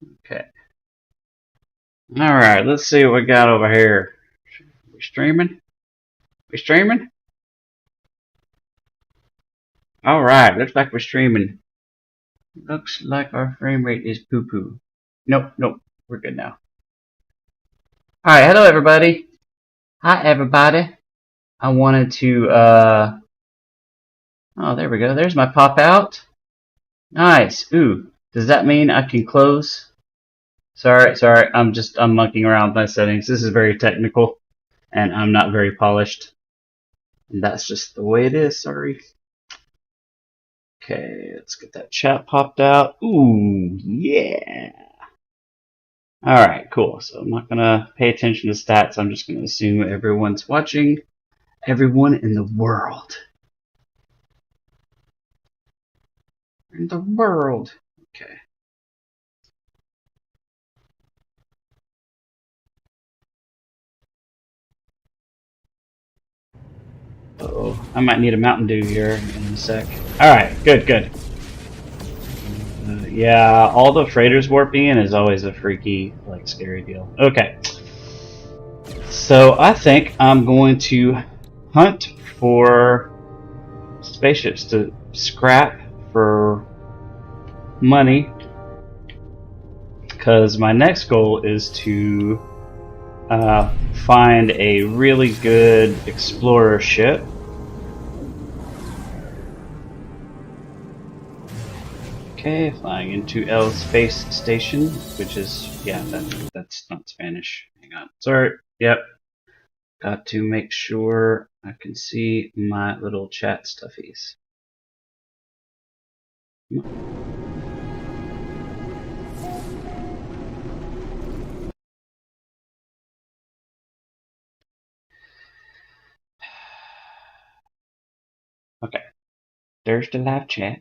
Okay. Alright, let's see what we got over here. We streaming? We streaming? Alright, looks like we're streaming. Looks like our frame rate is poo poo. Nope, nope, we're good now. Alright, hello everybody. Hi everybody. I wanted to, oh, there we go. There's my pop out. Nice. Ooh, does that mean I can close? Sorry, I'm monkeying around with my settings. This is very technical, and I'm not very polished. And that's just the way it is, sorry. Okay, let's get that chat popped out. Ooh, yeah. Alright, cool. So I'm not going to pay attention to stats. I'm just going to assume everyone's watching. Everyone in the world. In the world. Okay. Uh-oh. I might need a Mountain Dew here in a sec. Alright, good. Yeah, all the freighters warping in is always a freaky, like, scary deal. Okay. So I think I'm going to hunt for spaceships to scrap for money, because my next goal is to find a really good explorer ship. Okay, flying into L Space Station, which is, yeah, that's not Spanish. Hang on. Sorry. Yep. Got to make sure I can see my little chat stuffies. Okay. There's the live chat.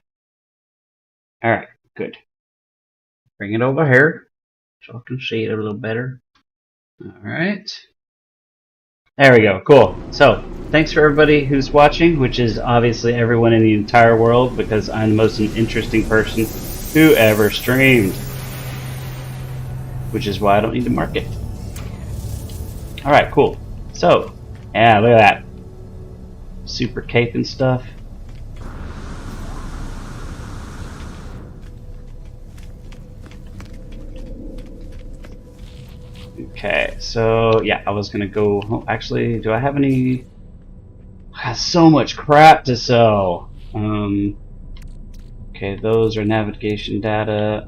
Alright, good. Bring it over here so I can see it a little better. Alright. There we go. Cool. So, thanks for everybody who's watching, which is obviously everyone in the entire world, because I'm the most interesting person who ever streamed. Which is why I don't need to market. Alright, cool. So, yeah, look at that. Super cape and stuff. Okay, so yeah, I was gonna go. Oh, actually, do I have any? I have so much crap to sell. Okay, those are navigation data.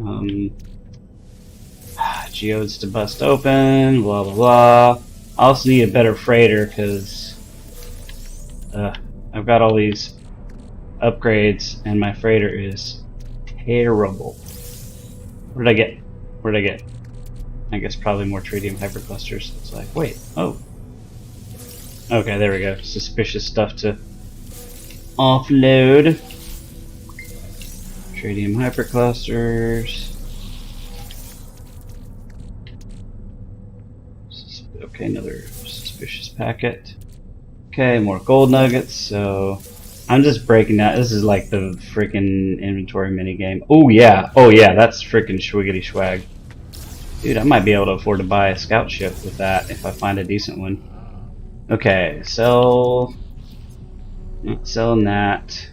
Geodes to bust open. Blah blah blah. I also need a better freighter because I've got all these upgrades and my freighter is terrible. What did I get? What did I get? I guess probably more tritium hyperclusters. It's like, wait, oh. Okay, there we go. Suspicious stuff to offload. Tritium hyperclusters. Okay, another suspicious packet. Okay, more gold nuggets. So I'm just breaking that. This is like the freaking inventory minigame. Oh yeah, that's freaking schwiggity swag. Dude, I might be able to afford to buy a scout ship with that if I find a decent one. Okay, sell. Not selling that.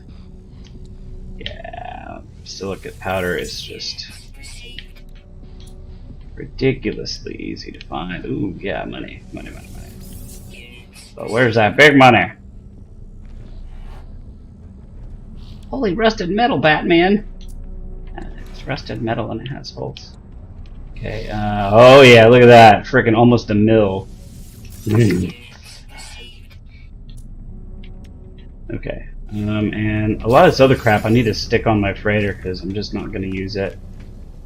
Yeah, silicate powder is just ridiculously easy to find. Ooh, yeah, money. But where's that big money? Holy rusted metal, Batman! It's rusted metal and it has holes. Okay, oh yeah, look at that. Freaking almost a mil. Okay, and a lot of this other crap I need to stick on my freighter because I'm just not going to use it.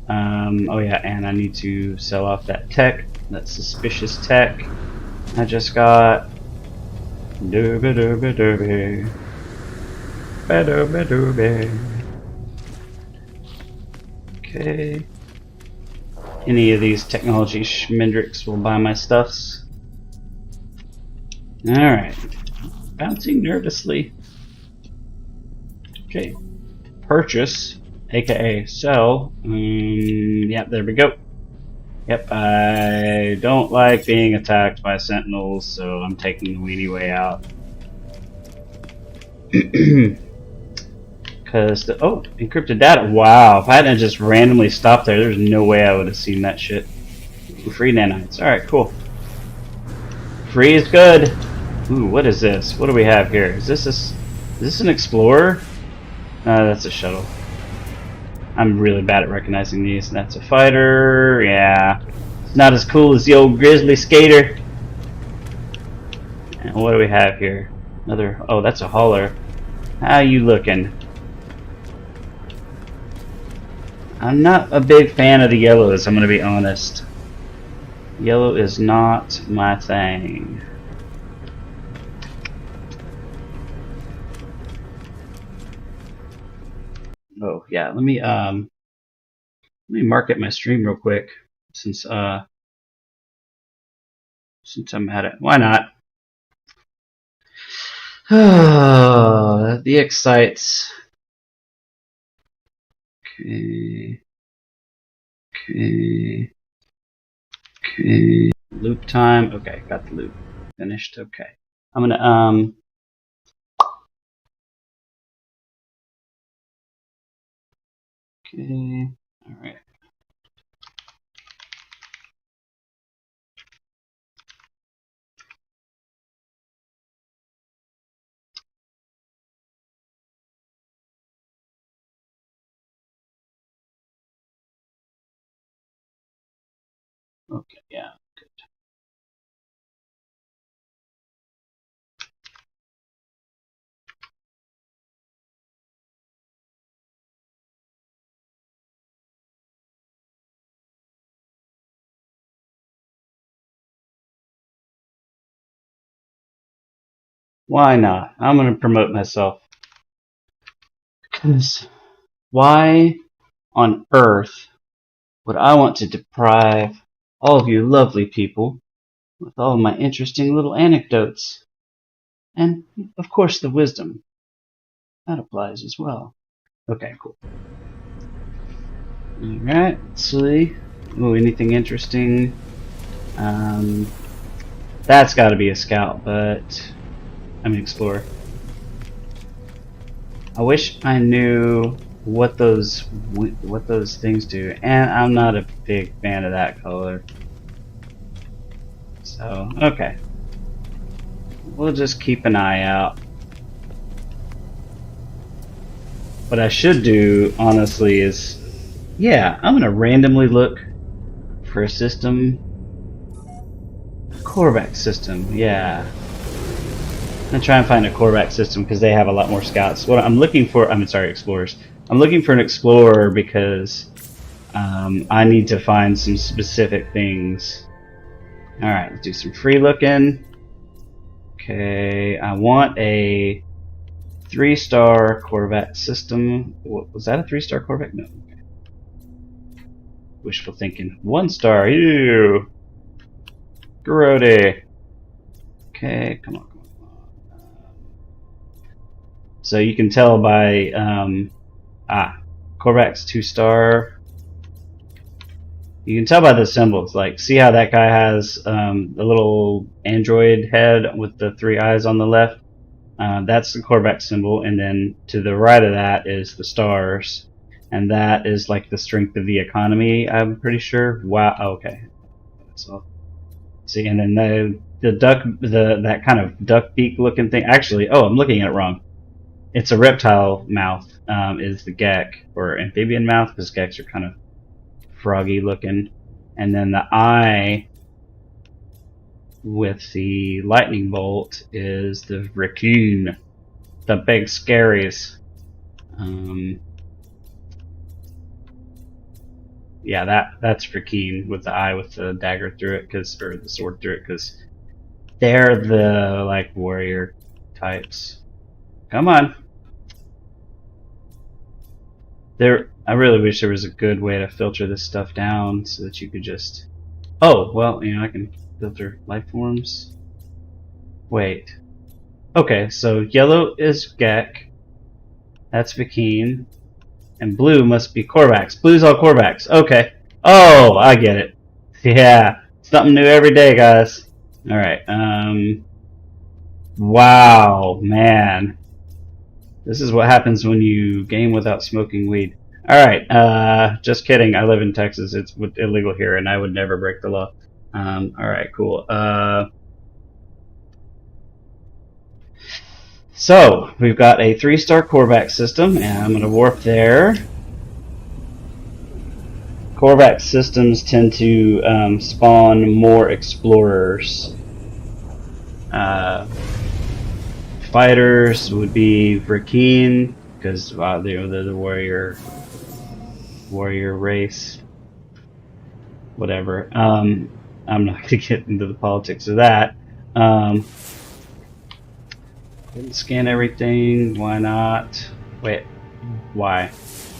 Oh yeah, and I need to sell off that tech, that suspicious tech I just got. Okay. Any of these technology schmendricks will buy my stuffs. Alright. Bouncing nervously. Okay. Purchase aka cell. Yep, there we go. Yep, I don't like being attacked by sentinels, so I'm taking the weenie way out. Because oh, encrypted data. Wow, if I hadn't just randomly stopped there, there's no way I would have seen that shit. Free nanites. Alright, cool. Free is good. Ooh, what is this? What do we have here? Is this an explorer? That's a shuttle. I'm really bad at recognizing these. That's a fighter. Yeah. It's not as cool as the old grizzly skater. And what do we have here? Another. Oh, that's a hauler. How you looking? I'm not a big fan of the yellows, I'm going to be honest. Yellow is not my thing. Oh yeah, let me market my stream real quick since I'm at it. Why not? The excites. Okay. Loop time. Okay, got the loop finished. Okay. I'm gonna okay. Alright. Okay, yeah. Good. Why not? I'm gonna promote myself. Because why on earth would I want to deprive all of you lovely people with all of my interesting little anecdotes? And, of course, the wisdom. That applies as well. Okay, cool. Alright, let's see. Ooh, anything interesting? That's gotta be a scout, but I'm an explorer. I wish I knew what those things do, and I'm not a big fan of that color. So, okay. We'll just keep an eye out. What I should do, honestly, is yeah, I'm gonna randomly look for a system. Korvac system, yeah. I'm gonna try and find a Korvac system because they have a lot more scouts. What I'm looking for, explorers. I'm looking for an explorer because I need to find some specific things. Alright, let's do some free looking. Okay, I want a 3-star Korvac system. What, was that a 3-star Korvac? No. Okay. Wishful thinking. 1-star, ew! Grody. Okay, come on. So you can tell by Korvac's 2-star. You can tell by the symbols. Like, see how that guy has the little android head with the 3 eyes on the left? That's the Korvac symbol, and then to the right of that is the stars, and that is like the strength of the economy. I'm pretty sure. Wow. Okay. So see, and then the duck, that kind of duck beak looking thing. Actually, oh, I'm looking at it wrong. It's a reptile mouth. Is the gek, or amphibian mouth, because geks are kind of froggy looking, and then the eye with the lightning bolt is the raccoon, the big scaries. Yeah, that's raccoon with the eye with the dagger through it, or the sword through it, because they're the like warrior types. Come on. I really wish there was a good way to filter this stuff down so that you could just. Oh, well, I can filter life forms. Wait. Okay, so yellow is Gek. That's Vakeen. And blue must be Korvax. Blue's all Korvax. Okay. Oh, I get it. Yeah. Something new every day, guys. Alright, wow, man. This is what happens when you game without smoking weed. Alright, just kidding. I live in Texas. It's illegal here, and I would never break the law. Alright, cool. So, we've got a 3-star Korvax system, and I'm going to warp there. Korvax systems tend to spawn more explorers. Fighters would be Rakeen, because they're the warrior race. Whatever. I'm not going to get into the politics of that. Didn't scan everything. Why not? Wait. Why?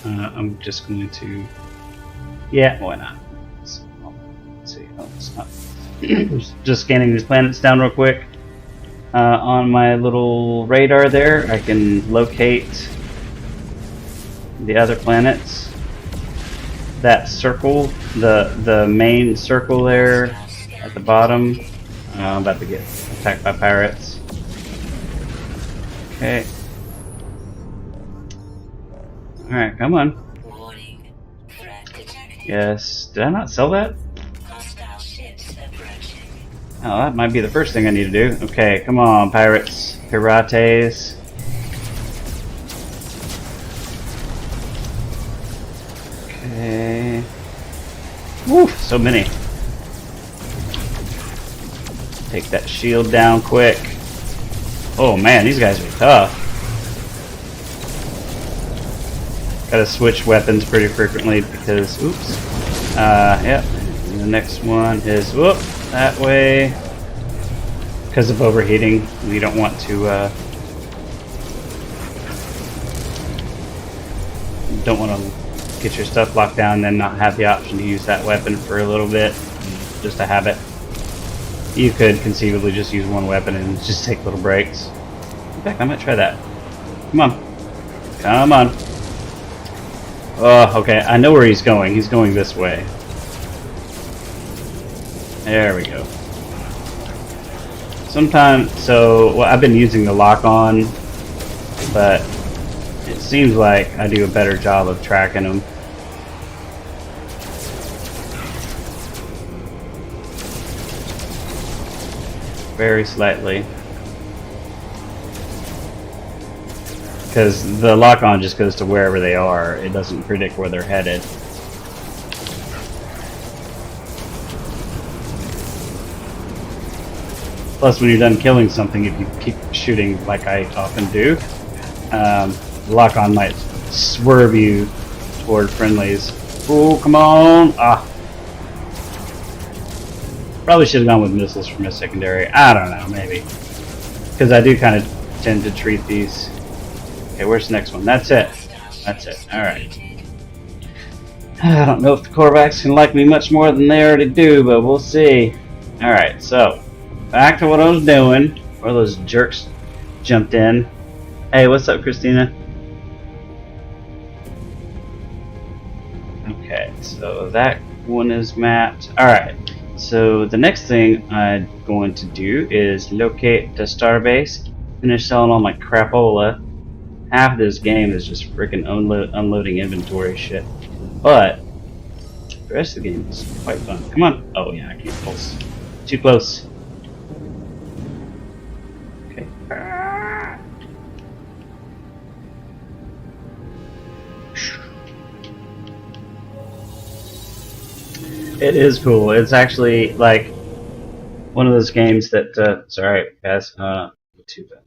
I'm just going to. Yeah, why not? Let's see. Oh, it's not. Just scanning these planets down real quick. On my little radar there, I can locate the other planets. That circle, the main circle there at the bottom. I'm about to get attacked by pirates. Okay. Alright, come on. Yes. Did I not sell that? Oh, that might be the first thing I need to do. Okay, come on, pirates. Pirates. Okay. Woo, so many. Take that shield down quick. Oh man, these guys are tough. Gotta switch weapons pretty frequently because, oops. Yep. And the next one is, whoop, that way. Because of overheating, we don't want to, don't want to get your stuff locked down and then not have the option to use that weapon for a little bit. Just a habit. You could conceivably just use one weapon and just take little breaks. In fact, I might try that. Come on. Come on. Oh, okay. I know where he's going. He's going this way. There we go. Sometimes, so, well, I've been using the lock-on, but it seems like I do a better job of tracking them. Very slightly. Because the lock-on just goes to wherever they are. It doesn't predict where they're headed. Plus, when you're done killing something, if you keep shooting like I often do, the lock-on might swerve you toward friendlies. Oh, come on! Ah. Probably should have gone with missiles from a secondary. I don't know, maybe. Because I do kind of tend to treat these... Okay, where's the next one? That's it. That's it. Alright. I don't know if the Korvax can like me much more than they already do, but we'll see. Alright, so... back to what I was doing. Where those jerks jumped in. Hey, what's up, Christina? Okay, so that one is mapped. Alright. So the next thing I'm going to do is locate the starbase, finish selling all my crapola. Half of this game is just freaking unloading inventory shit. But the rest of the game is quite fun. Come on. Oh yeah, I can't pulse. Too close. Okay. It is cool. It's actually like one of those games that, sorry guys, too bad.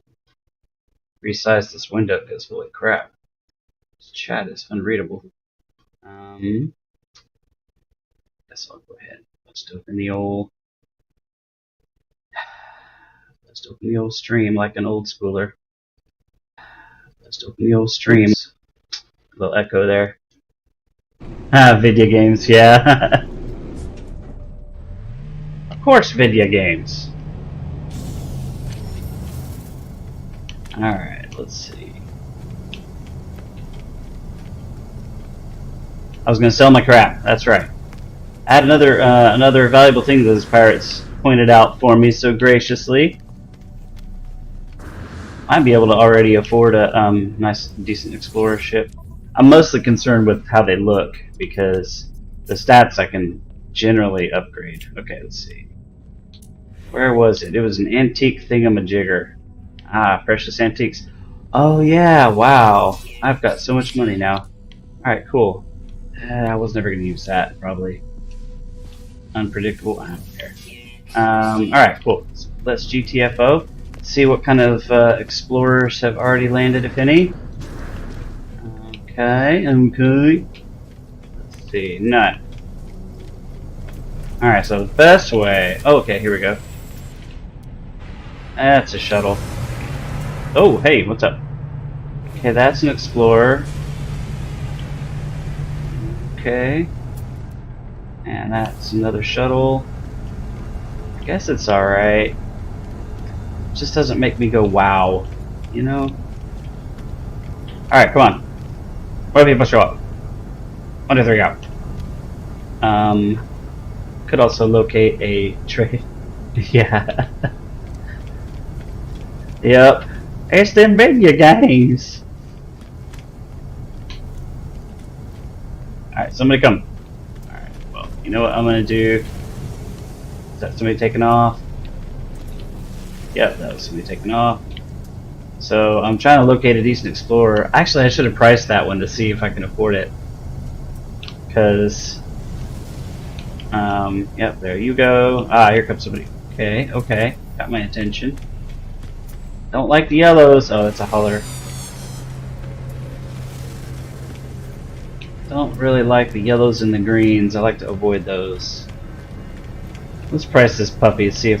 Resize this window because holy crap. This chat is unreadable. Guess I'll go ahead. Let's open the old stream like an old schooler. Let's open the old stream. A little echo there. Ah, video games, yeah. Of course, video games. Alright, let's see. I was gonna sell my crap. That's right. Add another valuable thing that those pirates pointed out for me so graciously. I'd be able to already afford a nice, decent explorer ship. I'm mostly concerned with how they look because the stats I can generally upgrade. Okay, let's see. Where was it? It was an antique thingamajigger. Ah, precious antiques. Oh yeah, wow. I've got so much money now. Alright, cool. I was never going to use that, probably. Unpredictable, I don't care. Alright, cool. So let's GTFO. See what kind of explorers have already landed, if any. Okay. Let's see, none. Alright, so the best way... Oh, okay, here we go. That's a shuttle. Oh, hey, what's up? Okay, that's an explorer. Okay. And that's another shuttle. I guess it's alright. Just doesn't make me go wow. You know? Alright, come on. Where people show up? 1, 2, 3, go. Could also locate a trade. Yeah. Yep. It's them vidya games. Alright, somebody come. Alright, well, you know what I'm gonna do? Is that somebody taking off? Yep, that was somebody taking off. So I'm trying to locate a decent explorer. Actually, I should have priced that one to see if I can afford it. Because, yep, there you go. Ah, here comes somebody. Okay, okay, got my attention. Don't like the yellows. Oh, that's a holler. Don't really like the yellows and the greens. I like to avoid those. Let's price this puppy and see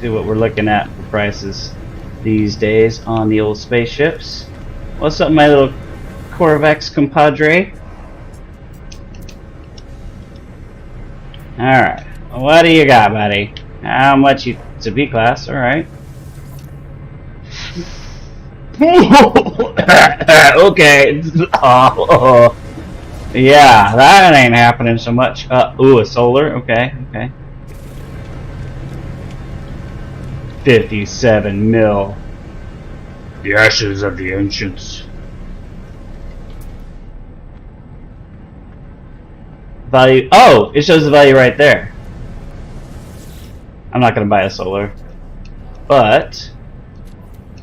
what we're looking at for prices these days on the old spaceships. What's up, my little Corvex compadre? Alright, what do you got, buddy? How much you... It's a B class, alright. Okay. Oh, yeah, that ain't happening so much. Ooh, a solar, okay, okay. 57 mil. The ashes of the ancients. Value. Oh, it shows the value right there. I'm not gonna buy a solar, but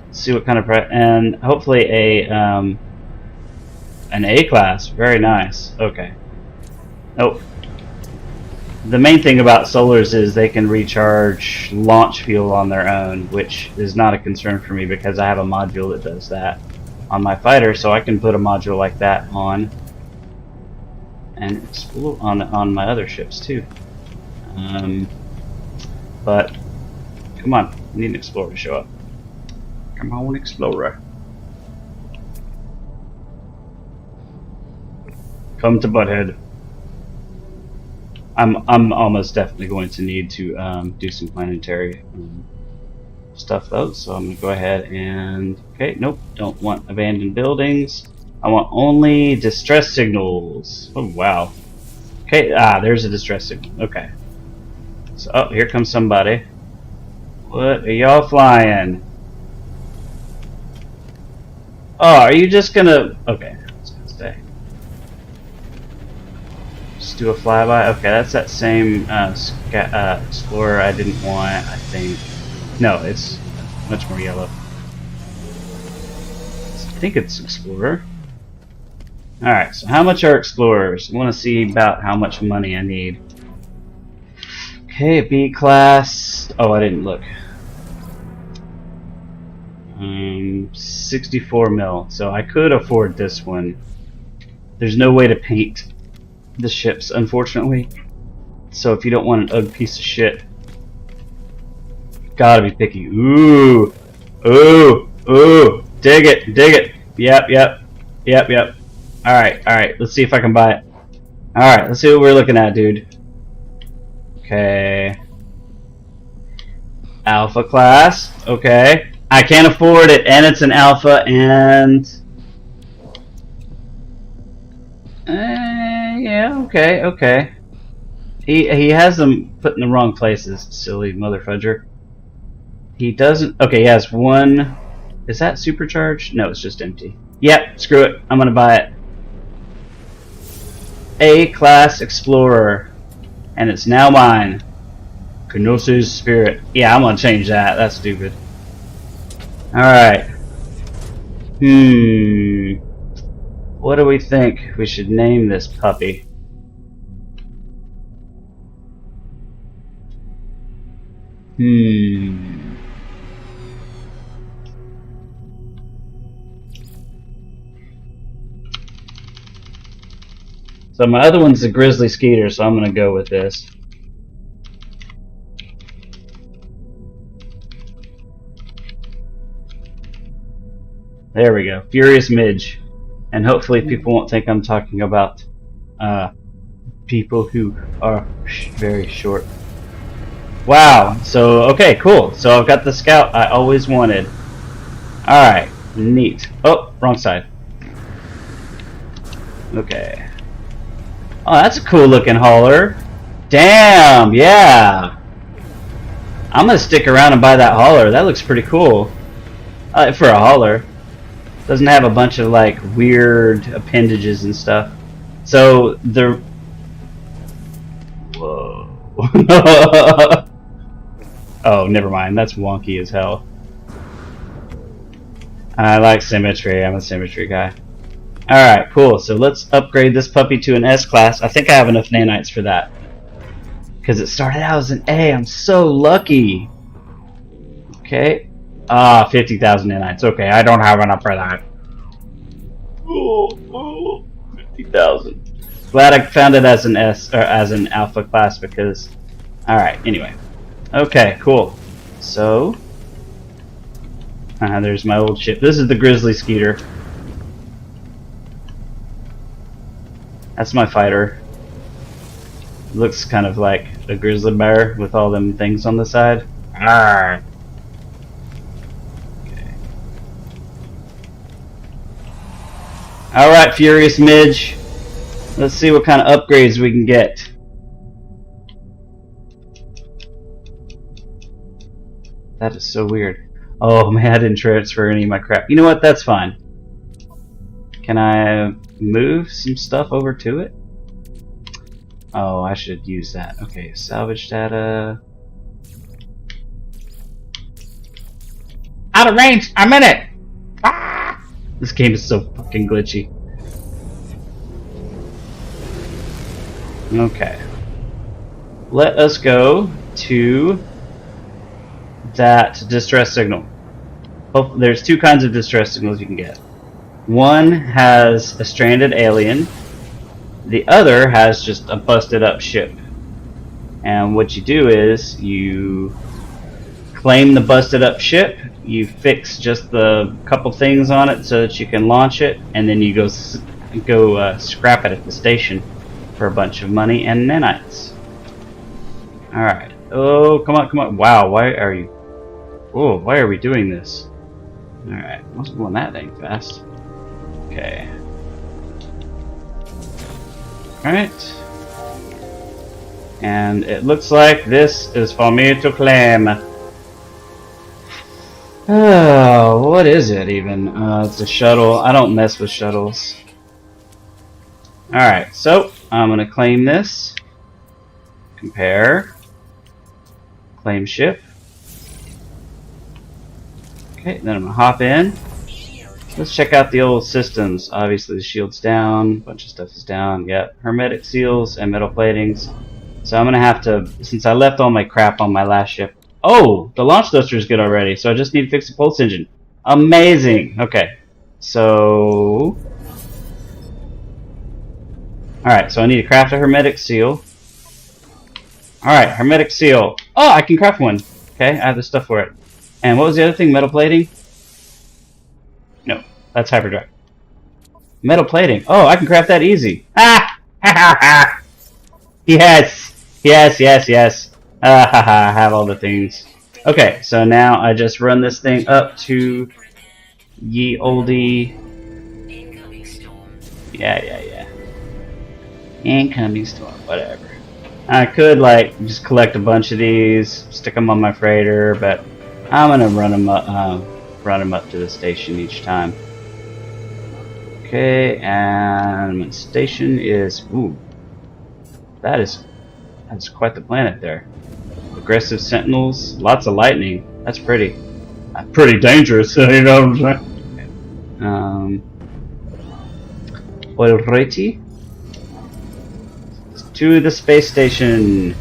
let's see what kind of price. And hopefully an A class. Very nice. Okay. Nope. The main thing about solars is they can recharge launch fuel on their own, which is not a concern for me because I have a module that does that on my fighter, so I can put a module like that on and explore on my other ships too. But come on, I need an explorer to show up. Come on, explorer. Come to Butthead. I'm almost definitely going to need to do some planetary stuff though, so I'm gonna go ahead and okay, nope, don't want abandoned buildings. I want only distress signals. Oh wow. Okay, there's a distress signal. Okay. So oh, here comes somebody. What are y'all flying? Oh, are you just gonna okay, it's gonna stay. Do a flyby. Okay, that's that same explorer I didn't want, I think. No, it's much more yellow. I think it's explorer. Alright, so how much are explorers? I want to see about how much money I need. Okay, B class. Oh, I didn't look. 64 mil. So I could afford this one. There's no way to paint the ships, unfortunately. So if you don't want an ugly piece of shit, gotta be picky. Ooh, ooh, ooh! Dig it, dig it. Yep, yep, yep, yep. All right, all right. Let's see if I can buy it. All right, let's see what we're looking at, dude. Okay. Alpha class. Okay. I can't afford it, and it's an alpha, and Yeah, okay, okay. He has them put in the wrong places, silly motherfudger. He doesn't... Okay, he has one... Is that supercharged? No, it's just empty. Yep, screw it. I'm gonna buy it. A-Class Explorer. And it's now mine. Kenosis Spirit. Yeah, I'm gonna change that. That's stupid. Alright. What do we think we should name this puppy? So my other one's the Grizzly Skeeter, so I'm gonna go with this. There we go. Furious Midge. And hopefully people won't think I'm talking about people who are very short. Wow. So, okay, cool. So I've got the scout I always wanted. Alright. Neat. Oh, wrong side. Okay. Oh, that's a cool looking hauler. Damn, yeah. I'm gonna stick around and buy that hauler. That looks pretty cool. For a hauler. Doesn't have a bunch of like weird appendages and stuff. So the whoa. Oh, never mind. That's wonky as hell. I like symmetry. I'm a symmetry guy. Alright, cool. So let's upgrade this puppy to an S-Class. I think I have enough nanites for that. Because it started out as an A. I'm so lucky. Okay. 50,000 nanites. Okay, I don't have enough for that. 50,000. Glad I found it as an S, or as an alpha class because... Alright, anyway. Okay, cool. So... there's my old ship. This is the Grizzly Skeeter. That's my fighter. Looks kind of like a grizzly bear with all them things on the side. Arrgh. Okay. Alright, Furious Midge. Let's see what kind of upgrades we can get. That is so weird. Oh man, I didn't transfer any of my crap. You know what? That's fine. Can I move some stuff over to it? Oh, I should use that. Okay, salvage data. Out of range! I'm in it! Ah! This game is so fucking glitchy. Okay. Let us go to that distress signal. Oh, there's two kinds of distress signals you can get. One has a stranded alien. The other has just a busted up ship. And what you do is you claim the busted up ship, you fix just the couple things on it so that you can launch it, and then you go scrap it at the station for a bunch of money and nanites. Alright. Oh, come on, come on. Wow, why are you... Oh, why are we doing this? Alright, let's go on that thing fast. Okay. Alright. And it looks like this is for me to claim. Oh, what is it even? It's a shuttle. I don't mess with shuttles. Alright, so I'm going to claim this. Compare. Claim ship. Okay, then I'm going to hop in. Let's check out the old systems. Obviously the shield's down, a bunch of stuff is down. Yep, hermetic seals and metal platings. So I'm gonna have to, since I left all my crap on my last ship. Oh, the launch thruster is good already, so I just need to fix the pulse engine. Amazing. Okay, so... Alright, so I need to craft a hermetic seal. Alright, hermetic seal. Oh, I can craft one. Okay, I have the stuff for it. And what was the other thing? Metal plating? No, that's hyperdrive. Metal plating. Oh, I can craft that easy. Ah! Ha ha ha! Yes! Yes, yes, yes. Ah ha ha, I have all the things. Okay, so now I just run this thing up to ye olde. Yeah, yeah, yeah. Incoming storm, whatever. I could like just collect a bunch of these, stick them on my freighter, but I'm gonna run them up to the station each time. Okay, and my station is that's quite the planet there. Aggressive sentinels, lots of lightning. That's pretty dangerous. You know what I'm saying? Alrighty. To the space station,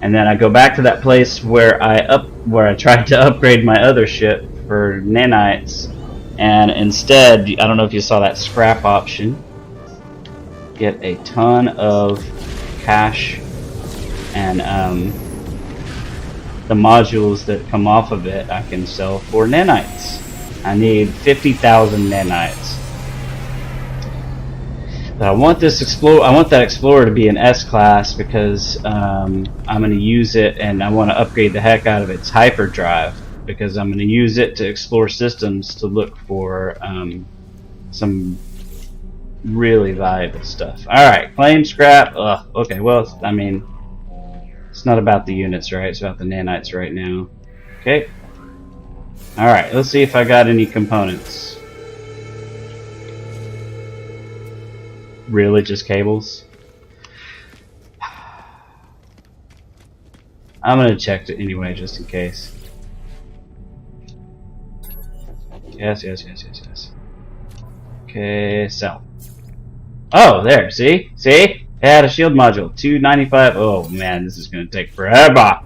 and then I go back to that place where I tried to upgrade my other ship for nanites, and instead, I don't know if you saw that scrap option. Get a ton of cash and the modules that come off of it I can sell for nanites. I need 50,000 nanites. But I want that Explorer to be an S-class because I'm going to use it, and I want to upgrade the heck out of its hyperdrive because I'm going to use it to explore systems to look for some really valuable stuff. Alright, claim scrap. Ugh, okay, well, I mean, it's not about the units, right? It's about the nanites right now. Okay. Alright, let's see if I got any components. Really, just cables? I'm gonna check it anyway, just in case. Yes. Okay, sell. Oh, there, see? See? Add a shield module, 295. Oh man, this is gonna take forever.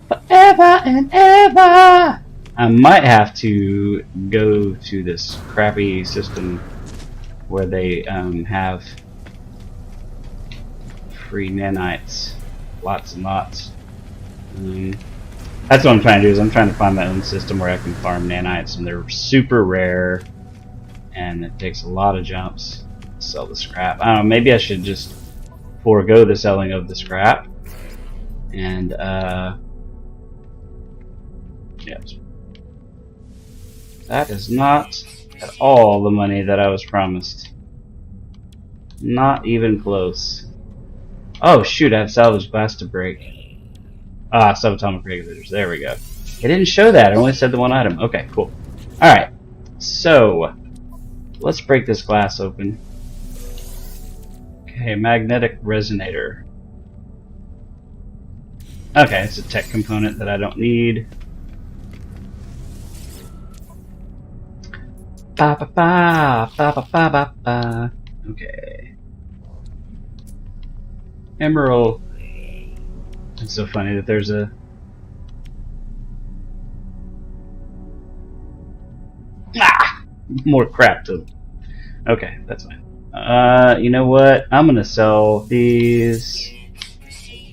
Forever and ever! I might have to go to this crappy system where they have free nanites, lots and lots. That's what I'm trying to do. Is I'm trying to find my own system where I can farm nanites, and they're super rare, and it takes a lot of jumps to sell the scrap. I don't know. Maybe I should just forego the selling of the scrap, and yes, that is not at all the money that I was promised. Not even close. Oh shoot, I have salvage glass to break. Ah, subatomic regulators. There we go. It didn't show that. It only said the one item. Okay, cool. Alright. So, let's break this glass open. Okay, magnetic resonator. Okay, it's a tech component that I don't need. Ba ba ba ba ba ba ba ba. Okay. Emerald. It's so funny that there's a more crap to. Okay, that's fine. You know what? I'm gonna sell these.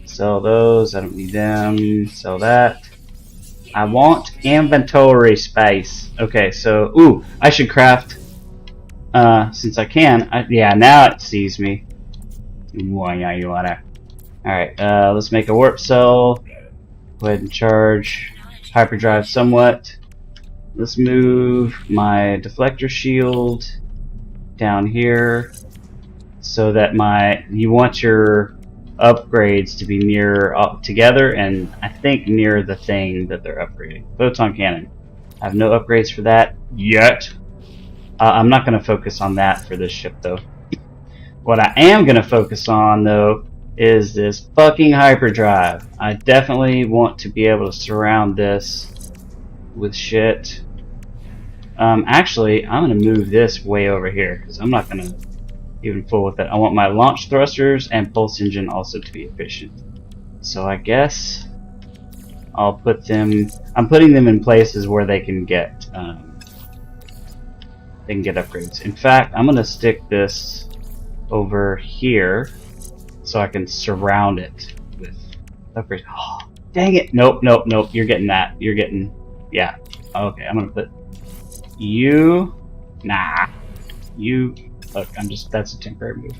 Sell those. I don't need them. Sell that. I want inventory space. Okay, so I should craft. Since I can. Yeah, now it sees me. Why you wanna? Alright, let's make a warp cell. Go ahead and charge hyperdrive somewhat. Let's move my deflector shield down here so that you want your upgrades to be near together, and I think near the thing that they're upgrading. Photon cannon. I have no upgrades for that yet. I'm not going to focus on that for this ship though. What I am going to focus on though is this fucking hyperdrive. I definitely want to be able to surround this with shit. Actually, I'm going to move this way over here because I'm not going to even fool with it. I want my launch thrusters and pulse engine also to be efficient. So I guess I'll put them. I'm putting them in places where they can get upgrades. In fact, I'm going to stick this over here so I can surround it with upgrades. Oh, dang it! Nope. You're getting that. You're getting. Yeah. Okay. I'm going to put you. Nah. You. Look, that's a temporary move.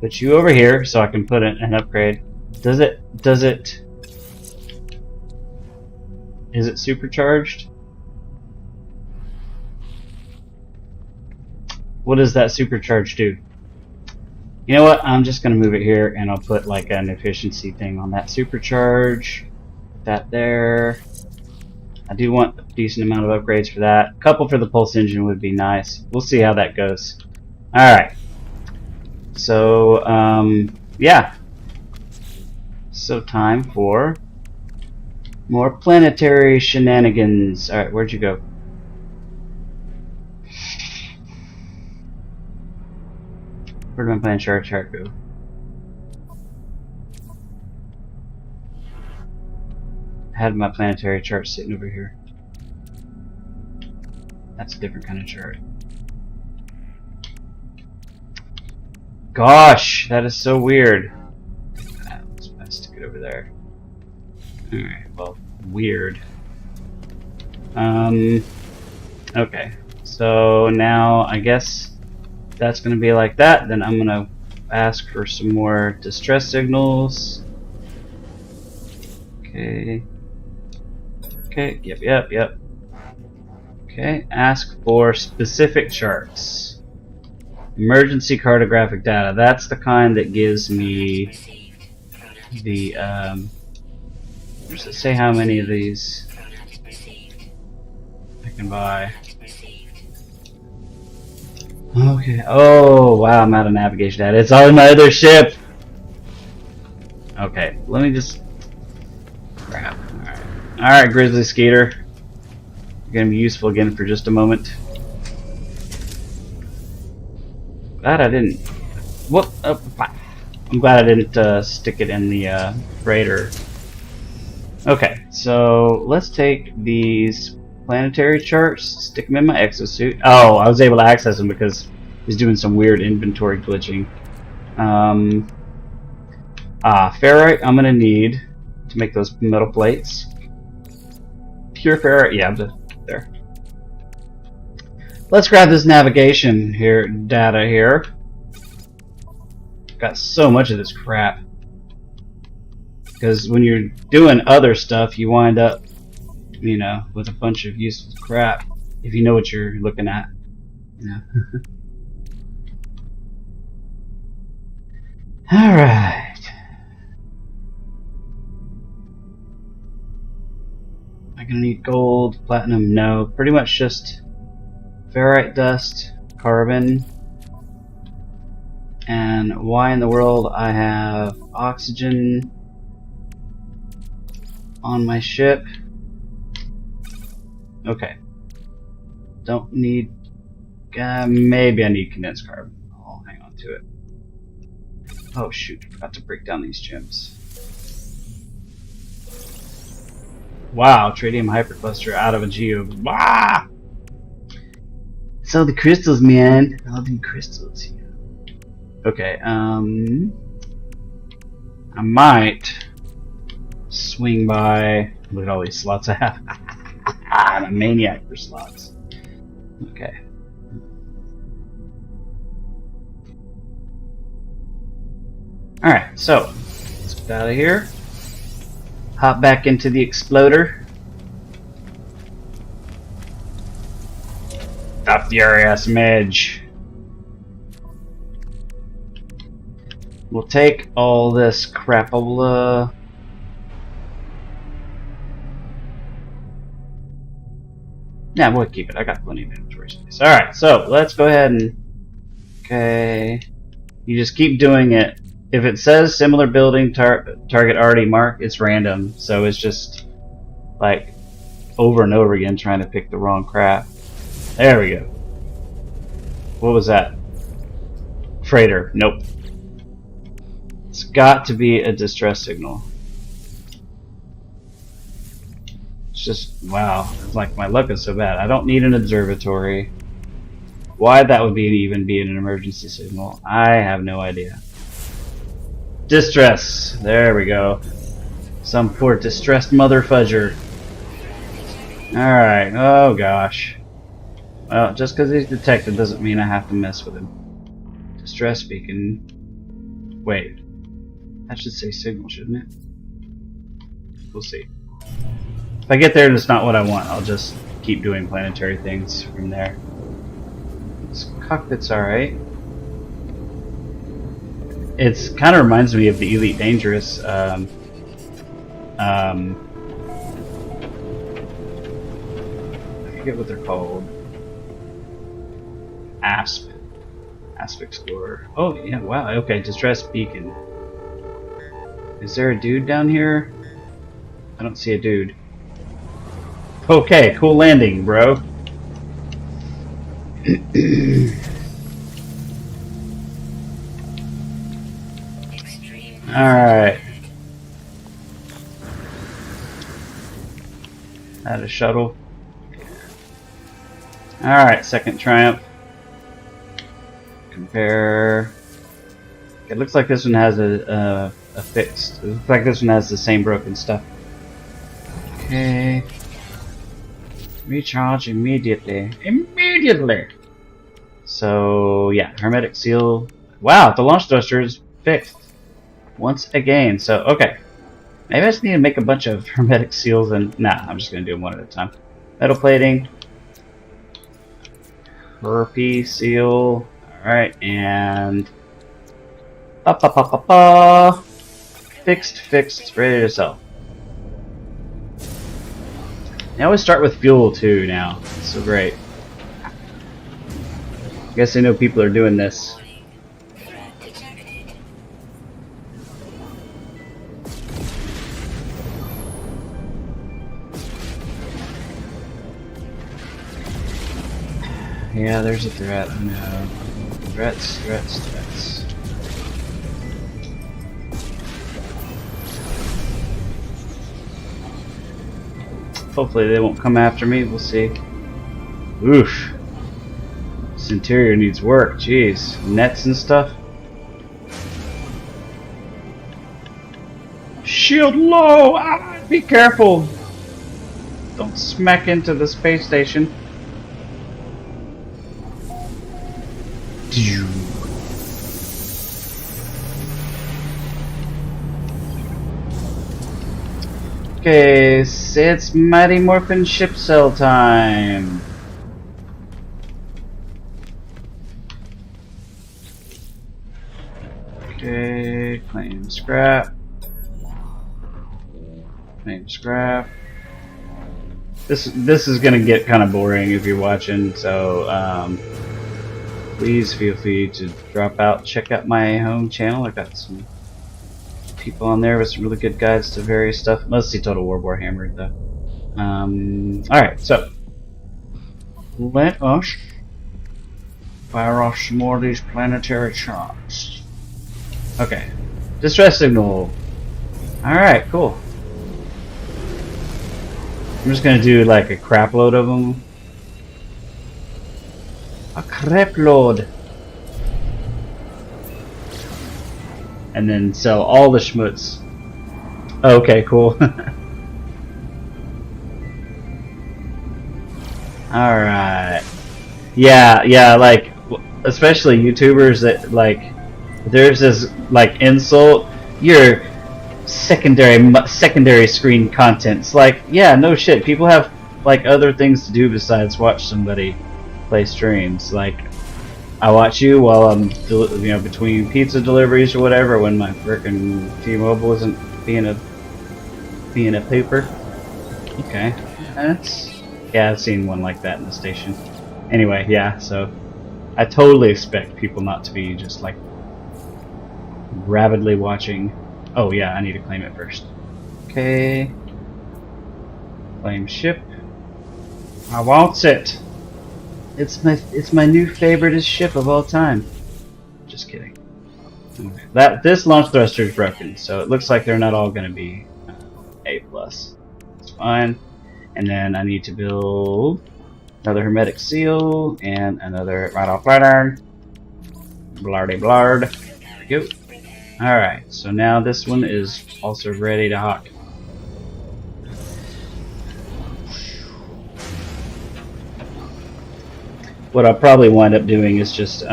Put you over here so I can put an upgrade. Is it supercharged? What does that supercharge do? You know what? I'm just gonna move it here, and I'll put like an efficiency thing on that supercharge. Put that there. I do want a decent amount of upgrades for that. A couple for the pulse engine would be nice. We'll see how that goes. Alright. So, yeah. So time for more planetary shenanigans. Alright, where'd you go? Where'd my planetary chart go? I had my planetary chart sitting over here. That's a different kind of chart. Gosh, that is so weird. Let's stick it over there. Alright, well, weird. Okay. So now I guess that's gonna be like that. Then I'm gonna ask for some more distress signals. Okay. Okay, yep. Okay, ask for specific charts. Emergency cartographic data. That's the kind that gives me the, does it say how many of these I can buy? Okay, oh wow, I'm out of navigation data. It's on my other ship! Okay, let me just... Crap. Alright, Grizzly Skeeter. You're gonna be useful again for just a moment. Glad I didn't... Whoop! Oh, I'm glad I didn't stick it in the freighter. Okay, so let's take these planetary charts, stick them in my exosuit. Oh, I was able to access them because he's doing some weird inventory glitching. Ferrite I'm gonna need to make those metal plates. Pure ferrite, yeah, there. Let's grab this navigation here, data here. Got so much of this crap. Because when you're doing other stuff, you wind up, you know, with a bunch of useless crap. If you know what you're looking at. You know. Alright. Am I gonna need gold, platinum? No. Pretty much just ferrite dust, carbon, and why in the world I have oxygen on my ship. Okay. Don't need... maybe I need condensed carbon. I'll hang on to it. Oh shoot, forgot to break down these gems. Wow, tritium hypercluster out of a geo. Ah! It's all the crystals, man. All the crystals. Okay, I might swing by. Look at all these slots I have. I'm a maniac for slots. Okay. Alright, so let's get out of here. Hop back into the exploder. Stop your ass, Midge. We'll take all this crapola. Yeah, we'll keep it. I got plenty of inventory space. Alright, so let's go ahead and... Okay. You just keep doing it. If it says similar building target already marked, it's random. So it's just like over and over again trying to pick the wrong crap. There we go. What was that? Freighter. Nope. It's got to be a distress signal. It's just, wow. It's like my luck is so bad. I don't need an observatory. Why that would even be an emergency signal, I have no idea. Distress. There we go. Some poor distressed mother fudger. Alright. Oh gosh. Well, just because he's detected doesn't mean I have to mess with him. Distress beacon. Wait. That should say signal, shouldn't it? We'll see. If I get there and it's not what I want, I'll just keep doing planetary things from there. This cockpit's alright. It's kind of reminds me of the Elite Dangerous. I forget what they're called. Asp Explorer. Oh yeah, wow. Okay, distress beacon. Is there a dude down here? I don't see a dude. Okay, cool landing, bro. Alright. Add a shuttle. Alright, second triumph. Compare. It looks like this one has a fixed. It looks like this one has the same broken stuff. Okay. Recharge immediately. Immediately! So, yeah, hermetic seal. Wow, the launch thruster is fixed. Once again. So, okay. Maybe I just need to make a bunch of hermetic seals and... Nah, I'm just going to do them one at a time. Metal plating. Herpy seal. Alright, and... Fixed, ready to sell. They always start with fuel too now. It's so great. I guess I know people are doing this. Yeah, there's a threat. No. Threats. Hopefully they won't come after me. We'll see. Oof. This interior needs work. Jeez. Nets and stuff. Shield low! Ah, be careful! Don't smack into the space station. Okay, it's Mighty Morphin ship cell time. Okay, claim scrap. Claim scrap. This is gonna get kind of boring if you're watching, so please feel free to drop out. Check out my home channel. I got some people on there with some really good guides to various stuff. Mostly Total War Warhammer though. Alright, so let us fire off some more of these planetary charts. Okay. Distress signal. Alright, cool. I'm just gonna do like a crap load of them. A crap load. And then sell all the schmutz. Okay, cool. Alright. Yeah, like, especially YouTubers that, like, there's this, like, insult. You're secondary screen content. It's like, yeah, no shit. People have, like, other things to do besides watch somebody play streams. Like, I watch you while I'm, between pizza deliveries or whatever, when my frickin' T-Mobile isn't being a pooper. Okay, yeah, I've seen one like that in the station. Anyway, yeah, so I totally expect people not to be just like rabidly watching. Oh yeah, I need to claim it first. Okay, claim ship. I want it. It's my new favoriteest ship of all time. Just kidding. Okay. This launch thruster is broken, so it looks like they're not all going to be A+. It's fine. And then I need to build another hermetic seal and another right off flat iron. Blardy blard. There we go. Alright, so now this one is also ready to hawk. What I'll probably wind up doing is just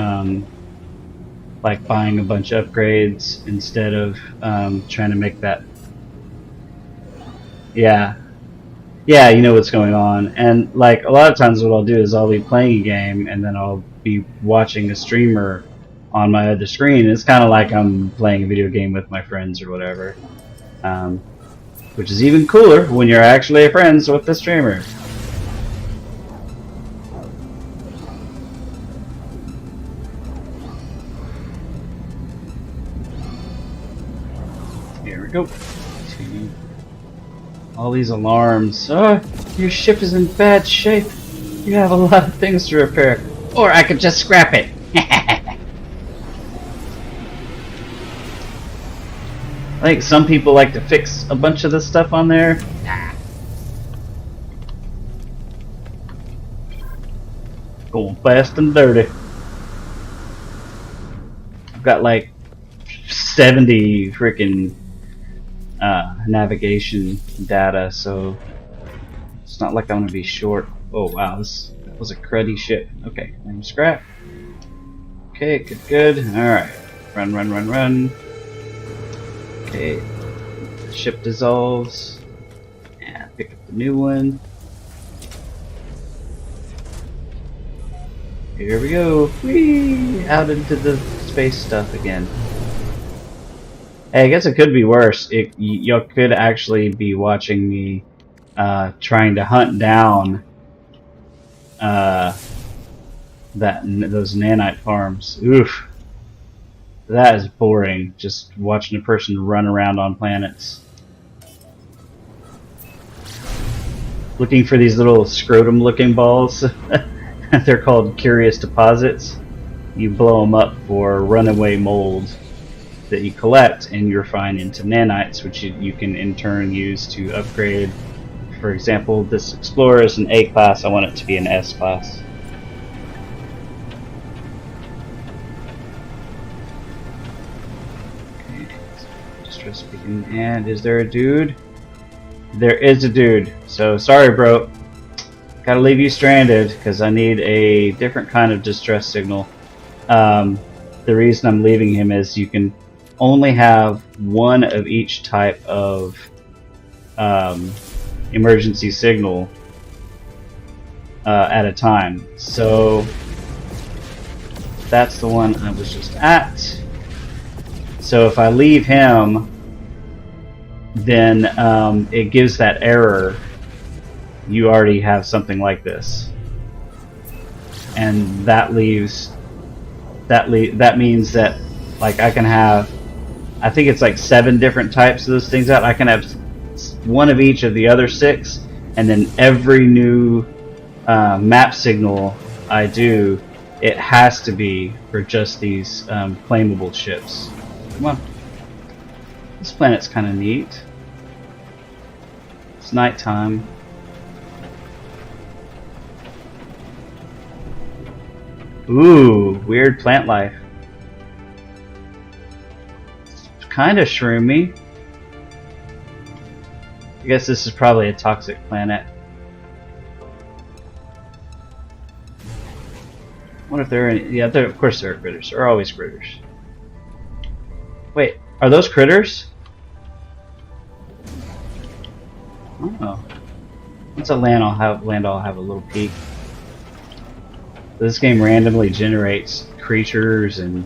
like buying a bunch of upgrades instead of trying to make that. Yeah, you know what's going on. And like a lot of times what I'll do is I'll be playing a game and then I'll be watching a streamer on my other screen. It's kind of like I'm playing a video game with my friends or whatever. Which is even cooler when you're actually friends with the streamer. Here we go. All these alarms. Oh, your ship is in bad shape. You have a lot of things to repair. Or I could just scrap it. I think some people like to fix a bunch of this stuff on there. Nah. Going fast and dirty. I've got like 70 freaking navigation data, so it's not like I'm gonna be short. Oh wow, this was a cruddy ship. Okay, scrap. Okay, good. Alright. Run. Okay. The ship dissolves. And pick up the new one. Here we go. Whee! Out into the space stuff again. Hey, I guess it could be worse. You could actually be watching me trying to hunt down those nanite farms. Oof. That is boring, just watching a person run around on planets. Looking for these little scrotum looking balls. They're called curious deposits. You blow them up for runaway mold that you collect and you refine into nanites, which you can in turn use to upgrade. For example, this Explorer is an A class, I want it to be an S class. Okay, distress beacon. And is there a dude? There is a dude. So sorry, bro. Gotta leave you stranded because I need a different kind of distress signal. The reason I'm leaving him is you can only have one of each type of emergency signal at a time. So that's the one I was just at. So if I leave him, then it gives that error. You already have something like this, and that means that like I can have, I think it's like 7 different types of those things out. I can have one of each of the other 6, and then every new map signal I do, it has to be for just these claimable ships. Come on. This planet's kind of neat. It's nighttime. Ooh, weird plant life. It's kind of shroomy. I guess this is probably a toxic planet. I wonder if there are any. Yeah, of course there are critters. There are always critters. Wait, are those critters? Oh. Once I land, I'll have a little peek. This game randomly generates creatures and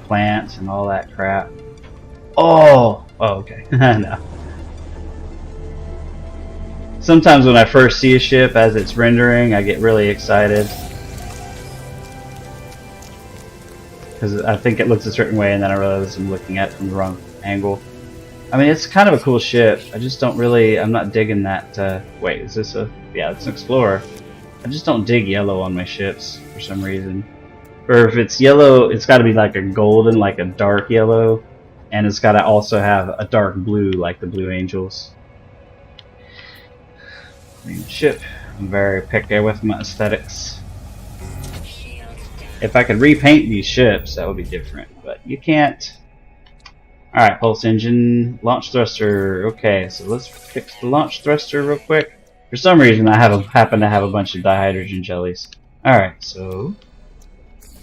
plants and all that crap. Oh, okay. No. Sometimes when I first see a ship as it's rendering, I get really excited because I think it looks a certain way, and then I realize I'm looking at it from the wrong angle. I mean, it's kind of a cool ship. I just don't really. I'm not digging that. Wait, is this a? Yeah, it's an Explorer. I just don't dig yellow on my ships for some reason. Or if it's yellow, it's got to be like a golden, like a dark yellow, and it's got to also have a dark blue, like the Blue Angels. Green ship. I'm very picky with my aesthetics. If I could repaint these ships, that would be different, but you can't. Alright, pulse engine, launch thruster. Okay, so let's fix the launch thruster real quick. For some reason, I happen to have a bunch of dihydrogen jellies. Alright, so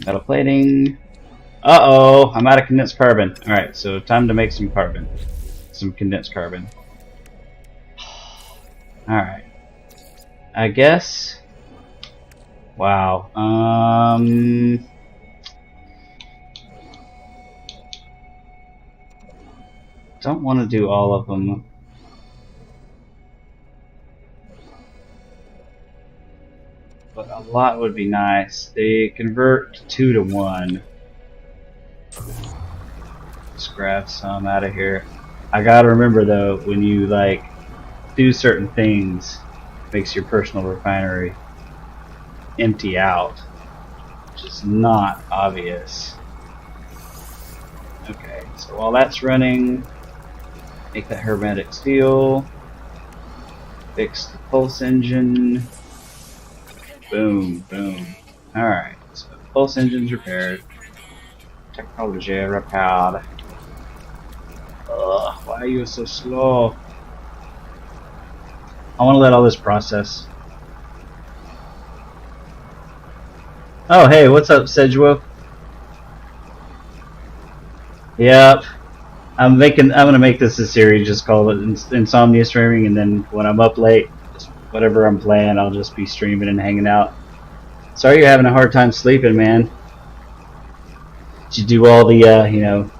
metal plating. Uh-oh, I'm out of condensed carbon. Alright, so time to make some carbon. Some condensed carbon. Alright. I guess. Wow. Don't want to do all of them. But a lot would be nice. They convert 2 to 1. Let's grab some out of here. I gotta remember though, when you like do certain things, it makes your personal refinery empty out, which is not obvious. Okay, so while that's running, make that hermetic steel, fix the pulse engine, boom, boom. Alright, so pulse engine's repaired, technology repaired. Ugh, why are you so slow? I want to let all this process. Oh, hey, what's up, Sedgewo? Yep. I'm gonna make this a series, just call it Insomnia streaming, and then when I'm up late, just whatever I'm playing, I'll just be streaming and hanging out. Sorry you're having a hard time sleeping, man. Did you do all the, you know,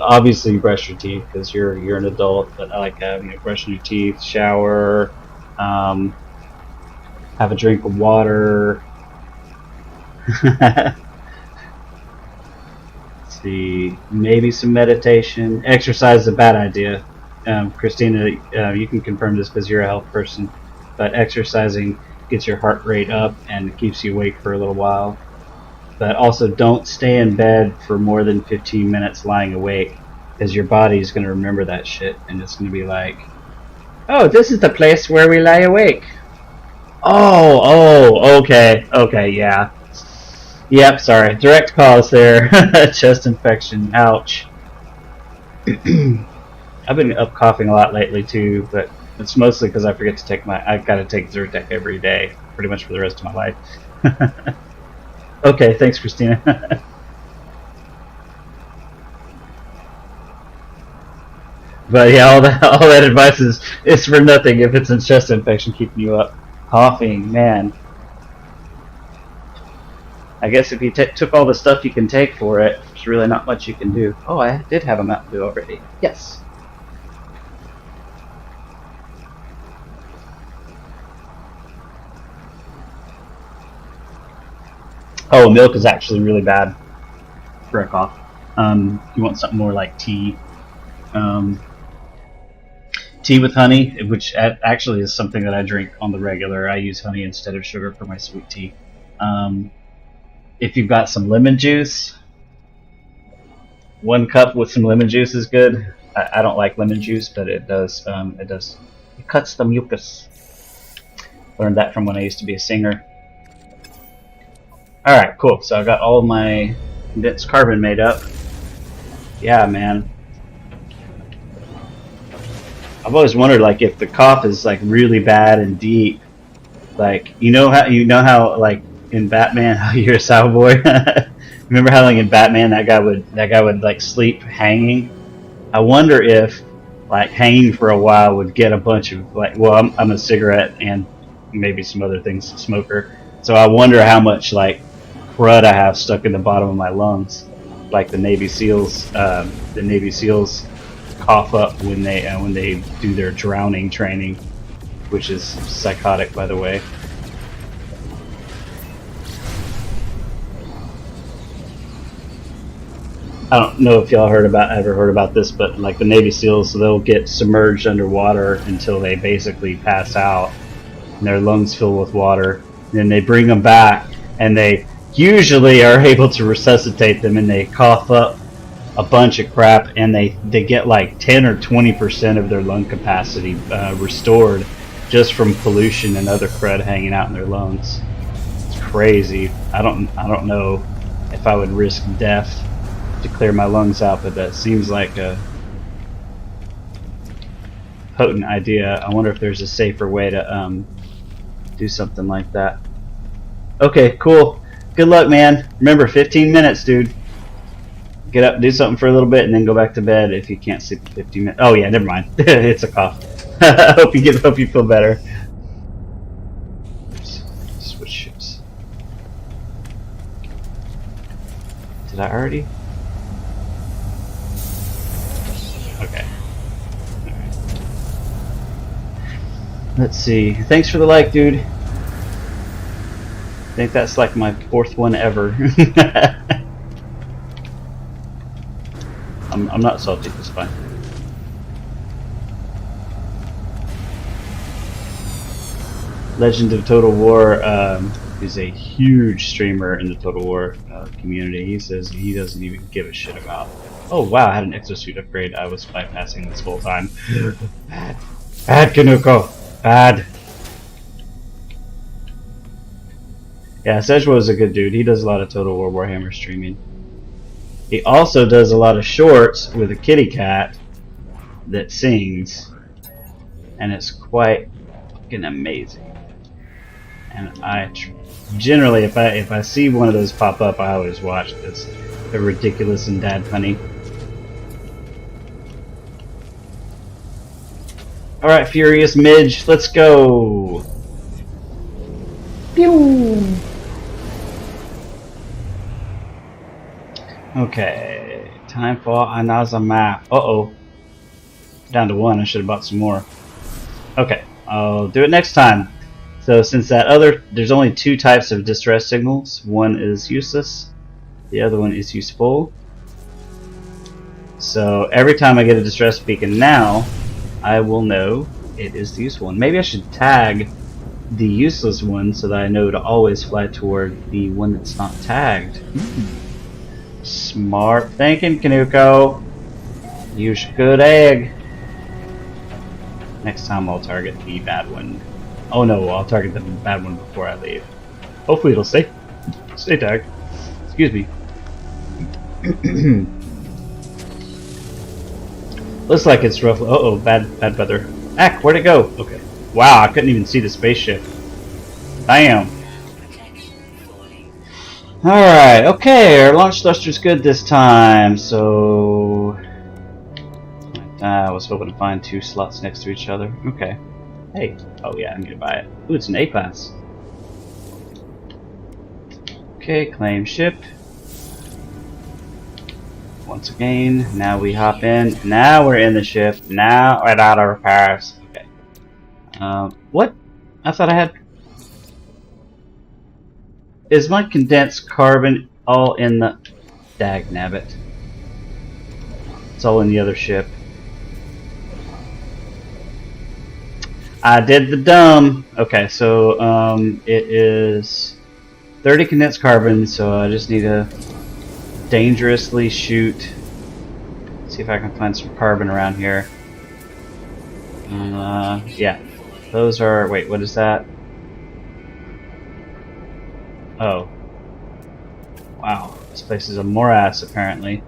obviously you brush your teeth because you're an adult, but I like having, you know, brushing your teeth, shower, have a drink of water. Let's see, maybe some meditation. Exercise is a bad idea. Christina, you can confirm this because you're a health person, but exercising gets your heart rate up and keeps you awake for a little while. But also don't stay in bed for more than 15 minutes lying awake, because your body is going to remember that shit and it's going to be like, oh, this is the place where we lie awake. Oh, okay, yeah. Yep, sorry, direct cause there. Chest infection, ouch. I've been up coughing a lot lately too, but it's mostly because I forget to take I've got to take Zyrtec every day, pretty much for the rest of my life. Okay, thanks, Christina. But yeah, all that advice is for nothing if it's a chest infection keeping you up. Coughing, man. I guess if you took all the stuff you can take for it, there's really not much you can do. Oh, I did have a Mountain Dew already. Yes. Oh, milk is actually really bad for a cough. You want something more like tea. Tea with honey, which actually is something that I drink on the regular. I use honey instead of sugar for my sweet tea. If you've got some lemon juice, 1 cup with some lemon juice is good. I don't like lemon juice, but it does. It cuts the mucus. Learned that from when I used to be a singer. Alright, cool. So I got all of my condensed carbon made up. Yeah, man. I've always wondered, like, if the cough is like really bad and deep, like, you know how like in Batman, how you're a Cowboy. Remember how like in Batman that guy would like sleep hanging? I wonder if like hanging for a while would get a bunch of like, well, I'm a cigarette and maybe some other things, smoker. So I wonder how much like crud I have stuck in the bottom of my lungs, like the Navy SEALs. The Navy SEALs cough up when they do their drowning training, which is psychotic, by the way. I don't know if y'all ever heard about this, but like the Navy SEALs, so they'll get submerged underwater until they basically pass out, and their lungs fill with water. And then they bring them back, and they usually are able to resuscitate them, and they cough up a bunch of crap, and they get like 10 or 20% of their lung capacity restored just from pollution and other crud hanging out in their lungs. It's crazy. I don't know if I would risk death to clear my lungs out, but that seems like a potent idea. I wonder if there's a safer way to do something like that. Okay, cool. Good luck, man. Remember, 15 minutes, dude. Get up, do something for a little bit, and then go back to bed if you can't sleep for 15 minutes. Oh yeah, never mind. It's a cough. hope you feel better. Oops. Switch ships. Did I already? Let's see. Thanks for the like, dude. I think that's like my 4th one ever. I'm not salty, it's fine. Legend of Total War is a huge streamer in the Total War community. He says he doesn't even give a shit about. Oh wow, I had an exosuit upgrade. I was bypassing this whole time. Bad. Bad, Kanuko. Bad. Yeah, Sejwa is a good dude. He does a lot of Total War Warhammer streaming. He also does a lot of shorts with a kitty cat that sings, and it's quite fucking amazing. And I generally, if I see one of those pop up, I always watch because they're ridiculous and dad funny. All right, Furious Midge, let's go. Pew. Okay, time for another map. Uh-oh. Down to 1, I should have bought some more. Okay, I'll do it next time. So since there's only 2 types of distress signals. One is useless, the other one is useful. So every time I get a distress beacon now, I will know it is the useful one. Maybe I should tag the useless one so that I know to always fly toward the one that's not tagged. Smart thinking, Kanuko. Use good egg. Next time I'll target the bad one. Oh no, I'll target the bad one before I leave. Hopefully it'll stay tagged. Excuse me. Looks like it's roughly. Uh-oh, bad weather. Ack, where'd it go? Okay. Wow, I couldn't even see the spaceship. Damn. Alright, okay, our launch thruster's good this time, so I was hoping to find 2 slots next to each other. Okay. Hey. Oh yeah, I need to buy it. Ooh, it's an A-class. Okay, claim ship. Once again, now we hop in. Now we're in the ship. Now we're out of repairs. Okay. What? I thought I had... Is my condensed carbon all in the... Dagnabbit. It's all in the other ship. I did the dumb. Okay, so it is 30 condensed carbon, so I just need to dangerously shoot. See if I can find some carbon around here. Yeah. Those are... Wait, what is that? Oh. Wow. This place is a more ass, apparently.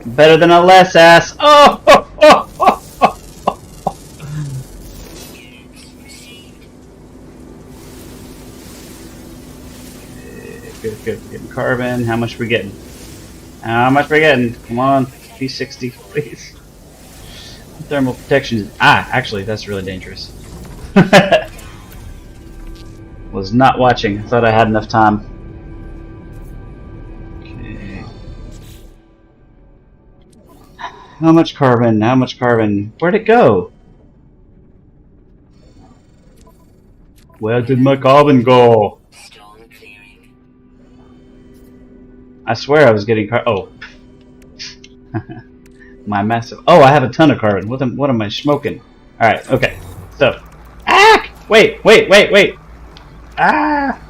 Better than a less ass. Oh! Good. Getting carbon. How much we getting? How much we getting? Come on. P60, please. Thermal protection. Ah, actually, that's really dangerous. Was not watching. I thought I had enough time. Okay. How much carbon? How much carbon? Where'd it go? Where did my carbon go? I swear I was getting oh. My massive... Oh, I have a ton of carbon. What am I smoking? Alright, okay. So... Ah! Wait! Ah!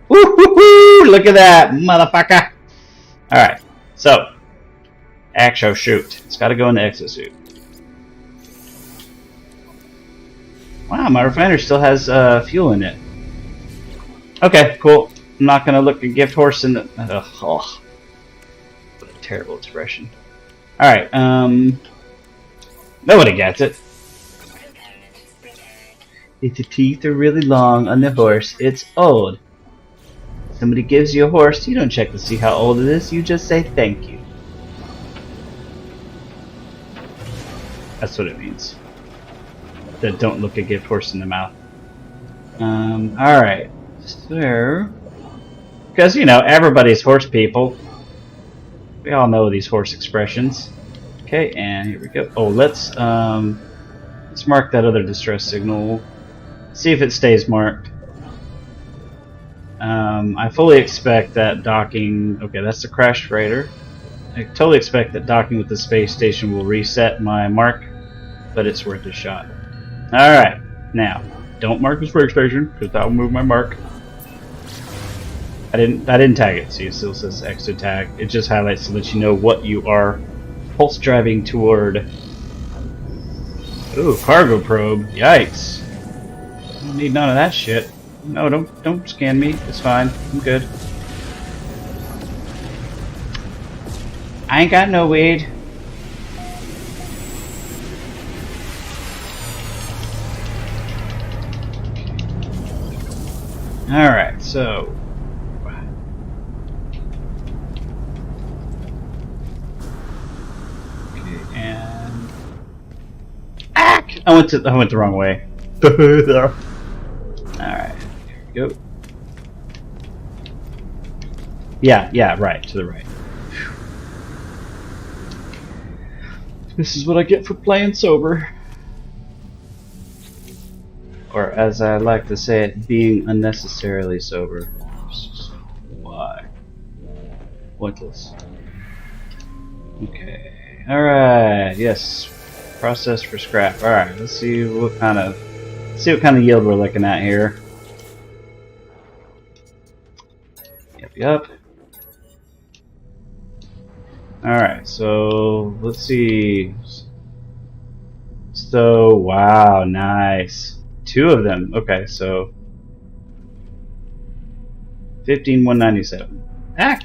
Woo-hoo-hoo! Look at that, motherfucker! Alright, so... Exo shoot. It's gotta go in the exosuit. Wow, my refiner still has fuel in it. Okay, cool. I'm not gonna look a gift horse in the... oh. What a terrible expression. Alright, nobody gets it. If the teeth are really long on the horse, it's old. Somebody gives you a horse, you don't check to see how old it is, you just say thank you. That's what it means. That don't look a gift horse in the mouth. Alright. So... Because, you know, everybody's horse people. We all know these horse expressions. Okay, and here we go. Oh, let's mark that other distress signal. See if it stays marked. I fully expect that docking... Okay, that's the crashed freighter. I totally expect that docking with the space station will reset my mark, but it's worth a shot. Alright, now, don't mark the space station, because that will move my mark. I didn't tag it, so it still says extra tag. It just highlights to let you know what you are pulse driving toward. Ooh, cargo probe. Yikes. I don't need none of that shit. No, don't scan me. It's fine. I'm good. I ain't got no weed. Alright, so and I went the wrong way. Alright, here we go. Yeah, right, to the right. This is what I get for playing sober. Or as I like to say it, being unnecessarily sober. Why? Pointless. Okay. Alright, yes. Process for scrap. Alright, let's see what kind of yield we're looking at here. Yep. Alright, so let's see. So wow, nice. 2 of them. Okay, so 15,197. Ah!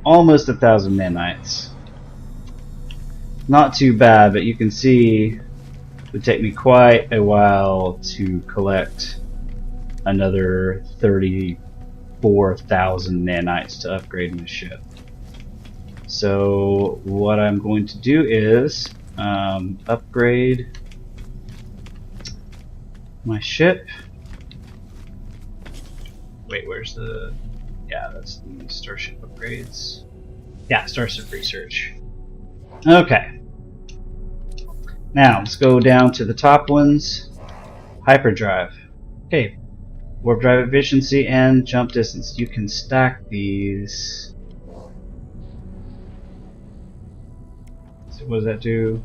Almost 1,000 nanites. Not too bad, but you can see it would take me quite a while to collect another 34,000 nanites to upgrade my ship. So what I'm going to do is upgrade my ship. Wait, where's the... Yeah, that's the Starship upgrades. Yeah, Starship research. Okay. Now, let's go down to the top ones. Hyperdrive. Okay. Warp drive efficiency and jump distance. You can stack these. So what does that do?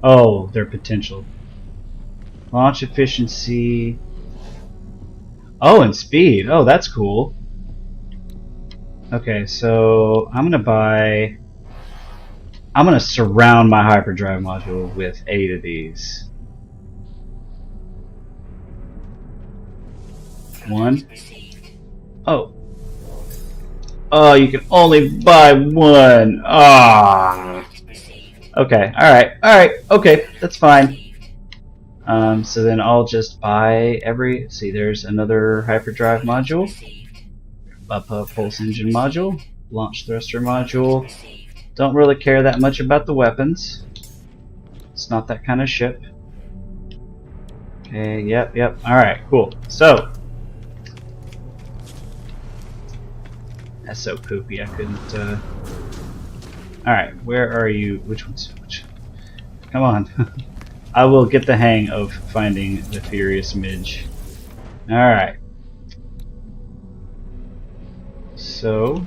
Oh, their potential. Launch efficiency. Oh, and speed. Oh, that's cool. Okay, so I'm gonna surround my hyperdrive module with 8 of these. 1. Oh. Oh, you can only buy 1. Ah. Okay. Alright. Okay. That's fine. So then I'll just buy every... See, there's another hyperdrive module. Pulse engine module. Launch thruster module. Don't really care that much about the weapons. It's not that kind of ship. Okay, yep. Alright, cool. So, that's so poopy, I couldn't, Alright, where are you? Which? Come on. I will get the hang of finding the Furious Midge. Alright. So...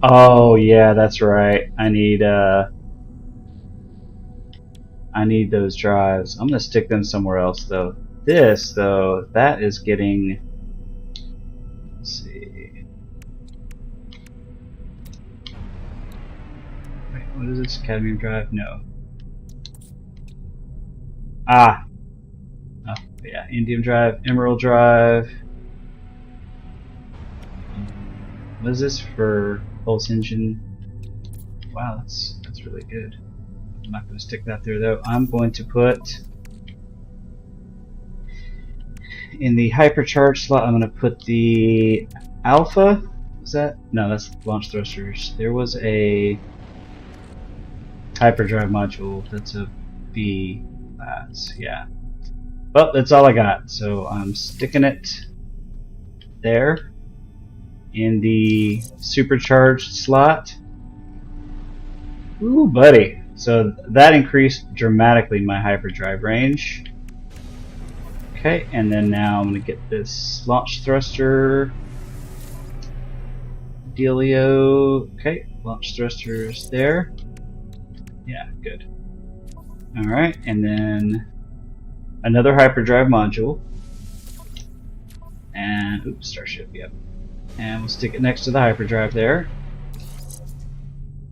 Oh, yeah, that's right. I need those drives. I'm gonna stick them somewhere else, though. This, though, that is getting... Let's see... Wait, what is this? Cadmium drive? No. Ah! Oh, yeah, indium drive, emerald drive. What is this for pulse engine? Wow, that's really good. I'm not going to stick that there though. I'm going to put in the hypercharge slot. I'm going to put the alpha. Was that? No, that's launch thrusters. There was a hyperdrive module. That's a B class. Yeah. Well, that's all I got. So I'm sticking it there. in the supercharged slot. Ooh, buddy. So that increased dramatically my hyperdrive range. Okay, and then now I'm going to get this launch thruster dealio. Okay, launch thrusters there. Yeah, good. Alright, and then another hyperdrive module. And, oops, Starship, yep. And we'll stick it next to the hyperdrive there.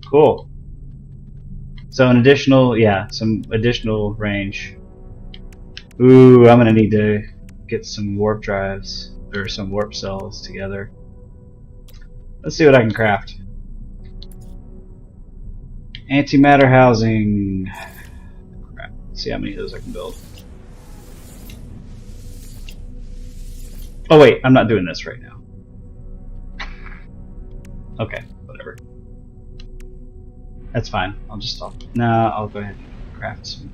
Cool. So an additional, yeah, some additional range. Ooh, I'm gonna need to get some warp drives, or some warp cells together. Let's see what I can craft. Antimatter housing. Crap. Let's see how many of those I can build. Oh wait, I'm not doing this right now. Okay, whatever. That's fine. I'll go ahead and craft some.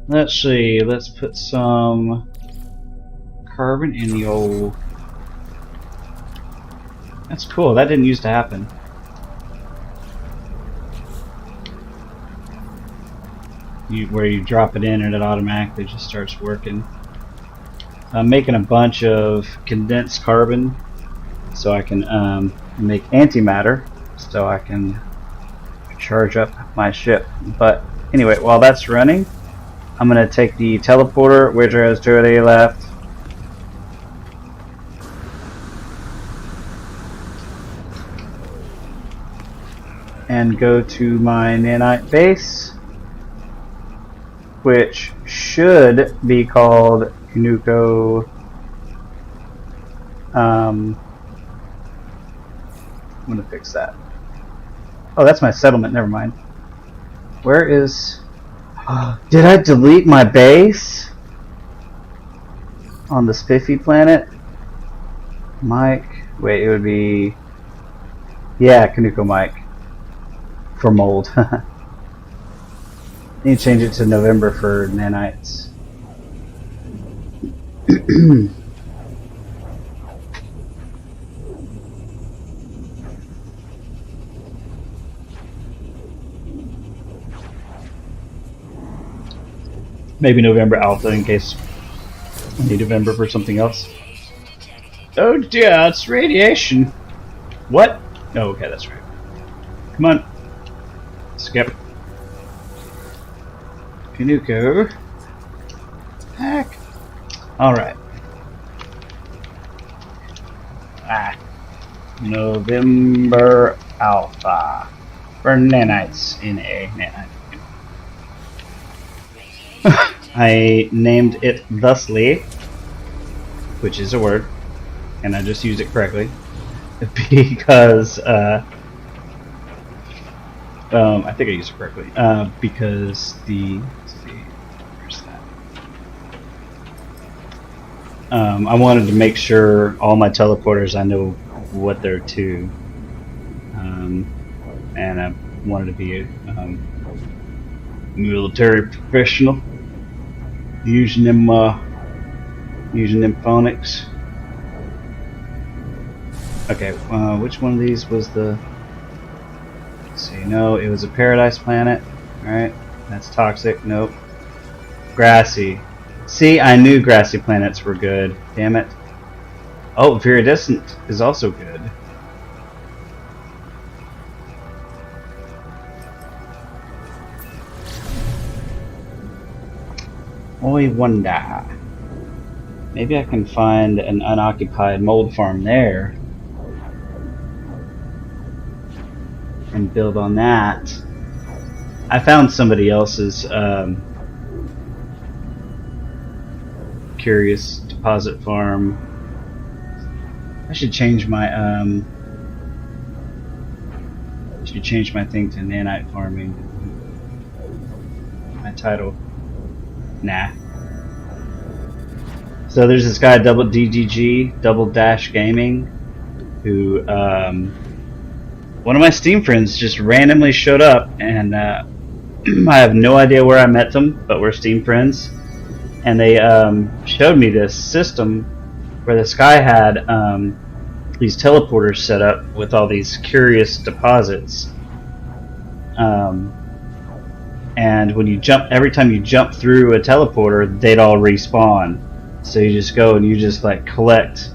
Let's see. Let's put some carbon in the old. That's cool. That didn't used to happen. Where you drop it in and it automatically just starts working. I'm making a bunch of condensed carbon so I can make antimatter so I can charge up my ship. But anyway, while that's running, I'm going to take the teleporter, which has 2 left. And go to my nanite base, which should be called Kunuko. I'm gonna fix that. Oh, that's my settlement. Never mind. Where is? Did I delete my base on the Spiffy planet? Mike. Wait, it would be. Yeah, Kunuko Mike. For mold. Need to change it to November for nanites. Maybe November Alpha in case I need November for something else. Oh dear, it's radiation. What? Oh, okay, that's right. Come on. Skip. Kunuko. Heck. Alright. November Alpha. For nanites in a nanite. I named it thusly, which is a word, and I just used it correctly, because I think I used it correctly. Because the let's see, where's that? I wanted to make sure all my teleporters I know what they're to, and I wanted to be a military professional, using them phonics. Okay, which one of these was the? So you know, it was a paradise planet. Alright, that's toxic. Nope. Grassy. See, I knew grassy planets were good. Damn it. Oh, viridescent is also good. I wonder. Maybe I can find an unoccupied mold farm there and build on that. I found somebody else's curious deposit farm. I should change my thing to nanite farming. My title. Nah. So there's this guy, double DGG, double dash gaming, who one of my Steam friends just randomly showed up, and I have no idea where I met them, but we're Steam friends, and they showed me this system where this guy had these teleporters set up with all these curious deposits. And when you jump, every time you jump through a teleporter, they'd all respawn. So you just go and you just like collect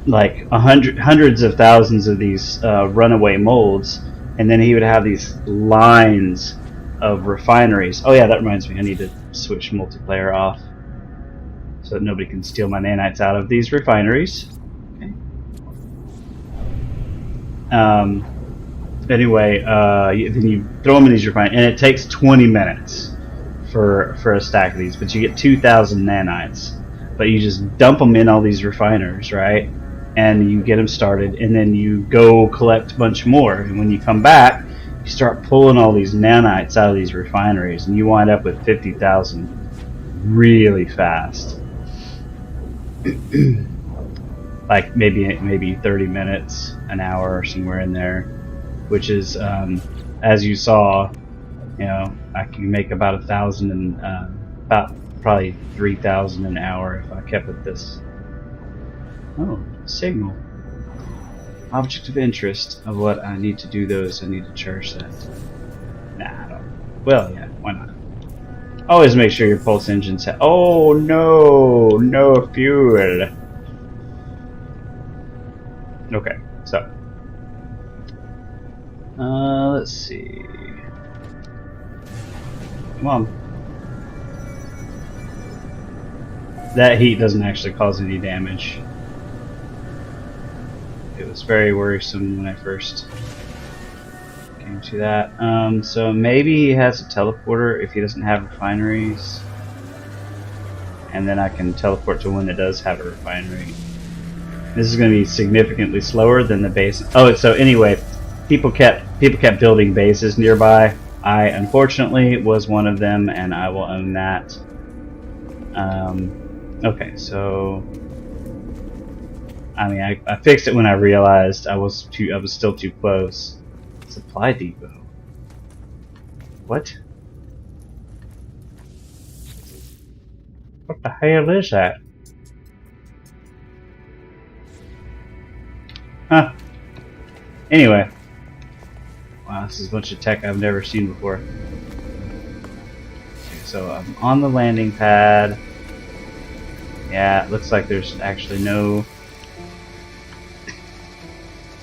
like hundreds of thousands of these runaway molds, and then he would have these lines of refineries. Oh yeah, that reminds me, I need to switch multiplayer off so that nobody can steal my nanites out of these refineries. Okay. Anyway, then you throw them in these refineries, and it takes 20 minutes for a stack of these, but you get 2,000 nanites. But you just dump them in all these refiners, right? And you get them started, and then you go collect a bunch more. And when you come back, you start pulling all these nanites out of these refineries, and you wind up with 50,000 really fast. Like maybe 30 minutes, an hour, or somewhere in there, which is, as you saw, you know, I can make about 1,000 and about probably 3,000 an hour if I kept it this. Oh, signal. Object of interest of what I need to do those. I need to charge that. Nah, I don't. Well, yeah, why not? Always make sure your pulse engine's set. Oh no, no fuel. Okay, so let's see. Come on. That heat doesn't actually cause any damage. It was very worrisome when I first came to that. So maybe he has a teleporter if he doesn't have refineries. And then I can teleport to one that does have a refinery. This is going to be significantly slower than the base. Oh, so anyway, people kept building bases nearby. I unfortunately was one of them, and I will own that. Okay, so I mean, I fixed it when I realized I was still too close. Supply depot. What? What the hell is that? Huh. Anyway. Wow, this is a bunch of tech I've never seen before. Okay, so I'm on the landing pad. Yeah, it looks like there's actually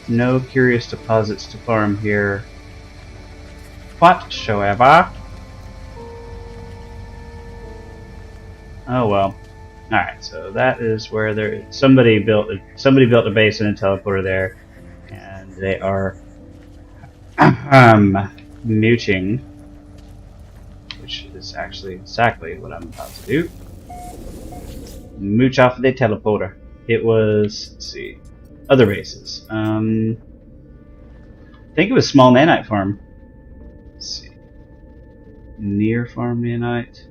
no curious deposits to farm here whatsoever. Oh well. Alright, so that is where somebody built a base and a teleporter there, and they are mooching, which is actually exactly what I'm about to do. Mooch off of the teleporter. It was, let's see, other bases. I think it was small nanite farm. Let's see. Near farm nanite.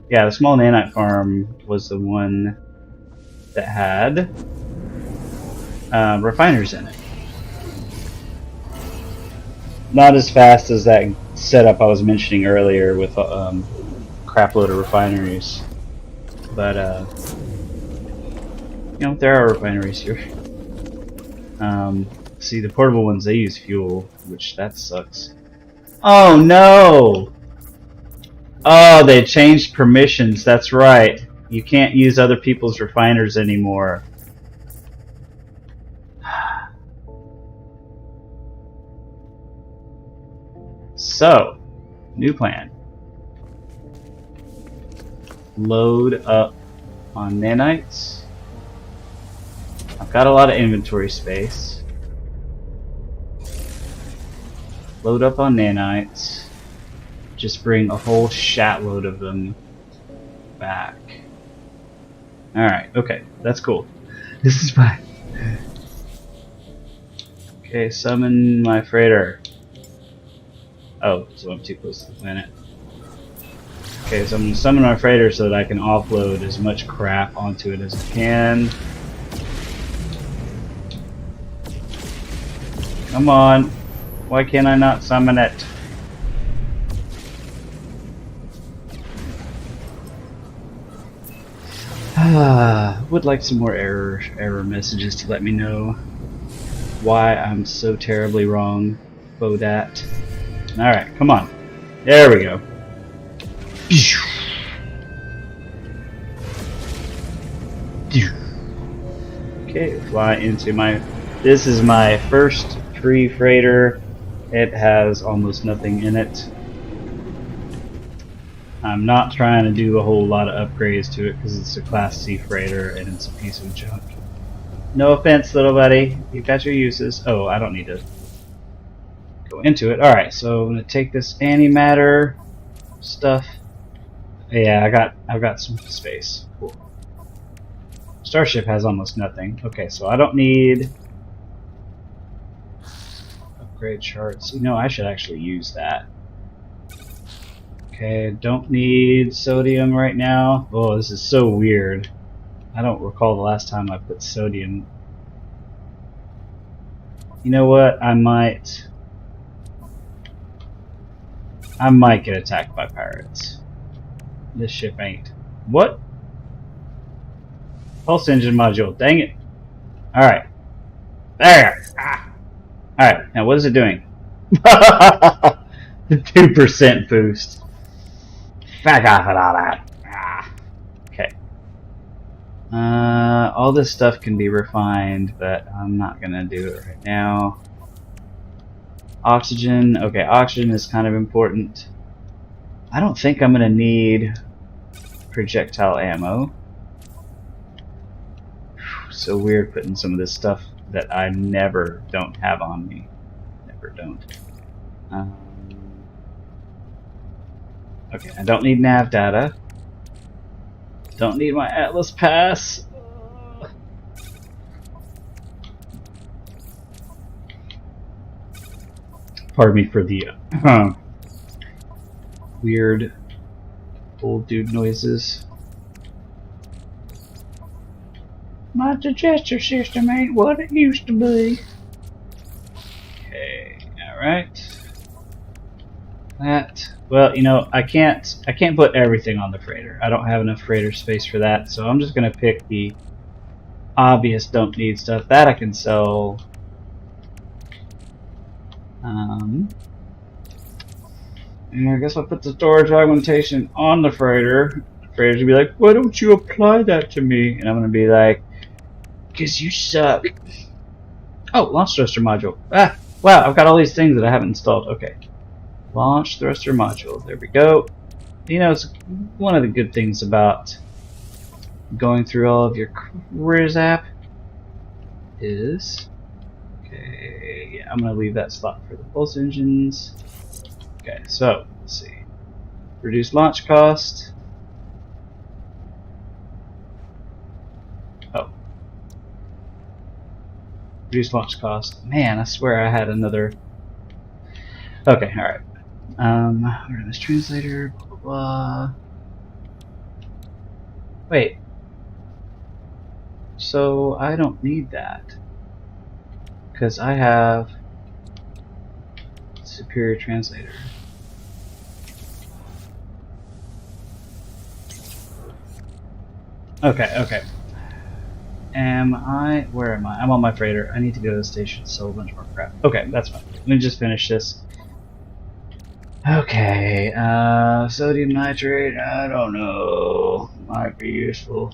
Yeah, the small nanite farm was the one that had refiners in it. Not as fast as that setup I was mentioning earlier with crap load of refineries. But, you know, there are refineries here. See, the portable ones, they use fuel, which that sucks. Oh no! Oh, they changed permissions, that's right. You can't use other people's refiners anymore. So, new plan. Load up on nanites. I've got a lot of inventory space. Load up on nanites. Just bring a whole shatload of them back. Alright, okay, that's cool. This is fine. Okay, summon my freighter. Oh, so I'm too close to the planet. Okay, so I'm going to summon my freighter so that I can offload as much crap onto it as I can. Come on. Why can't I not summon it? Would like some more error messages to let me know why I'm so terribly wrong. Bodat. Alright, come on. There we go. Okay, fly into my... This is my first free freighter. It has almost nothing in it. I'm not trying to do a whole lot of upgrades to it because it's a Class C freighter and it's a piece of junk. No offense, little buddy. You've got your uses. Oh, I don't need to go into it. Alright, so I'm going to take this antimatter stuff. Yeah, I've got some space. Cool. Starship has almost nothing. Okay, so I don't need upgrade charts. You know, I should actually use that. Okay, don't need sodium right now. Oh, this is so weird. I don't recall the last time I put sodium. You know what? I might get attacked by pirates. This ship ain't. What? Pulse engine module. Dang it. Alright. There. Ah. Alright, now what is it doing? The 2% boost. Back off with all that. Ah. Okay. All this stuff can be refined, but I'm not gonna do it right now. Oxygen. Okay, oxygen is kind of important. I don't think I'm gonna need projectile ammo. So weird putting some of this stuff that I never don't have on me. Never don't. Okay, I don't need nav data. Don't need my Atlas pass. Pardon me for the weird old dude noises. My digestive system ain't what it used to be. Okay, alright. That, well, you know, I can't put everything on the freighter. I don't have enough freighter space for that, so I'm just gonna pick the obvious don't need stuff. That I can sell. And I guess I'll put the storage augmentation on the freighter. The freighter's gonna be like, why don't you apply that to me? And I'm gonna be like, because you suck. Oh, launch thruster module. Ah, wow, I've got all these things that I haven't installed. Okay. Launch thruster module. There we go. You know, it's one of the good things about going through all of your careers app is... Okay, yeah, I'm going to leave that slot for the pulse engines. Okay, so, let's see. Reduce launch cost. Oh. Reduce launch cost. Man, I swear I had another... Okay, alright. This translator, blah, blah, blah. Wait. So, I don't need that. Because I have superior translator. Okay, okay. Where am I? I'm on my freighter. I need to go to the station to sell a bunch more crap. Okay, that's fine. Let me just finish this. Okay, sodium nitrate, I don't know. Might be useful.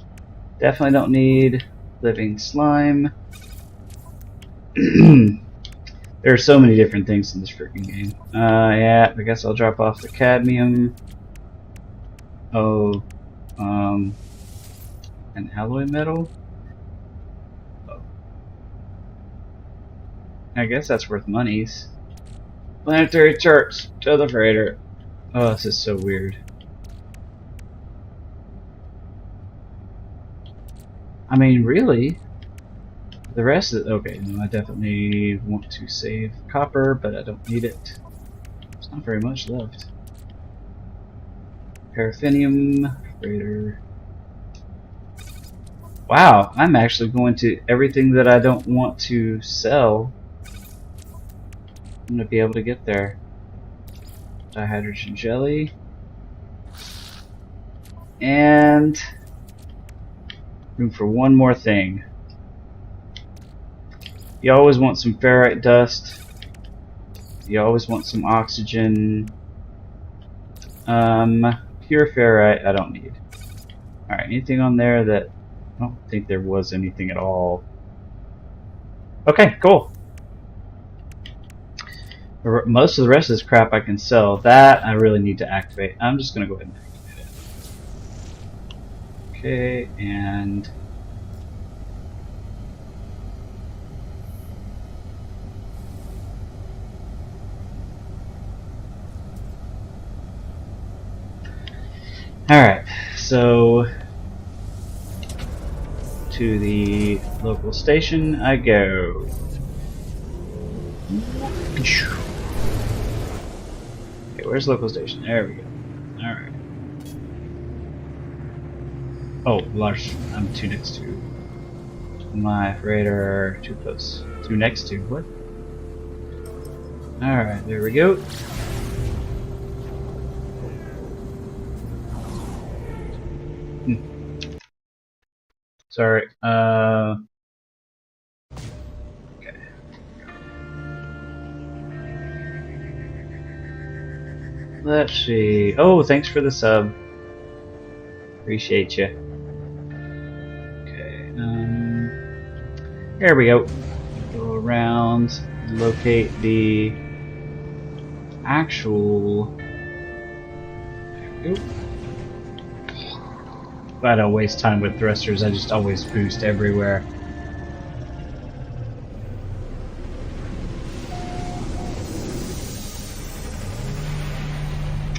Definitely don't need living slime. There are so many different things in this freaking game. Yeah, I guess I'll drop off the cadmium. Oh, an alloy metal? Oh. I guess that's worth monies. Planetary charts to the freighter. Oh, this is so weird. I mean, really? The rest of it, okay, no, I definitely want to save copper, but I don't need it. There's not very much left. Paraffinium, freighter. Wow, I'm actually going to everything that I don't want to sell. I'm going to be able to get there. Dihydrogen jelly. And Room for one more thing. You always want some ferrite dust. You always want some oxygen. Pure ferrite I don't need. Alright, anything on there that... I don't think there was anything at all. Okay, cool. Most of the rest of this crap I can sell. That I really need to activate. I'm just going to go ahead and activate it. Okay, and... Alright, so... to the local station I go. Okay, where's local station? There we go. Alright. Oh, large. I'm too next to my radar. Too close. Too next to. What? Alright, there we go. Sorry. Okay. Let's see. Oh, thanks for the sub. Appreciate you. Okay. There we go. Go around, locate the actual. There we go. I don't waste time with thrusters, I just always boost everywhere.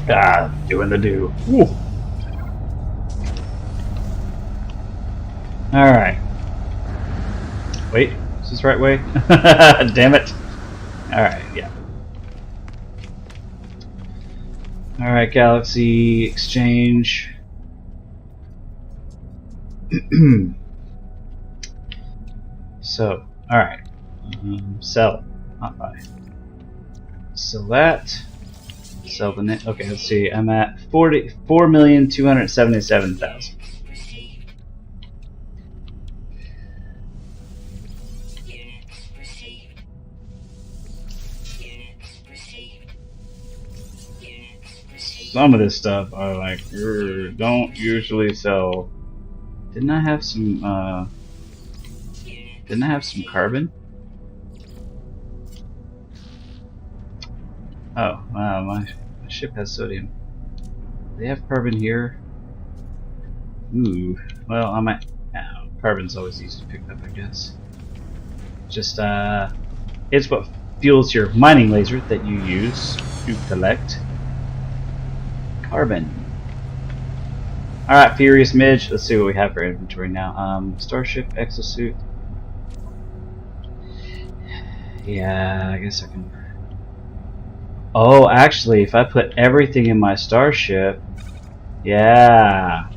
Ah, doing the do. Woo. Alright. Wait, is this the right way? Damn it. Alright, yeah. Alright, Galaxy Exchange. So, alright. Sell, not buy. Sell that. Sell the net. Okay, let's see. I'm at 4,277,000. Some of this stuff I like don't usually sell. Didn't I have some carbon? Oh, wow, my ship has sodium. Do they have carbon here? Ooh, well, I might. Oh, carbon's always easy to pick up, I guess. Just, it's what fuels your mining laser that you use to collect carbon. Alright, Furious Midge, let's see what we have for inventory now. Starship, exosuit. Yeah, I guess I can. Oh, actually, if I put everything in my starship, yeah.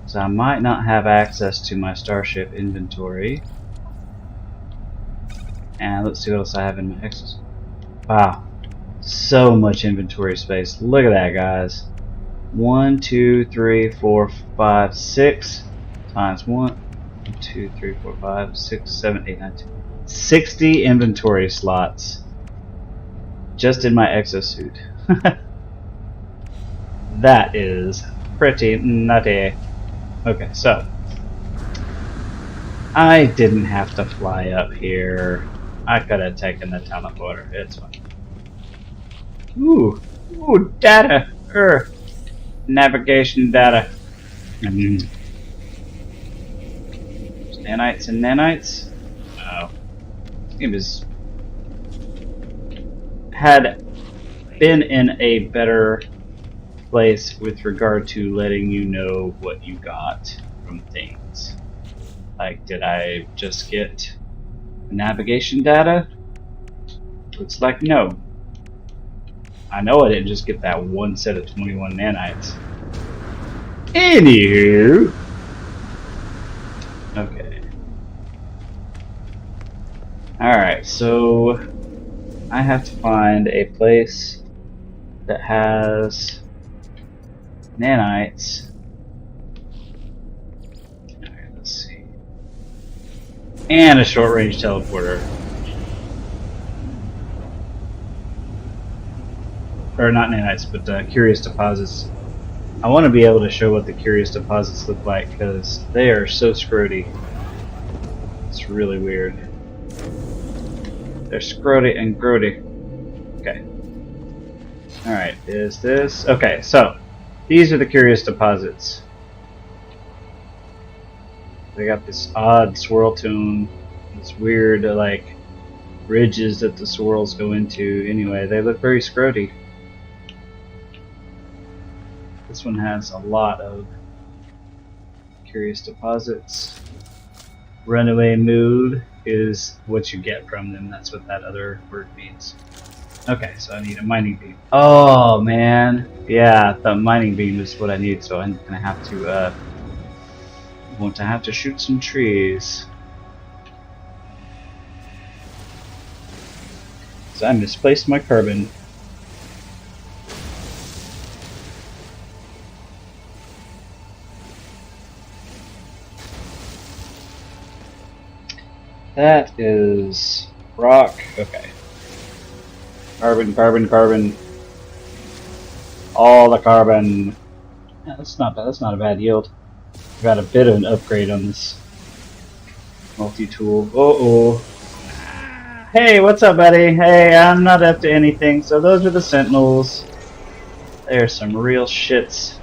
So I might not have access to my starship inventory. And let's see what else I have in my exosuit. Wow, so much inventory space. Look at that, guys. 1, 2, 3, 4, 5, 6 times 1, 2, 3, 4, 5, 6, 7, 8, 9, 10. 60 inventory slots just in my exosuit. That is pretty nutty. Okay, so I didn't have to fly up here. I could have taken the teleporter. It's fine. Ooh, data. Navigation data. Nanites and nanites. Oh, this game had been in a better place with regard to letting you know what you got from things. Like, did I just get navigation data? Looks like no. I know I didn't just get that one set of 21 nanites. Anywho. Okay. Alright, so I have to find a place that has nanites. And a short-range teleporter. Or not nanites, but curious deposits. I want to be able to show what the curious deposits look like, because they are so scroty. It's really weird. They're scroty and grody. Okay. Alright, is this... Okay, so, these are the curious deposits. They got this odd swirl tune, this weird, like, ridges that the swirls go into. Anyway, they look very scroty. This one has a lot of curious deposits. Runaway mood is what you get from them. That's what that other word means. Okay, so I need a mining beam. Oh man, yeah, the mining beam is what I need. So I'm gonna have to going to have to shoot some trees. So I misplaced my carbon. That is rock. Okay. Carbon, carbon, carbon. All the carbon. Yeah, that's not bad. That's not a bad yield. Got a bit of an upgrade on this multi-tool. Uh-oh. Hey, what's up, buddy? Hey, I'm not up to anything. So those are the sentinels. They're some real shits.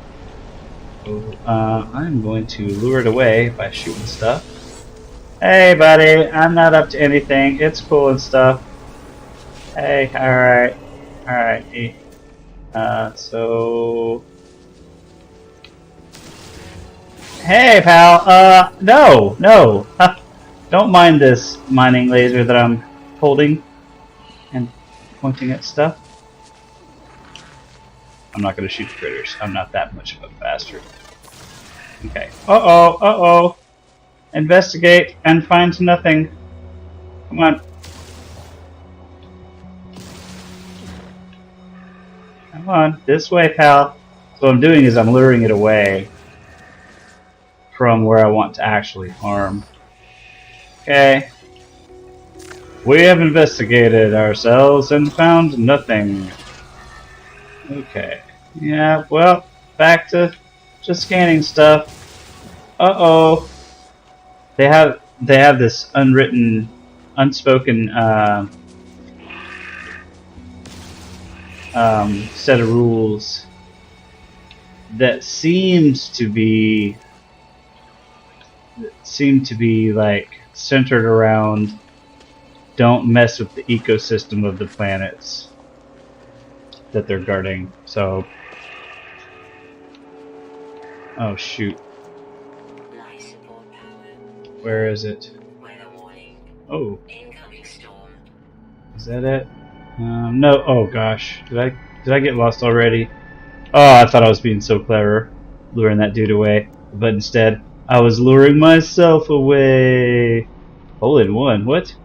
So, I'm going to lure it away by shooting stuff. Hey, buddy, I'm not up to anything. It's cool and stuff. Hey, alright. Alright. So... Hey, pal. No. Don't mind this mining laser that I'm holding and pointing at stuff. I'm not going to shoot the critters. I'm not that much of a bastard. Okay. Uh-oh. Investigate and find nothing. Come on. Come on. This way, pal. So what I'm doing is I'm luring it away from where I want to actually farm. Okay. We have investigated ourselves and found nothing. Okay. Yeah, well, back to just scanning stuff. Uh-oh. They have this unwritten, unspoken set of rules that seem to be like centered around don't mess with the ecosystem of the planets that they're guarding. So, oh shoot. Where is it? Oh. Is that it? No. Oh gosh. Did I get lost already? Oh, I thought I was being so clever, luring that dude away. But instead, I was luring myself away. Hole in one. What?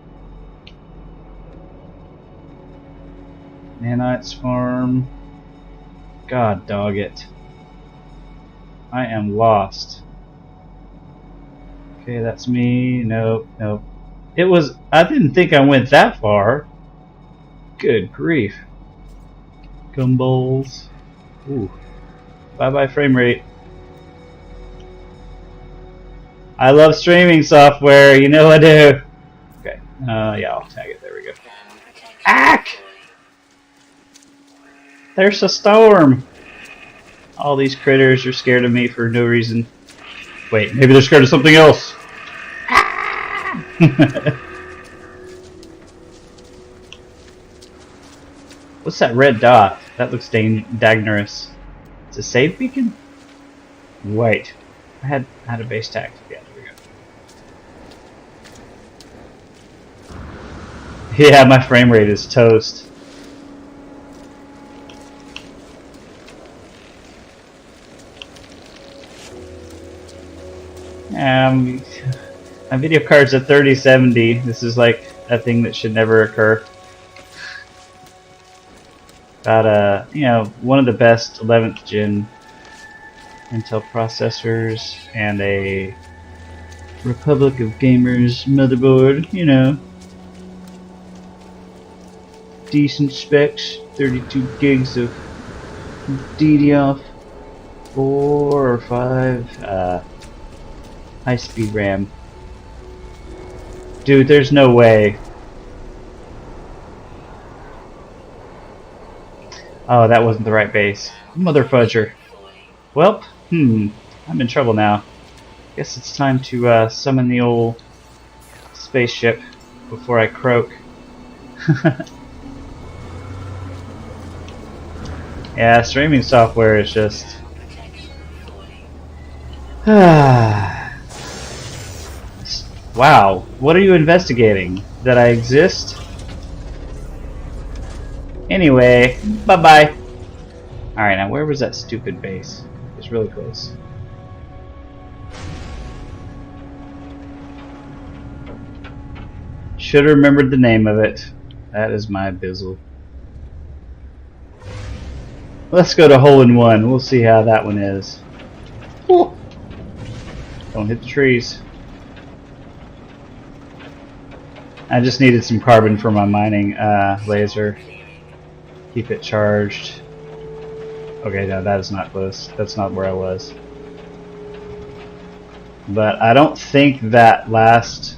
Nanites farm. God dog it. I am lost. Okay, that's me. Nope. It was... I didn't think I went that far. Good grief. Gumballs. Ooh. Bye-bye frame rate. I love streaming software. You know I do. Okay. Yeah, I'll tag it. There we go. Ack! There's a storm. All these critters are scared of me for no reason. Wait, maybe they're scared of something else. What's that red dot? That looks dangerous. It's a save beacon? Wait. I had a base tag. Yeah, there we go. Yeah, my frame rate is toast. My video card's at 3070. This is like a thing that should never occur. Got you know, one of the best 11th gen Intel processors and a Republic of Gamers motherboard, you know. Decent specs, 32 gigs of DDR 4 or 5 high-speed RAM. Dude, there's no way. Oh, that wasn't the right base. Mother fudger. Well, I'm in trouble now. Guess it's time to summon the old spaceship before I croak. Yeah, streaming software is just... Wow, what are you investigating? That I exist? Anyway, bye-bye. Alright, now where was that stupid base? It's really close. Should have remembered the name of it. That is my bizzle. Let's go to hole in one. We'll see how that one is. Ooh. Don't hit the trees. I just needed some carbon for my mining laser. Keep it charged. Okay, no, that is not close. That's not where I was. But I don't think that last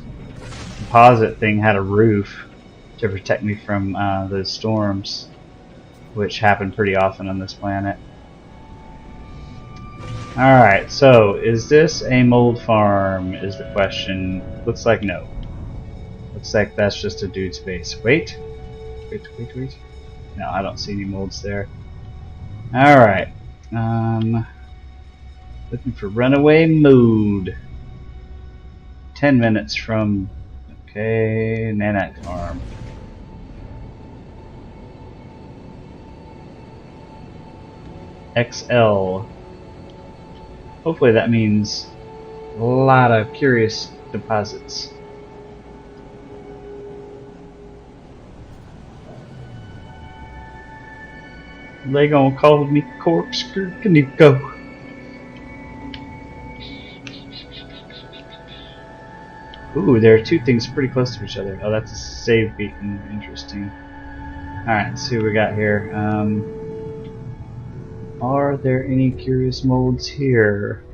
deposit thing had a roof to protect me from those storms, which happen pretty often on this planet. Alright, so is this a mold farm is the question. Looks like no. Looks like that's just a dude's base. Wait. No, I don't see any molds there. Alright. Looking for runaway mode. 10 minutes from... Okay, nanite farm. XL. Hopefully that means a lot of curious deposits. They gonna call me corkscrew? Can you go? Ooh, there are two things pretty close to each other. Oh, that's a save beacon. Interesting. Alright, let's see what we got here. Are there any curious molds here?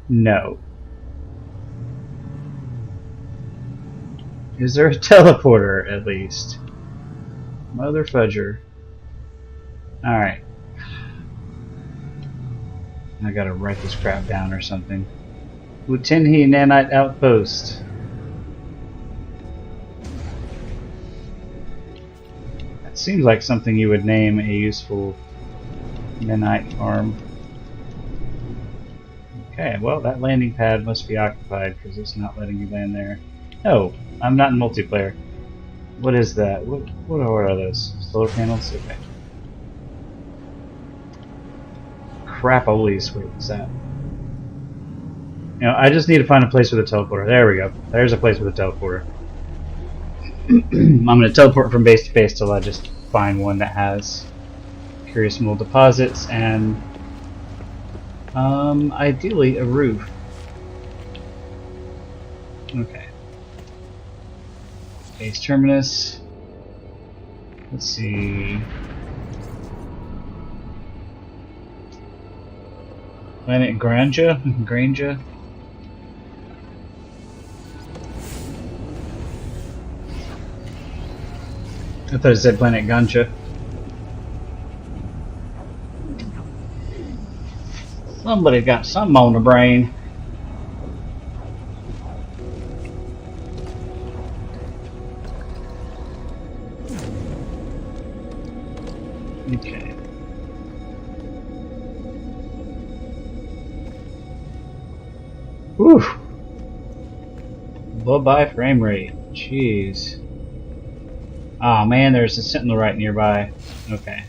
No. Is there a teleporter, at least? Mother fudger. Alright. I gotta write this crap down or something. Wutenhi Nanite Outpost. That seems like something you would name a useful nanite farm. Okay, well that landing pad must be occupied because it's not letting you land there. No, I'm not in multiplayer. What is that? What are those? Solar panels? Okay. Crap-olies, what is that? You know, I just need to find a place with a teleporter. There we go. There's a place with a teleporter. I'm going to teleport from base to base till I just find one that has curious mold deposits and ideally a roof. Okay. Base terminus. Let's see. Planet Granja? Granja? I thought it said Planet Ganja. Somebody got something on the brain. Okay. Whew. Bye-bye frame rate. Jeez. Oh man, there's a sentinel right nearby. Okay.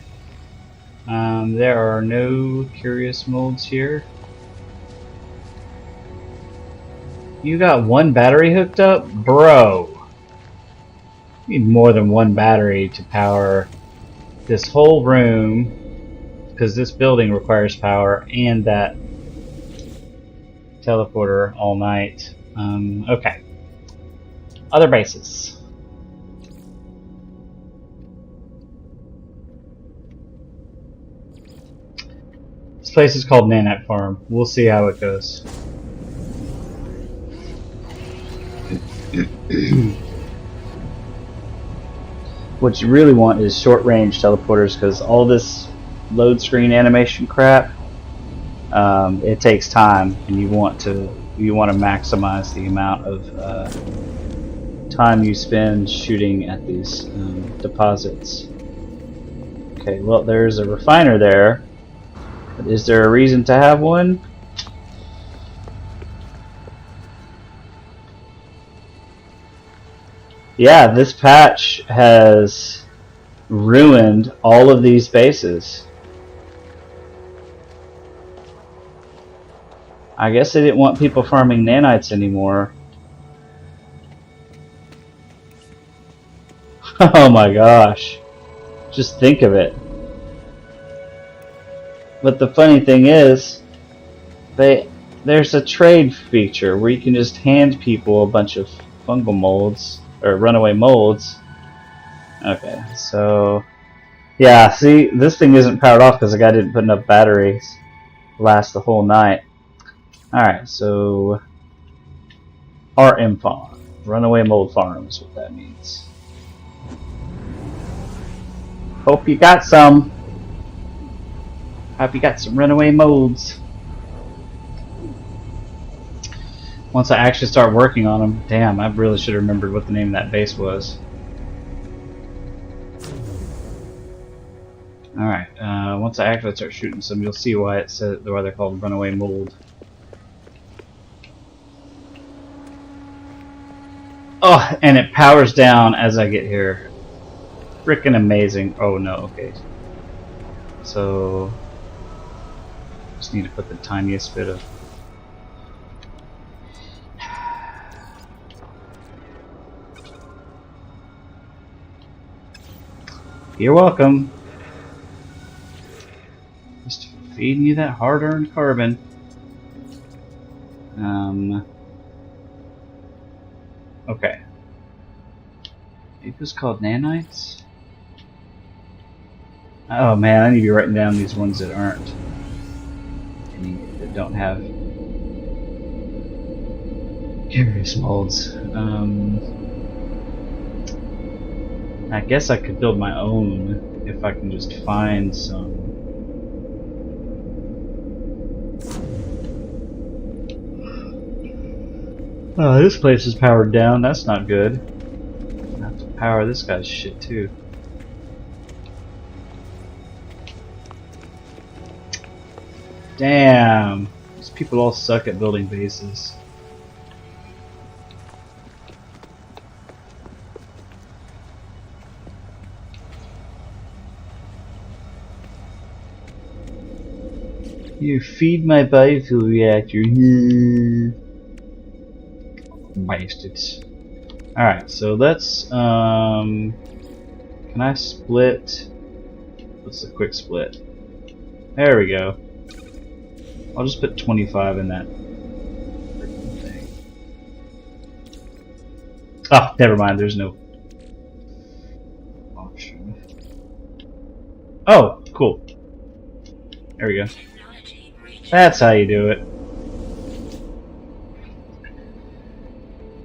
There are no curious molds here. You got one battery hooked up? Bro. You need more than one battery to power this whole room, because this building requires power, and that teleporter all night. Okay. Other bases. This place is called Nanite Farm. We'll see how it goes. What you really want is short-range teleporters, because all this load screen animation crap, it takes time, and you want to maximize the amount of time you spend shooting at these deposits. Okay, well, there's a refiner there. But is there a reason to have one? Yeah, this patch has ruined all of these bases. I guess they didn't want people farming nanites anymore. Oh my gosh. Just think of it. But the funny thing is, there's a trade feature where you can just hand people a bunch of fungal molds, or runaway molds. Okay, so yeah, see, this thing isn't powered off because the guy didn't put enough batteries to last the whole night. Alright, so RM farm, runaway mold farm is what that means. Hope you got some. Hope you got some runaway molds. Once I actually start working on them, damn, I really should have remembered what the name of that base was. Alright, once I actually start shooting some, you'll see why it says why they're called runaway mold. Oh, and it powers down as I get here. Frickin' amazing. Oh no, okay. So just need to put the tiniest bit of You're welcome. Just feeding you that hard-earned carbon. Okay. It was called nanites? Oh man, I need to be writing down these ones that aren't. That don't have curious molds. I guess I could build my own if I can just find some. Oh, this place is powered down. That's not good. I have to power this guy's shit too. Damn. These people all suck at building bases. You feed my biofuel reactor. Bastards. Alright, so let's can I split? What's the quick split? There we go. I'll just put 25 in that thing. Oh, never mind, there's no option. Oh, cool. There we go. That's how you do it.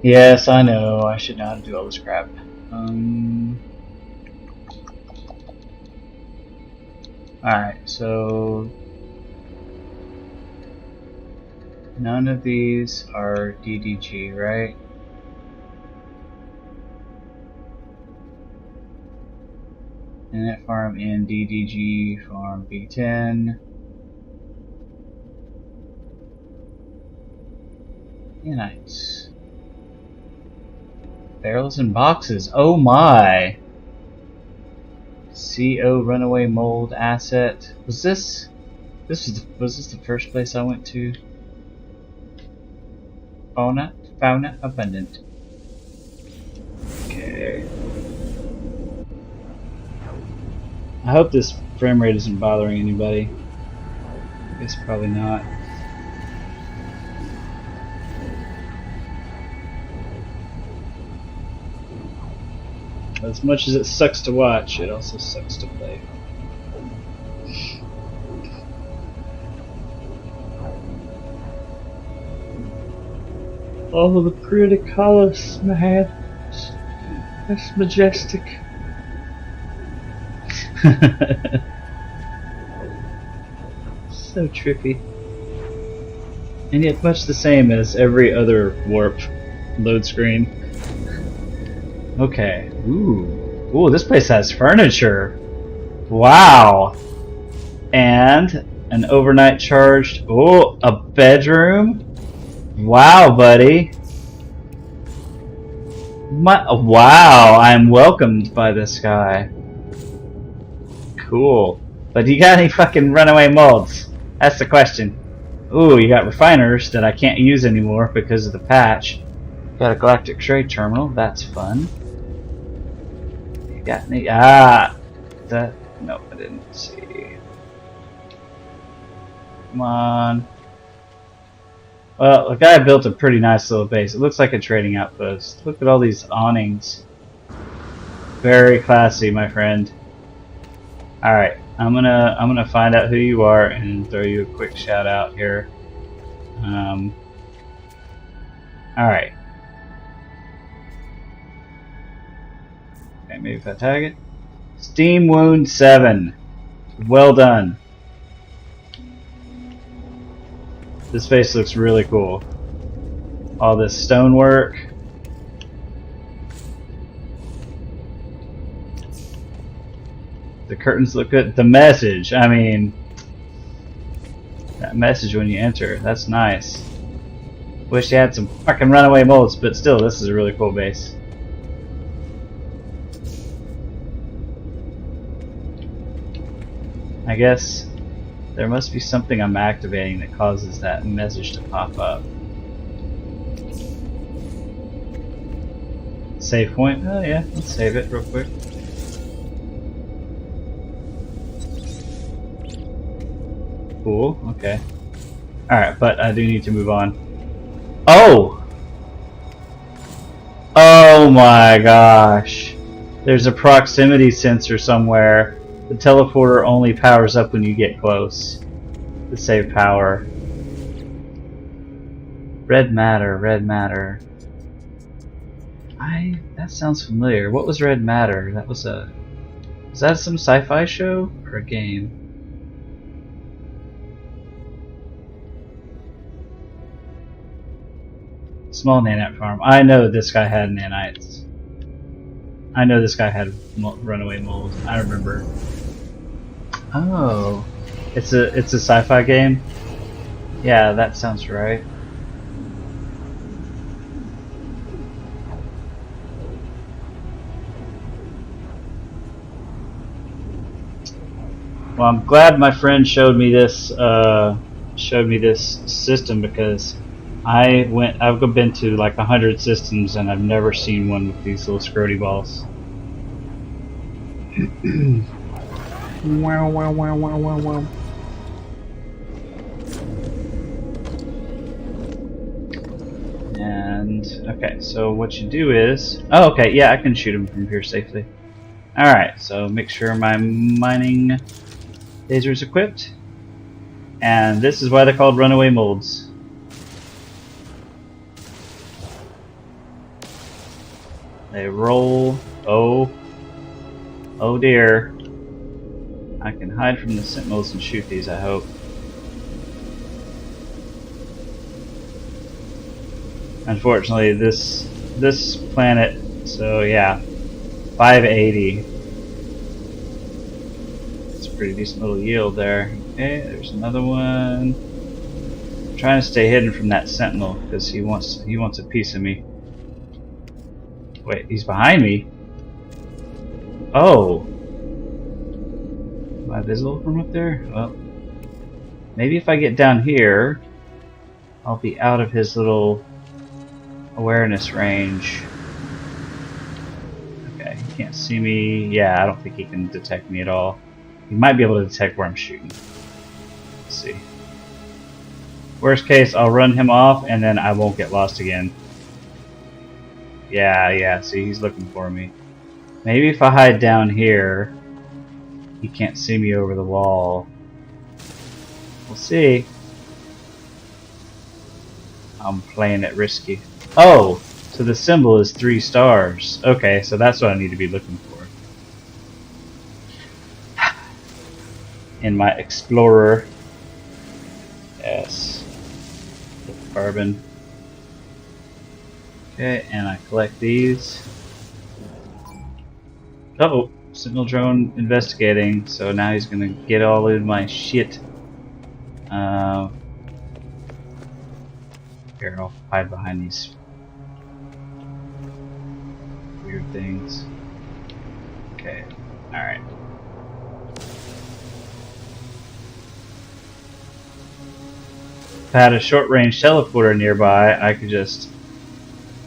Yes, I know. I should know how to do all this crap. Alright, so none of these are DDG, right? Nanite farm in DDG farm B10. Nanites. Barrels and boxes. Oh my! CO runaway mold asset. Was this the first place I went to? Fauna abundant. Okay. I hope this frame rate isn't bothering anybody. I guess probably not. As much as it sucks to watch, it also sucks to play. Oh, the pretty colors, man. That's majestic. So trippy. And yet much the same as every other warp load screen. Okay. Ooh. Ooh, this place has furniture. Wow. And an overnight charged. Oh, a bedroom. Wow, buddy. Wow, I'm welcomed by this guy. Cool. But do you got any fucking runaway molds? That's the question. Ooh, you got refiners that I can't use anymore because of the patch. Got a galactic trade terminal. That's fun. You got any? Ah! No, I didn't see. Come on. Well, the guy built a pretty nice little base. It looks like a trading outpost. Look at all these awnings. Very classy, my friend. Alright, I'm gonna find out who you are and throw you a quick shout out here. Alright. Okay, maybe if I tag it. Steam Wound 7. Well done. This face looks really cool. All this stonework. The curtains look good. The message, I mean, that message when you enter, that's nice. Wish you had some fucking runaway molds, but still, this is a really cool base. I guess there must be something I'm activating that causes that message to pop up. Save point? Oh yeah, let's save it real quick. Cool, okay. Alright, but I do need to move on. Oh! Oh my gosh. There's a proximity sensor somewhere. The teleporter only powers up when you get close to save power. Red matter, red matter. That sounds familiar. What was red matter? That was that some sci-fi show or a game? Small nanite farm. I know this guy had nanites. I know this guy had runaway mold. I remember. Oh, it's a sci-fi game. Yeah, that sounds right. Well, I'm glad my friend showed me this system because I've been to like 100 systems and I've never seen one with these little scroty balls. Wow, wow, wow, wow, wow, wow. And okay, so what you do is, oh, okay, yeah, I can shoot him from here safely. All right, so make sure my mining laser is equipped, and this is why they're called runaway molds. They roll. Oh dear. I can hide from the sentinels and shoot these, I hope. Unfortunately, this planet, so yeah, 580. It's a pretty decent little yield there. Okay, there's another one. I'm trying to stay hidden from that sentinel because he wants a piece of me. Wait, he's behind me? Oh. Am I visible from up there? Well, maybe if I get down here, I'll be out of his little awareness range. Okay, he can't see me. Yeah, I don't think he can detect me at all. He might be able to detect where I'm shooting. Let's see. Worst case, I'll run him off and then I won't get lost again. Yeah, see, he's looking for me. Maybe if I hide down here, he can't see me over the wall. We'll see. I'm playing it risky. Oh, so the symbol is 3 stars. Okay, so that's what I need to be looking for. In my Explorer. Yes. Carbon. Okay, and I collect these. Uh-oh, Sentinel drone investigating, so now he's gonna get all in my shit. Here, I'll hide behind these weird things. Okay, alright. If I had a short-range teleporter nearby, I could just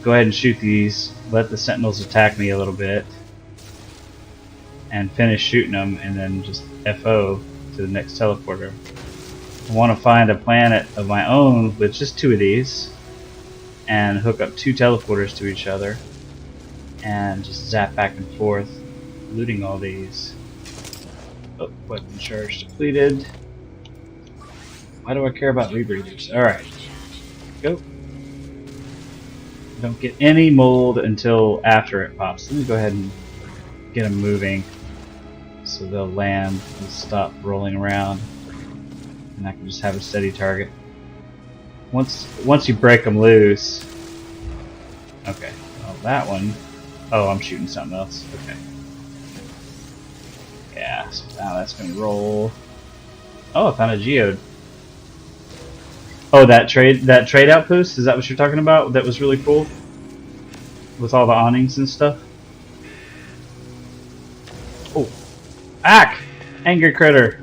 go ahead and shoot these, let the sentinels attack me a little bit, and finish shooting them, and then just FO to the next teleporter. I want to find a planet of my own with just 2 of these, and hook up 2 teleporters to each other, and just zap back and forth, looting all these. Oh, weapon charge depleted. Why do I care about rebreathers? Alright. Go. Don't get any mold until after it pops. Let me go ahead and get them moving so they'll land and stop rolling around. And I can just have a steady target. Once you break them loose... Okay. Well, that one... Oh, I'm shooting something else. Okay. Yeah, so now that's going to roll. Oh, I found a geode. Oh, that trade outpost? Is that what you're talking about? That was really cool? With all the awnings and stuff? Oh. Ack! Angry critter.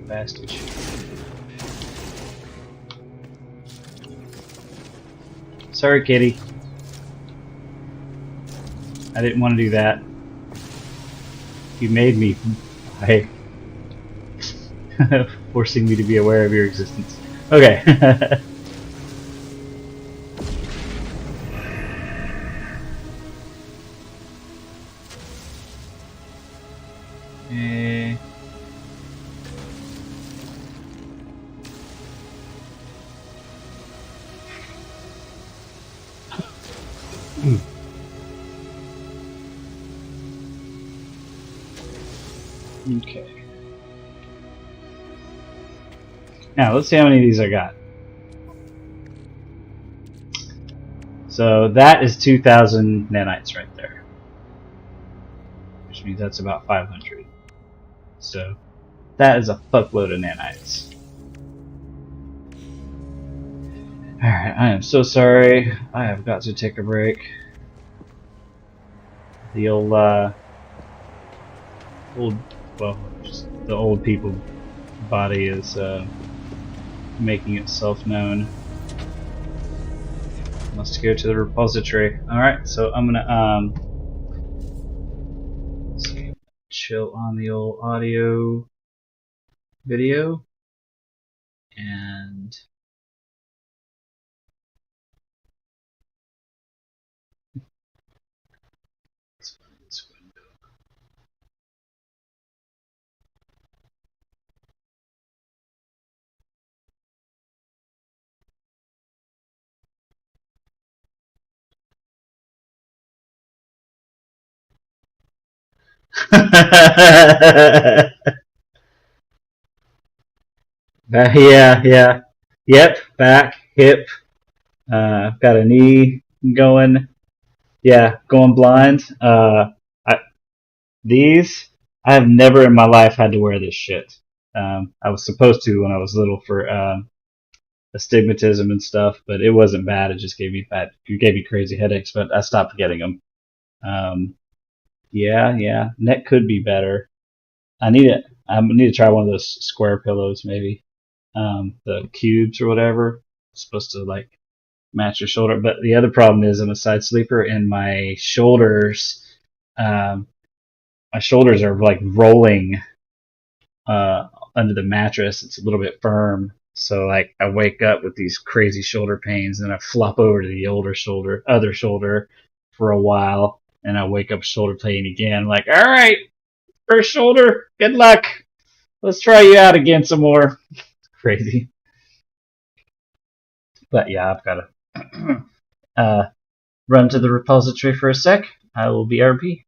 Bastard. Sorry, kitty. I didn't want to do that. You made me. Hey. Forcing me to be aware of your existence. Okay. Okay. Now, let's see how many of these I got. So that is 2,000 nanites right there. Which means that's about 500. So that is a fuckload of nanites. Alright, I am so sorry. I have got to take a break. The just the old people body is making itself known. Must go to the repository. Alright, so I'm gonna chill on the old audio video and this window. Yeah. Yep, back, hip. I've got a knee going. Yeah, going blind. These, I have never in my life had to wear this shit. I was supposed to when I was little for astigmatism and stuff, but it wasn't bad. It just gave me crazy headaches, but I stopped getting them. Yeah. Neck could be better. I need to try one of those square pillows, maybe. The cubes or whatever. It's supposed to like match your shoulder. But the other problem is I'm a side sleeper and my shoulders are like rolling under the mattress. It's a little bit firm. So like I wake up with these crazy shoulder pains and I flop over to the other shoulder for a while, and I wake up shoulder pain again. I'm like, all right, first shoulder, good luck. Let's try you out again some more. Crazy. But yeah, I've got to run to the repository for a sec. I will BRB.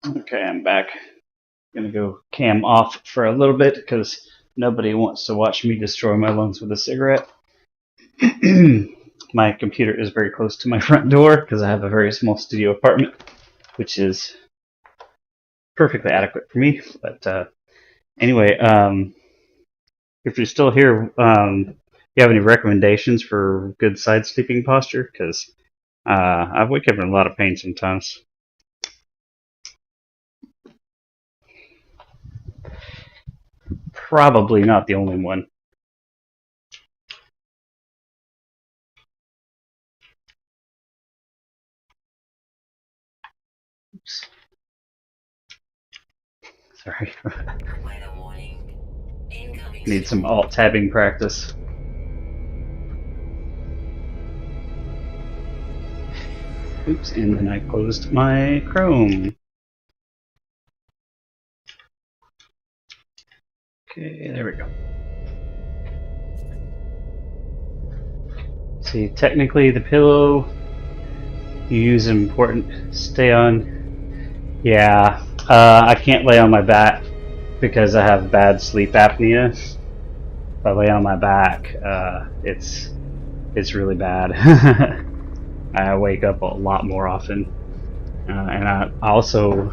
Okay, I'm back. Gonna go cam off for a little bit because nobody wants to watch me destroy my lungs with a cigarette. My computer is very close to my front door because I have a very small studio apartment, which is perfectly adequate for me. But anyway, if you're still here, you have any recommendations for good side sleeping posture? Because I wake up in a lot of pain sometimes. Probably not the only one. Oops. Sorry. Need some alt tabbing practice. Oops, and then I closed my Chrome. Okay, there we go. See, technically the pillow you use is important. Stay on. Yeah, I can't lay on my back because I have bad sleep apnea. if I lay on my back, it's really bad. I wake up a lot more often, and I also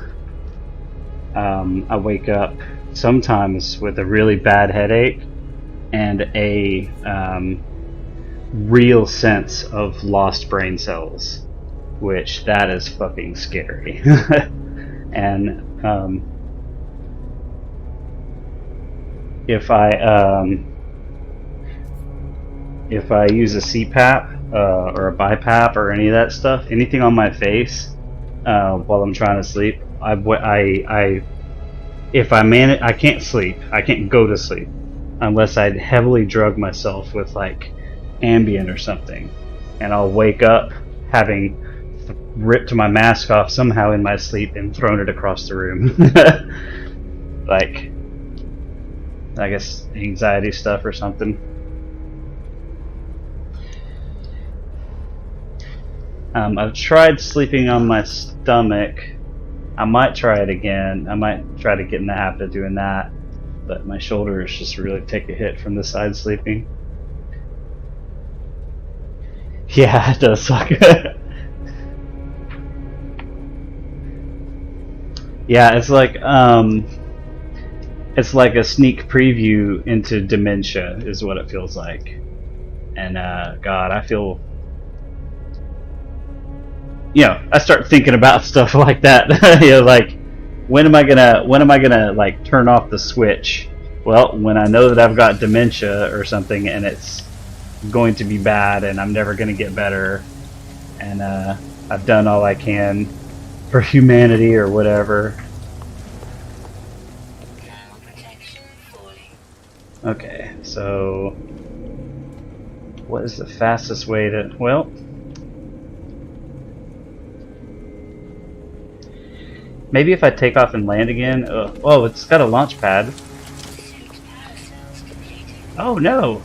I wake up sometimes with a really bad headache and a real sense of lost brain cells, which that is fucking scary. And if I use a CPAP or a BiPAP or any of that stuff, anything on my face while I'm trying to sleep, if I manage, I can't sleep. I can't go to sleep unless I heavily drug myself with like Ambien or something, and I'll wake up having ripped my mask off somehow in my sleep and thrown it across the room. Like, I guess anxiety stuff or something. I've tried sleeping on my stomach. I might try it again. I might try to get in the habit of doing that, but my shoulders just really take a hit from the side sleeping. Yeah, it does suck. Yeah, it's like a sneak preview into dementia is what it feels like. And God, I feel, I start thinking about stuff like that. Like, when am I gonna like turn off the switch? Well, when I know that I've got dementia or something and it's going to be bad and I'm never gonna get better, and I've done all I can for humanity or whatever. Okay, so what is the fastest way to, well, maybe if I take off and land again. Oh, it's got a launch pad. Oh no!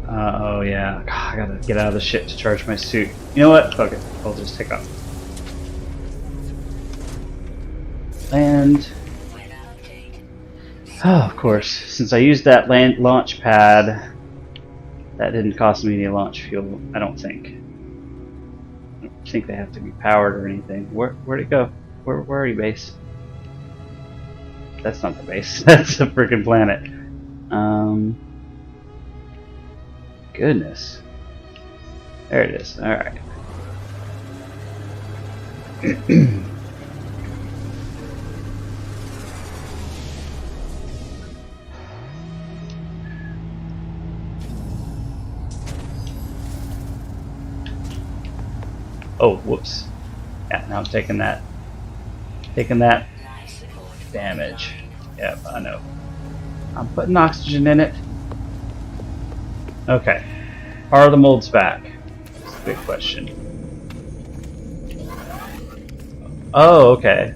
Oh yeah, God, I gotta get out of the shit to charge my suit. You know what? Fuck it, I'll just take off. Land. Oh, of course, since I used that launch pad, that didn't cost me any launch fuel, I don't think. I don't think they have to be powered or anything. Where'd it go? Where are you, base? That's not the base. That's a freaking planet. Goodness. There it is. Alright. Oh, whoops. Yeah, now I'm taking that damage. Yep, I know. I'm putting oxygen in it. Okay. Are the molds back? That's a big question. Oh, okay.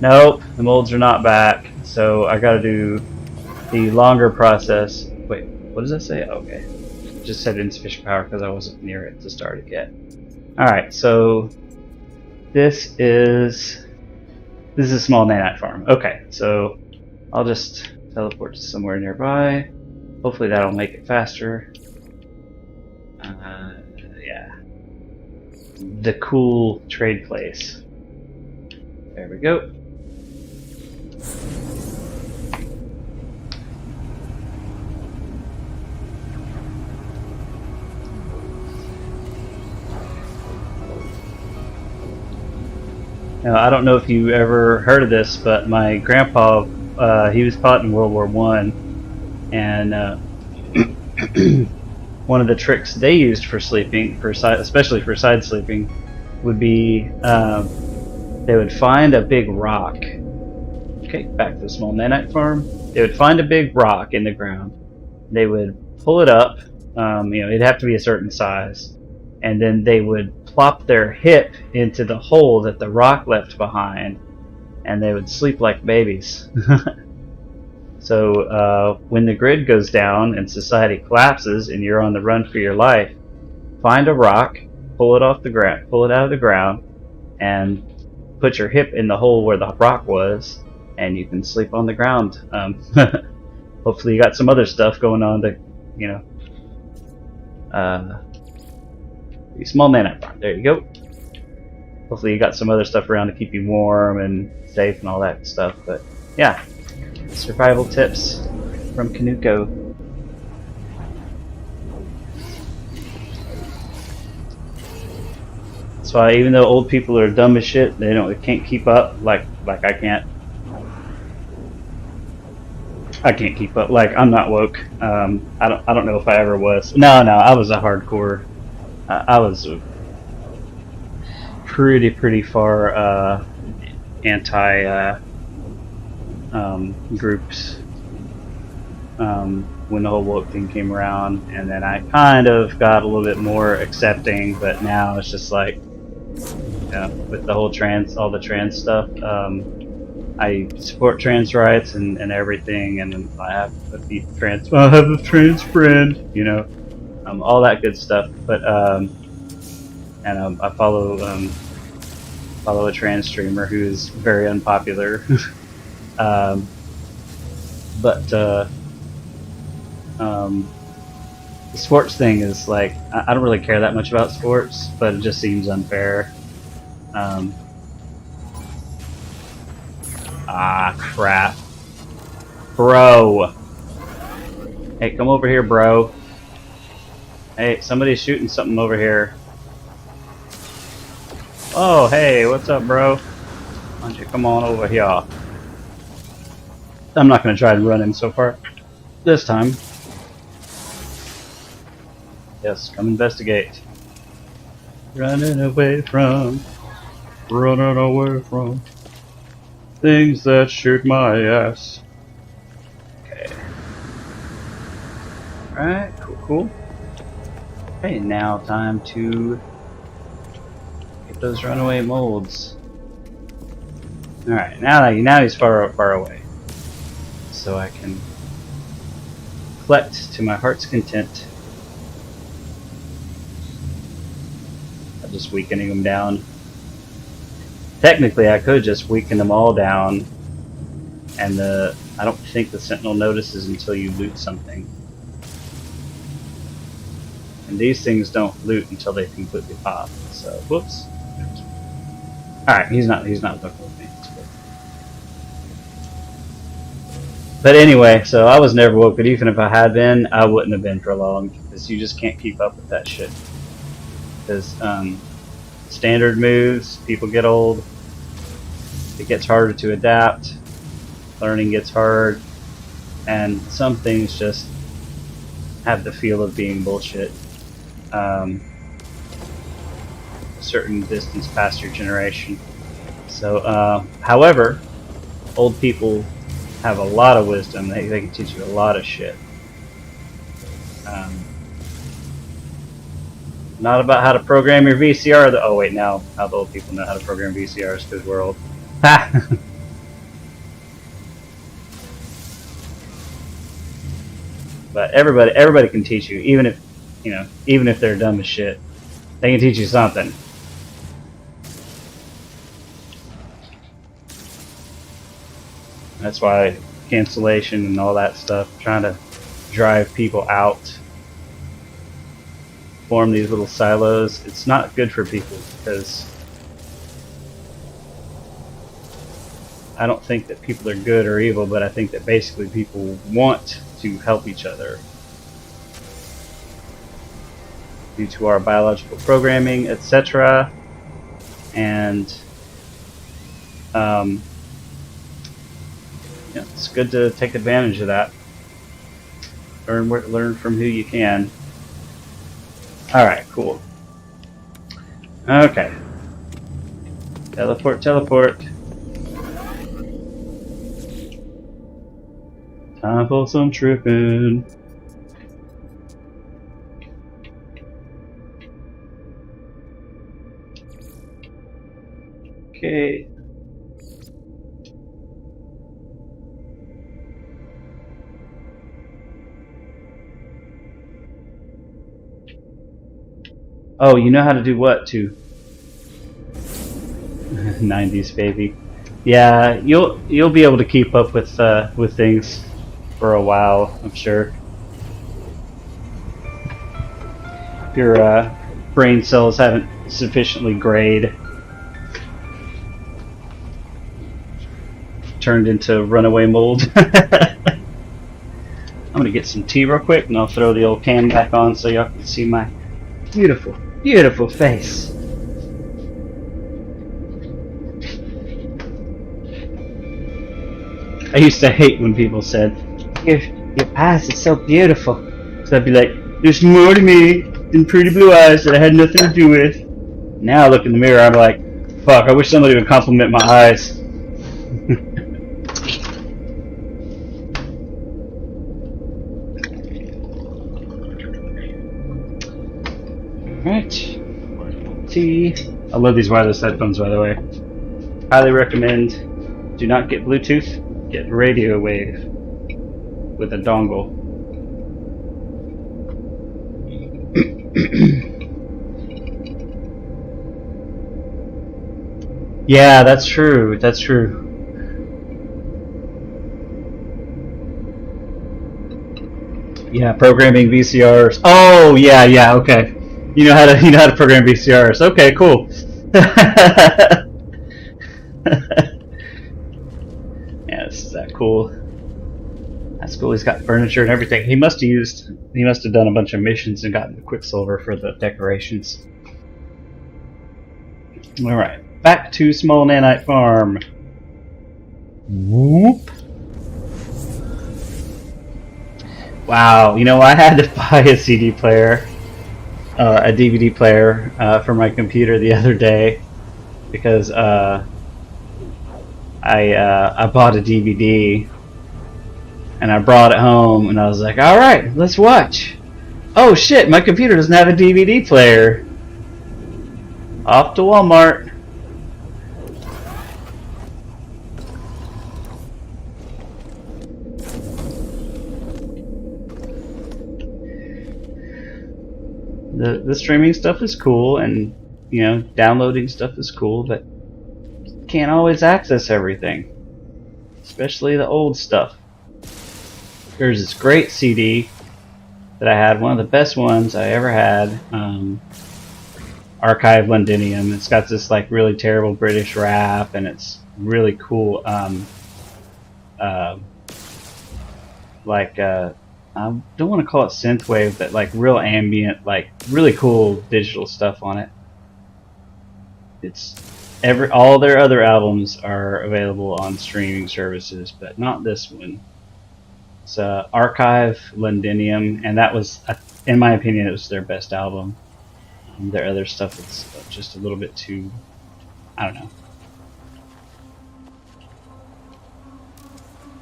Nope, the molds are not back. So I gotta do the longer process. Wait, what does that say? Okay. It just said insufficient power because I wasn't near it to start it yet. Alright, so this is a small nanite farm. Okay, so I'll just teleport to somewhere nearby. Hopefully that'll make it faster. Yeah. The cool trade place. There we go. Now, I don't know if you ever heard of this, but my grandpa, he was caught in World War I, and one of the tricks they used for sleeping, especially for side sleeping, would be they would find a big rock. Okay, back to the small nanite farm. They would find a big rock in the ground. They would pull it up. It'd have to be a certain size, and then they would plop their hip into the hole that the rock left behind, and they would sleep like babies. So when the grid goes down and society collapses and you're on the run for your life, find a rock, pull it off the ground, pull it out of the ground, and put your hip in the hole where the rock was, and you can sleep on the ground. Hopefully, you got some other stuff going on to, you know, small mana farm. There you go. Hopefully, you got some other stuff around to keep you warm and safe and all that stuff. But yeah, survival tips from Kanuko. That's why even though old people are dumb as shit, they can't keep up like I can't. I can't keep up. Like, I'm not woke. I don't know if I ever was. No, I was a hardcore. I was pretty far anti groups when the whole woke thing came around, and then I kind of got a little bit more accepting. But now it's just like, with the whole all the trans stuff. I support trans rights and everything, and I have a trans friend, all that good stuff. But I follow a trans streamer who's very unpopular. But the sports thing is like, I don't really care that much about sports, but it just seems unfair. Crap. Bro. Hey, come over here, bro. Hey, somebody's shooting something over here. Oh, hey, what's up, bro? Why don't you come on over here? I'm not going to try to run him so far this time. Yes, come investigate. Running away from things that shoot my ass. Okay. Alright, cool. Okay, now time to get those runaway molds. Alright, now he's far away. So I can collect to my heart's content. I'm just weakening them down. Technically, I could just weaken them all down, and I don't think the Sentinel notices until you loot something. And these things don't loot until they completely pop. So, whoops. Alright, he's not fucking with me. But anyway, so I was never woke, but even if I had been, I wouldn't have been for long, because you just can't keep up with that shit. Because, standard moves, people get old, it gets harder to adapt, learning gets hard, and some things just have the feel of being bullshit. A certain distance past your generation. So, however, old people have a lot of wisdom. They can teach you a lot of shit. Not about how to program your VCR. Oh wait, now the old people know how to program VCRs because we're old. Ha! But everybody can teach you, even if they're dumb as shit, they can teach you something. That's why cancellation and all that stuff, trying to drive people out, form these little silos, it's not good for people, because I don't think that people are good or evil, but I think that basically people want to help each other due to our biological programming, etc. And it's good to take advantage of that. Learn from who you can. Alright, cool. Okay. Teleport. Time for some tripping. Okay. Oh, you know how to do what too? 90s baby. Yeah, you'll be able to keep up with things for a while, I'm sure. If your brain cells haven't sufficiently grayed, turned into runaway mold. I'm gonna get some tea real quick, and I'll throw the old can back on so y'all can see my beautiful, beautiful face. I used to hate when people said, your eyes are so beautiful. So I'd be like, there's more to me than pretty blue eyes that I had nothing to do with. Now I look in the mirror, I'm like, fuck, I wish somebody would compliment my eyes. Alright. Tea. I love these wireless headphones, by the way. Highly recommend. Do not get Bluetooth. Get radio wave with a dongle. Yeah, that's true. That's true. Yeah, programming VCRs. Oh, yeah, yeah. Okay. You know how to program VCRs. Okay, cool. Yeah, this is that cool. That's cool. He's got furniture and everything. He must have done a bunch of missions and gotten the Quicksilver for the decorations. All right, back to Small Nanite Farm. Whoop. Wow, you know, I had to buy a CD player, a DVD player for my computer the other day because I bought a DVD and I brought it home and I was like, all right, let's watch. Oh shit, my computer doesn't have a DVD player. Off to Walmart. The streaming stuff is cool, and you know, downloading stuff is cool, but you can't always access everything, especially the old stuff. There's this great CD that I had, one of the best ones I ever had, Archive Londinium. It's got this like really terrible British rap, and it's really cool. I don't want to call it synthwave, but like real ambient, like really cool digital stuff on it. It's all their other albums are available on streaming services, but not this one. It's Archive Londinium, and that was, in my opinion, it was their best album. Their other stuff is just a little bit too, I don't know.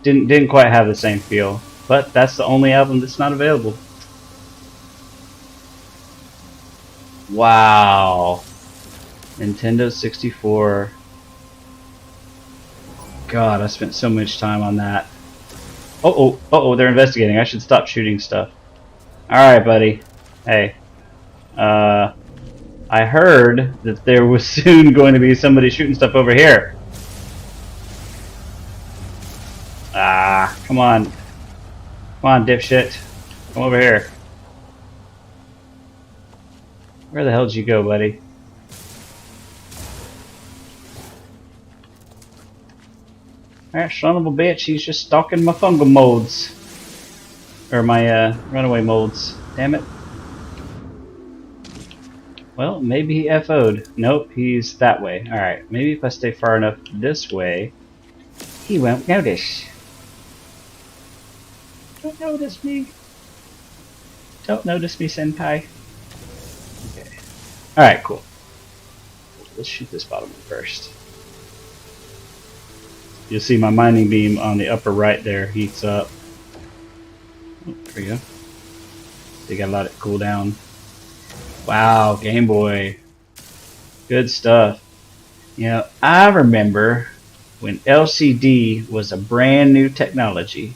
Didn't quite have the same feel, but that's the only album that's not available. Wow. Nintendo 64. God, I spent so much time on that. Oh, they're investigating. I should stop shooting stuff. Alright, buddy. Hey. I heard that there was soon going to be somebody shooting stuff over here. Ah, come on. Come on, dipshit. Come over here. Where the hell did you go, buddy? That son of a bitch, he's just stalking my fungal molds. Or my runaway molds. Damn it. Well, maybe he FO'd. Nope, he's that way. Alright, maybe if I stay far enough this way, he won't notice. Don't notice me. Don't notice me, senpai. Okay. Alright, cool. Let's shoot this bottom one first. You'll see my mining beam on the upper right there heats up. Oh, there we go. So you gotta let it cool down. Wow, Game Boy. Good stuff. You know, I remember when LCD was a brand new technology,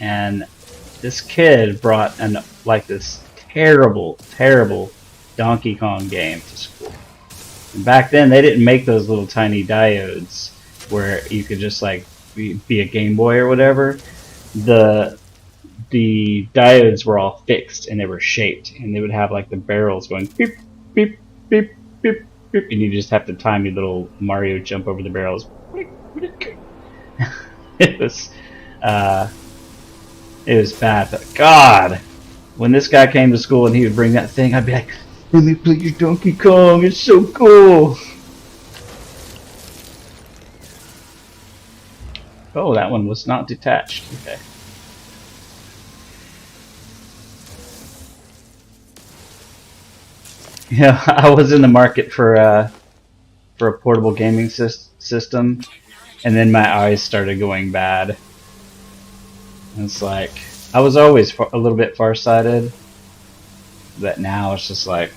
and this kid brought this terrible Donkey Kong game to school. And back then, they didn't make those little tiny diodes where you could just like be a Game Boy or whatever. The diodes were all fixed and they were shaped, and they would have like the barrels going beep beep beep beep beep, and you just have to time your little Mario jump over the barrels. It was bad, but God, when this guy came to school and he would bring that thing, I'd be like, "Let me play your Donkey Kong. It's so cool." Oh, that one was not detached. Okay. Yeah, I was in the market for a portable gaming system, and then my eyes started going bad. And it's like, I was always a little bit farsighted, but now it's just like,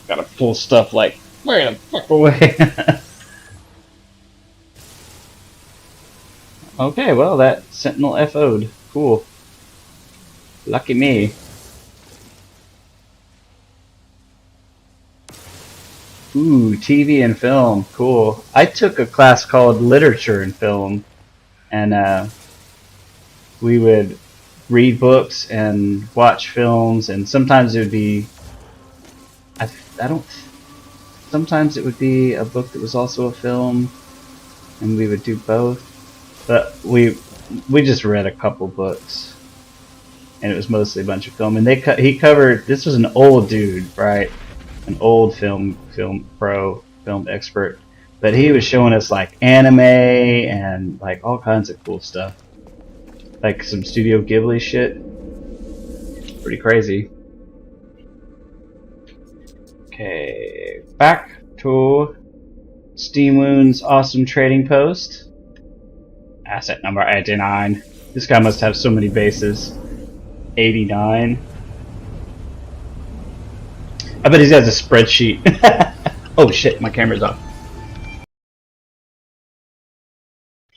gotta pull stuff like, way the fuck away. Okay, well, that Sentinel FO'd. Cool. Lucky me. Ooh, TV and film. Cool. I took a class called Literature and Film, and we would read books and watch films, and sometimes it would be... Sometimes it would be a book that was also a film, and we would do both. But we just read a couple books, and it was mostly a bunch of film. And he covered... This was an old dude, right? An old film expert, but he was showing us like anime and like all kinds of cool stuff, like some Studio Ghibli shit. Pretty crazy. Okay, back to Steamwound's awesome trading post. Asset number 89. This guy must have so many bases. 89. I bet he has a spreadsheet. Oh shit, my camera's off.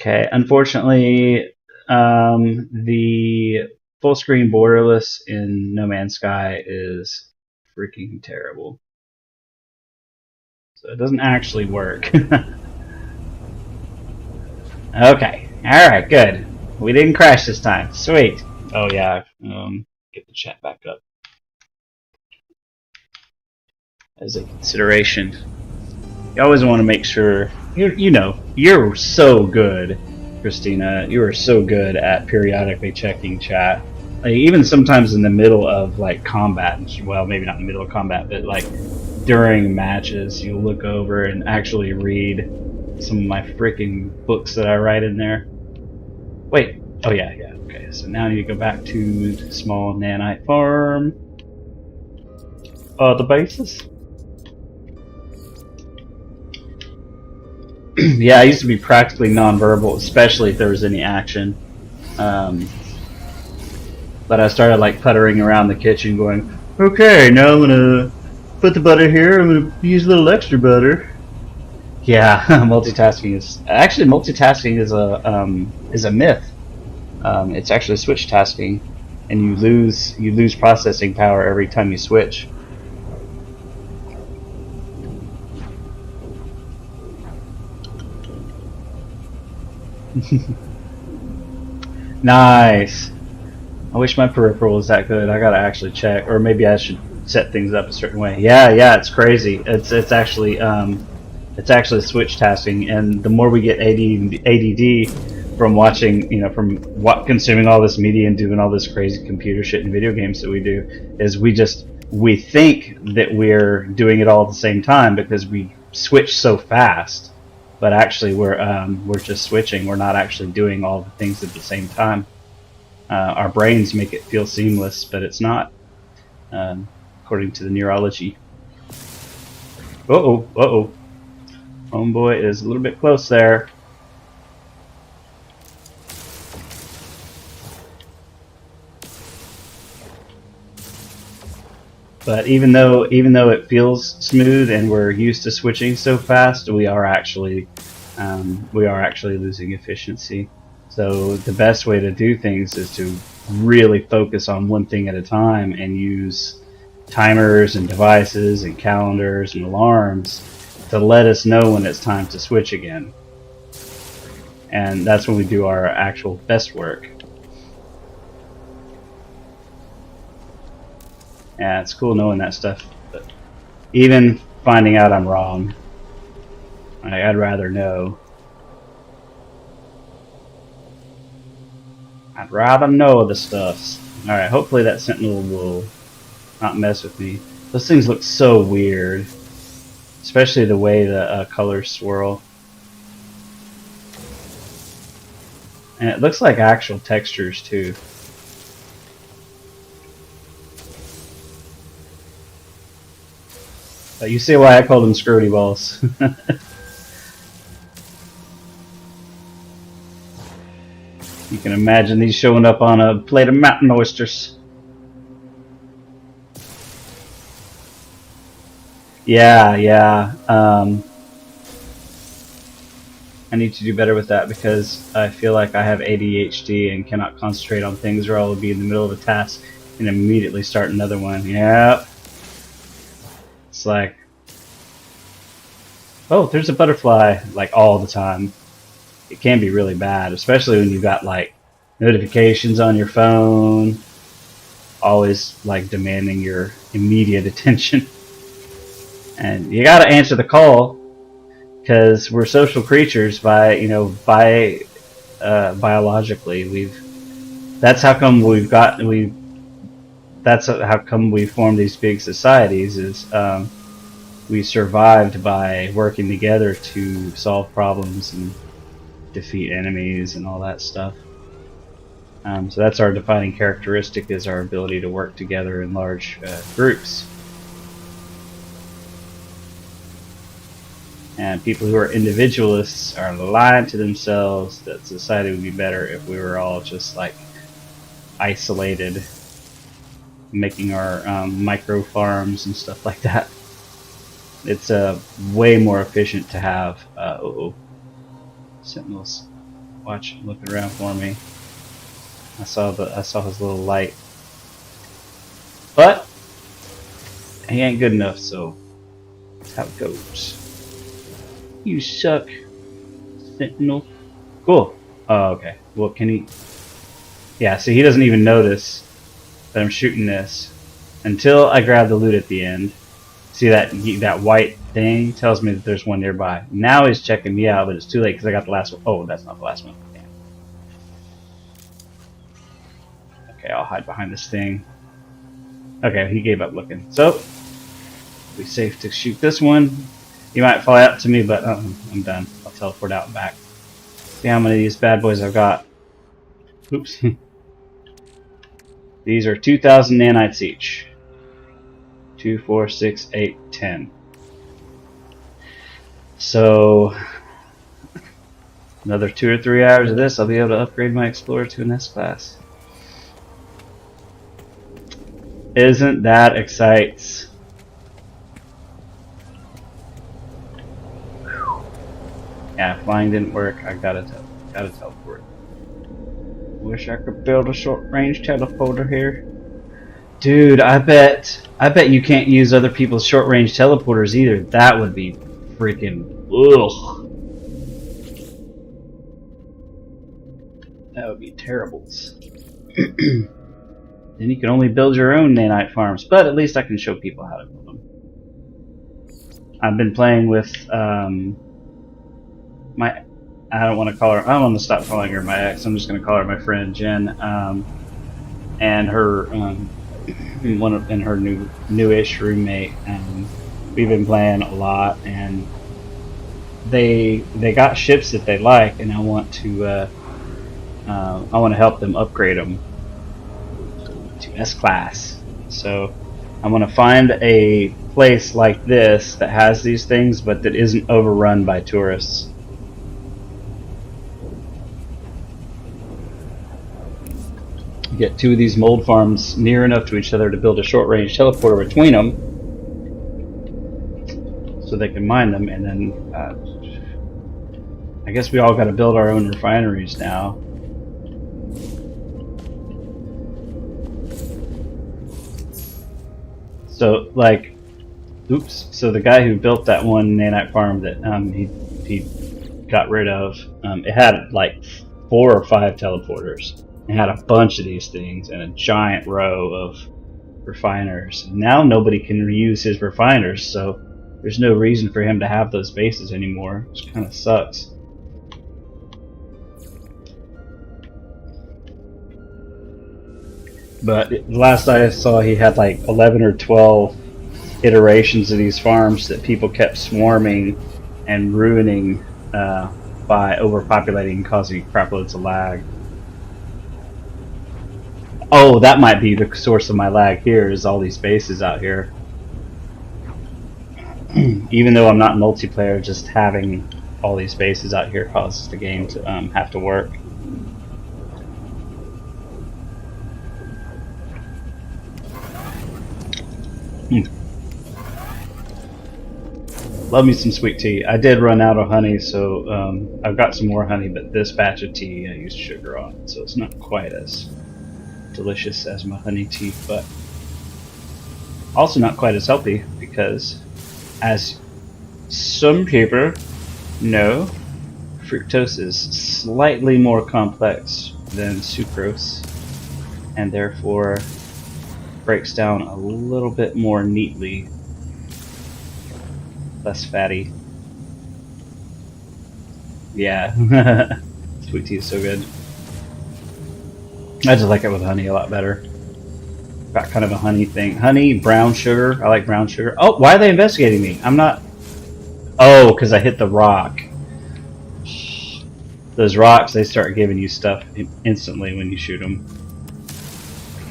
Okay, unfortunately, the full screen borderless in No Man's Sky is freaking terrible. So it doesn't actually work. Okay, alright, good. We didn't crash this time. Sweet. Oh yeah, get the chat back up. As a consideration, you always want to make sure you're so good, Christina. You are so good at periodically checking chat. Like, even sometimes in the middle of like combat, well, maybe not in the middle of combat, but like during matches, you'll look over and actually read some of my freaking books that I write in there. Wait, oh yeah. Okay, so now I need to go back to the small nanite farm. The bases. Yeah, I used to be practically nonverbal, especially if there was any action. But I started like puttering around the kitchen going, okay, now I'm gonna put the butter here, I'm gonna use a little extra butter. Yeah, multitasking is a myth. It's actually switch tasking, and you lose processing power every time you switch. Nice. I wish my peripheral was that good. I gotta actually check, or maybe I should set things up a certain way. Yeah, it's crazy. It's actually switch tasking, and the more we get ADD from watching, from consuming all this media and doing all this crazy computer shit and video games that we do, is we think that we're doing it all at the same time because we switch so fast. But actually, we're just switching. We're not actually doing all the things at the same time. Our brains make it feel seamless, but it's not, according to the neurology. Uh-oh. Homeboy is a little bit close there. But even though it feels smooth and we're used to switching so fast, we are actually losing efficiency. So the best way to do things is to really focus on one thing at a time and use timers and devices and calendars and alarms to let us know when it's time to switch again. And that's when we do our actual best work. Yeah, it's cool knowing that stuff. But even finding out I'm wrong, I'd rather know. I'd rather know the stuffs. Alright, hopefully that sentinel will not mess with me. Those things look so weird. Especially the way the colors swirl. And it looks like actual textures too. But you see why I called them Scrody balls. You can imagine these showing up on a plate of mountain oysters. Yeah. I need to do better with that because I feel like I have ADHD and cannot concentrate on things, or I'll be in the middle of a task and immediately start another one. Yep. It's like, oh, there's a butterfly, like all the time. It can be really bad, especially when you've got like notifications on your phone, always like demanding your immediate attention. And you gotta answer the call, because we're social creatures biologically. That's how come we formed these big societies, is we survived by working together to solve problems and defeat enemies and all that stuff. So that's our defining characteristic, is our ability to work together in large groups. And people who are individualists are lying to themselves that society would be better if we were all just like isolated, making our micro farms and stuff like that. It's way more efficient to have sentinels looking around for me. I saw his little light, but he ain't good enough, so that's how it goes. You suck, sentinel. Cool. Oh, okay. Well, can he? Yeah. See, he doesn't even notice that I'm shooting this until I grab the loot at the end. See that white thing tells me that there's one nearby. Now he's checking me out, but it's too late because I got the last one. Oh, that's not the last one. Damn. Okay, I'll hide behind this thing. Okay, he gave up looking. So, it'll be safe to shoot this one. He might fly up to me, but I'm done. I'll teleport out and back. See how many of these bad boys I've got. Oops. These are 2,000 nanites each. 2, 4, 6, 8, 10. So, another 2 or 3 hours of this, I'll be able to upgrade my Explorer to an S class. Isn't that exciting? Yeah, flying didn't work. I gotta teleport. Wish I could build a short-range teleporter here. Dude, I bet you can't use other people's short-range teleporters either. That would be freaking ugh. That would be terribles. Then you can only build your own nanite farms, but at least I can show people how to build them. I've been playing with I don't want to call her. I don't want to stop calling her my ex. I'm just going to call her my friend Jen, and her and her newish roommate. We've been playing a lot, and they got ships that they like, and I want to help them upgrade them to S class. So I want to find a place like this that has these things, but that isn't overrun by tourists. Get 2 of these mold farms near enough to each other to build a short-range teleporter between them, so they can mine them, and then I guess we all got to build our own refineries now. So like, oops. So the guy who built that one nanite farm that he got rid of, it had like 4 or 5 teleporters. It had a bunch of these things and a giant row of refiners. Now nobody can reuse his refiners, so there's no reason for him to have those bases anymore, which kind of sucks. But last I saw, he had like 11 or 12 iterations of these farms that people kept swarming and ruining by overpopulating and causing crap loads of lag. Oh, that might be the source of my lag here, is all these bases out here. Even though I'm not multiplayer, just having all these bases out here causes the game to have to work. Love me some sweet tea. I did run out of honey, so I've got some more honey, but this batch of tea I used sugar on, so it's not quite as delicious as my honey tea, but also not quite as healthy, because as some people know, fructose is slightly more complex than sucrose, and therefore breaks down a little bit more neatly, less fatty. Yeah. Sweet tea is so good. I just like it with honey a lot better. Got kind of a honey thing. Honey, brown sugar. I like brown sugar. Oh, why are they investigating me? I'm not... Oh, because I hit the rock. Those rocks, they start giving you stuff instantly when you shoot them.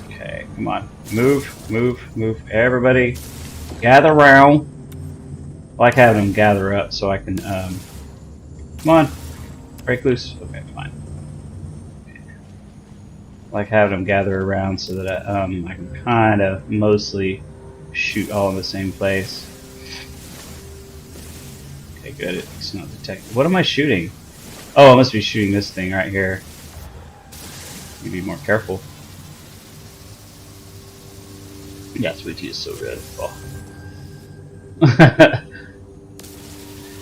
Okay, come on. Move, move, move. Everybody, gather around. I like having them gather up so I can... come on. Break loose. Okay, fine. Like having them gather around so that I can kind of mostly shoot all in the same place. Okay, good. It's not detected. What am I shooting? Oh, I must be shooting this thing right here. Need to be more careful. Yeah, sweet tea is so good. Oh.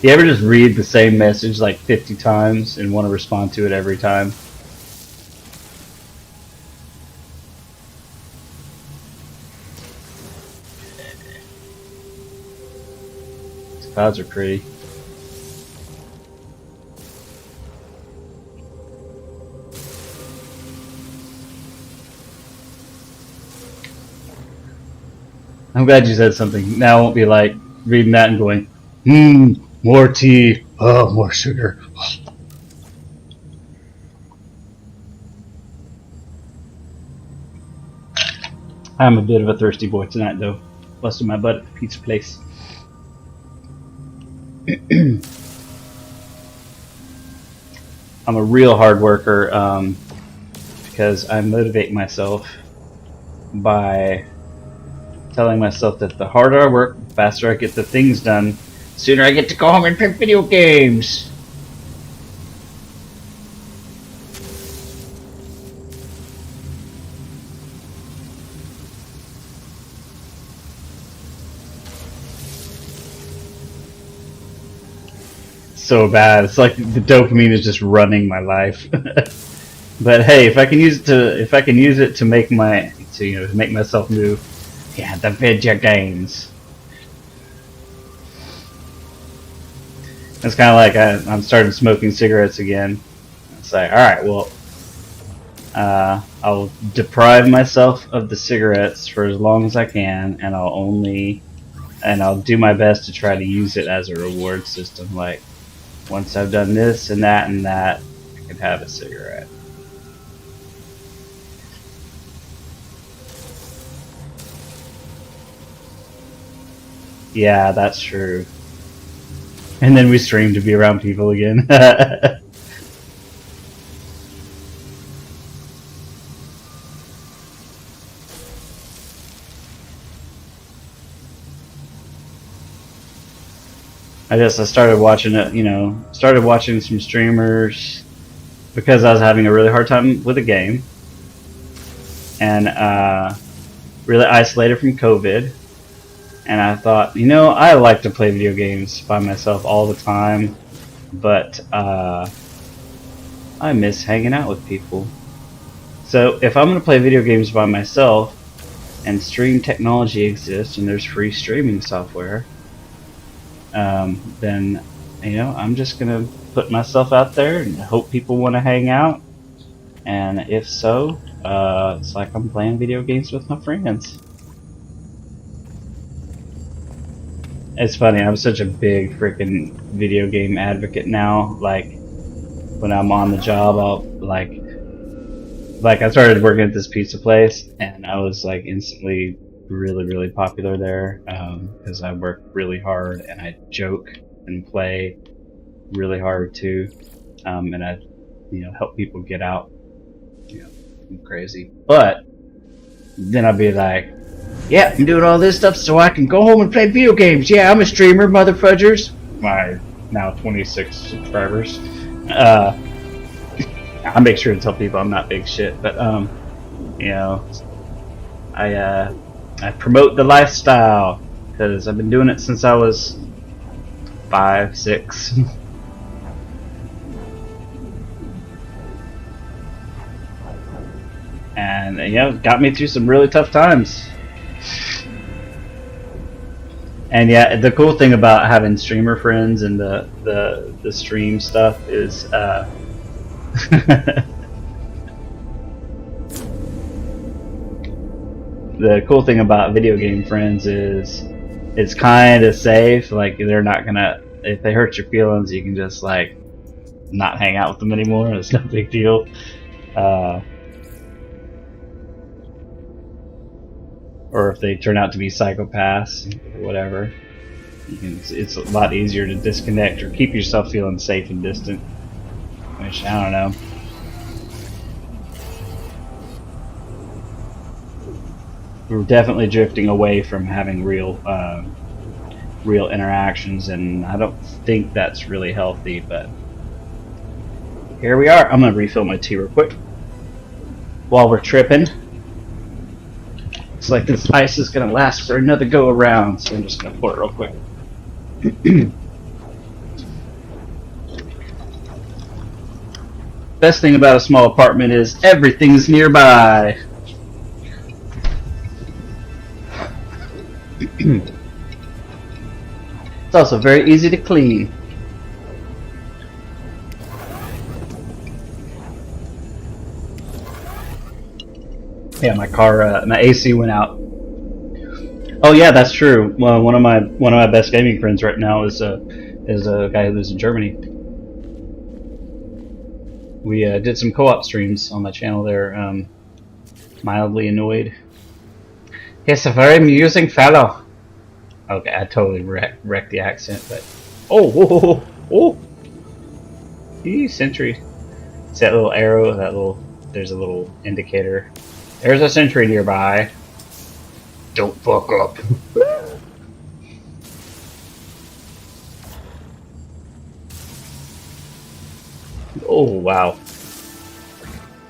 You ever just read the same message like 50 times and want to respond to it every time? Clouds are pretty. I'm glad you said something. Now I won't be like reading that and going, more tea, oh, more sugar. I'm a bit of a thirsty boy tonight, though. Busted my butt at the pizza place. I'm a real hard worker because I motivate myself by telling myself that the harder I work, the faster I get the things done, the sooner I get to go home and play video games. So bad. It's like the dopamine is just running my life. But hey, if I can use it to make make myself move, yeah, the vidya games. It's kind of like I'm starting smoking cigarettes again. It's like, all right, well, I'll deprive myself of the cigarettes for as long as I can, and I'll do my best to try to use it as a reward system. Like, once I've done this and that and that, I can have a cigarette. Yeah, that's true. And then we stream to be around people again. I started watching it, started watching some streamers because I was having a really hard time with the game and really isolated from COVID. And I thought, you know, I like to play video games by myself all the time, but I miss hanging out with people. So if I'm going to play video games by myself, and stream technology exists, and there's free streaming software, then, you know, I'm just going to put myself out there and hope people want to hang out. And if so, it's like I'm playing video games with my friends. It's funny, I'm such a big freaking video game advocate now. Like, when I'm on the job, I'll, like I started working at this pizza place, and I was like instantly really popular there, because I work really hard, and I joke and play really hard too, and I, you know, help people get out. You know, I'm crazy. But then I'd be like, yeah, I'm doing all this stuff so I can go home and play video games. Yeah, I'm a streamer, mother fudgers. My now 26 subscribers. I make sure to tell people I'm not big shit, but you know, I promote the lifestyle because I've been doing it since I was 5, 6. And you know, got me through some really tough times. And yeah, the cool thing about having streamer friends and the stream stuff is the cool thing about video game friends is it's kind of safe. Like, they're not gonna, if they hurt your feelings, you can just like not hang out with them anymore. It's no big deal. Or if they turn out to be psychopaths or whatever, it's a lot easier to disconnect or keep yourself feeling safe and distant. Which, I don't know. We're definitely drifting away from having real interactions, and I don't think that's really healthy, but here we are. I'm gonna refill my tea real quick while we're tripping. It's like this ice is gonna last for another go around, so I'm just gonna pour it real quick. Best thing about a small apartment is everything's nearby. It's also very easy to clean. Yeah, my car, my AC went out. Oh yeah, that's true. Well, one of my best gaming friends right now is a guy who lives in Germany. We did some co-op streams on my channel there. Mildly annoyed. He's a very amusing fellow. Okay, I totally wrecked the accent, but oh. Sentry. It's that little arrow. There's a little indicator. There's a sentry nearby. Don't fuck up. Oh wow.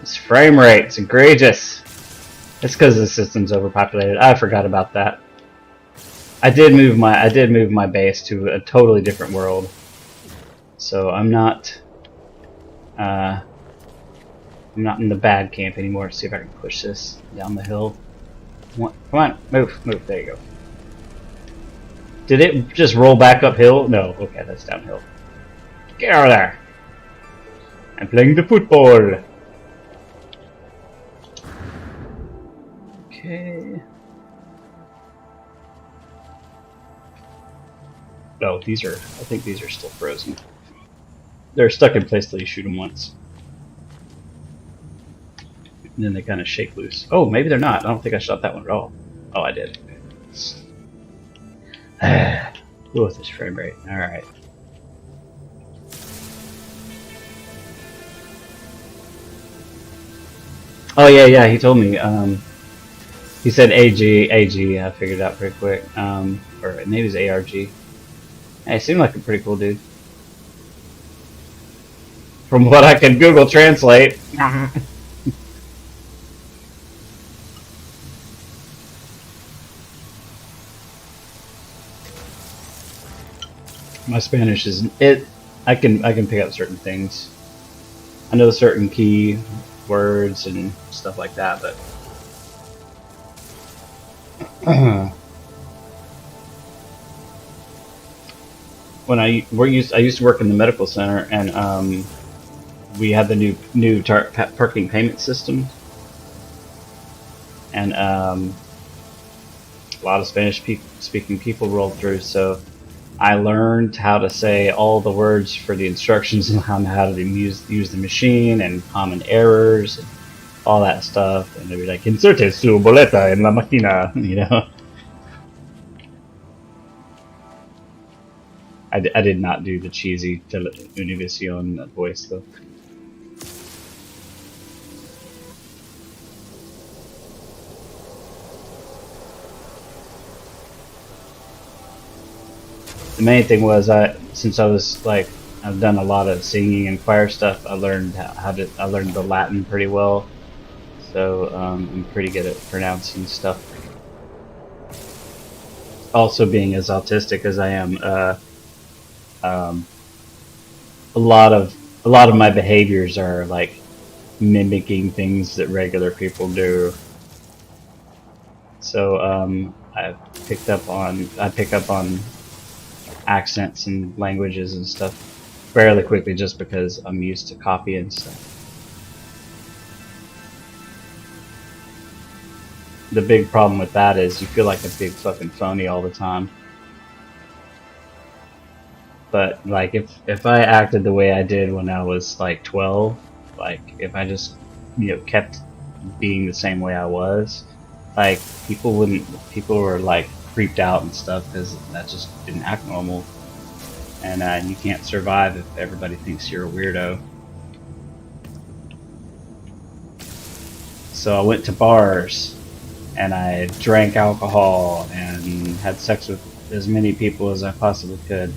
This frame rate's egregious. It's because the system's overpopulated. I forgot about that. I did move my base to a totally different world. So I'm not in the bad camp anymore. Let's see if I can push this down the hill. Come on, move. There you go. Did it just roll back uphill? No. Okay, that's downhill. Get out of there. I'm playing the football. Okay. Oh, I think these are still frozen. They're stuck in place till you shoot them once. And then they kind of shake loose. Oh, maybe they're not. I don't think I shot that one at all. Oh, I did. Ooh, this frame rate. Alright. Oh, yeah, he told me. He said AG. I figured it out pretty quick. Or maybe it was ARG. Hey, seemed like a pretty cool dude. From what I can Google Translate. My Spanish is it. I can pick up certain things. I know certain key words and stuff like that, but when I used to work in the medical center, and we had the new parking payment system, and a lot of Spanish speaking people rolled through. So I learned how to say all the words for the instructions and how to use the machine and common errors and all that stuff. And they'd be like, "Inserte su boleta en la máquina," you know. I did not do the cheesy Univision voice though. The main thing was since I was like I've done a lot of singing and choir stuff. I learned I learned the Latin pretty well, so I'm pretty good at pronouncing stuff. Also, being as autistic as I am, a lot of my behaviors are like mimicking things that regular people do. So I pick up on accents and languages and stuff fairly quickly just because I'm used to copying stuff. The big problem with that is you feel like a big fucking phony all the time. But like if I acted the way I did when I was like 12, like if I just kept being the same way I was, like people were like freaked out and stuff because that just didn't act normal, and you can't survive if everybody thinks you're a weirdo. So I went to bars and I drank alcohol and had sex with as many people as I possibly could,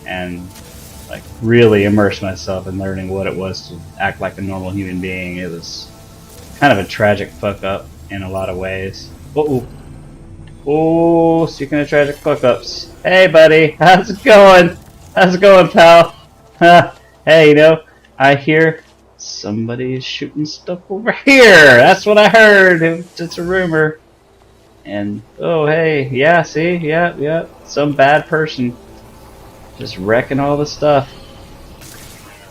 and like really immerse myself in learning what it was to act like a normal human being. It was kind of a tragic fuck up in a lot of ways. Oh, speaking of tragic fuck ups, hey buddy, how's it going? How's it going, pal? Hey, I hear somebody's shooting stuff over here. That's what I heard. It's a rumor. And oh hey, yeah, see, yeah, some bad person just wrecking all the stuff.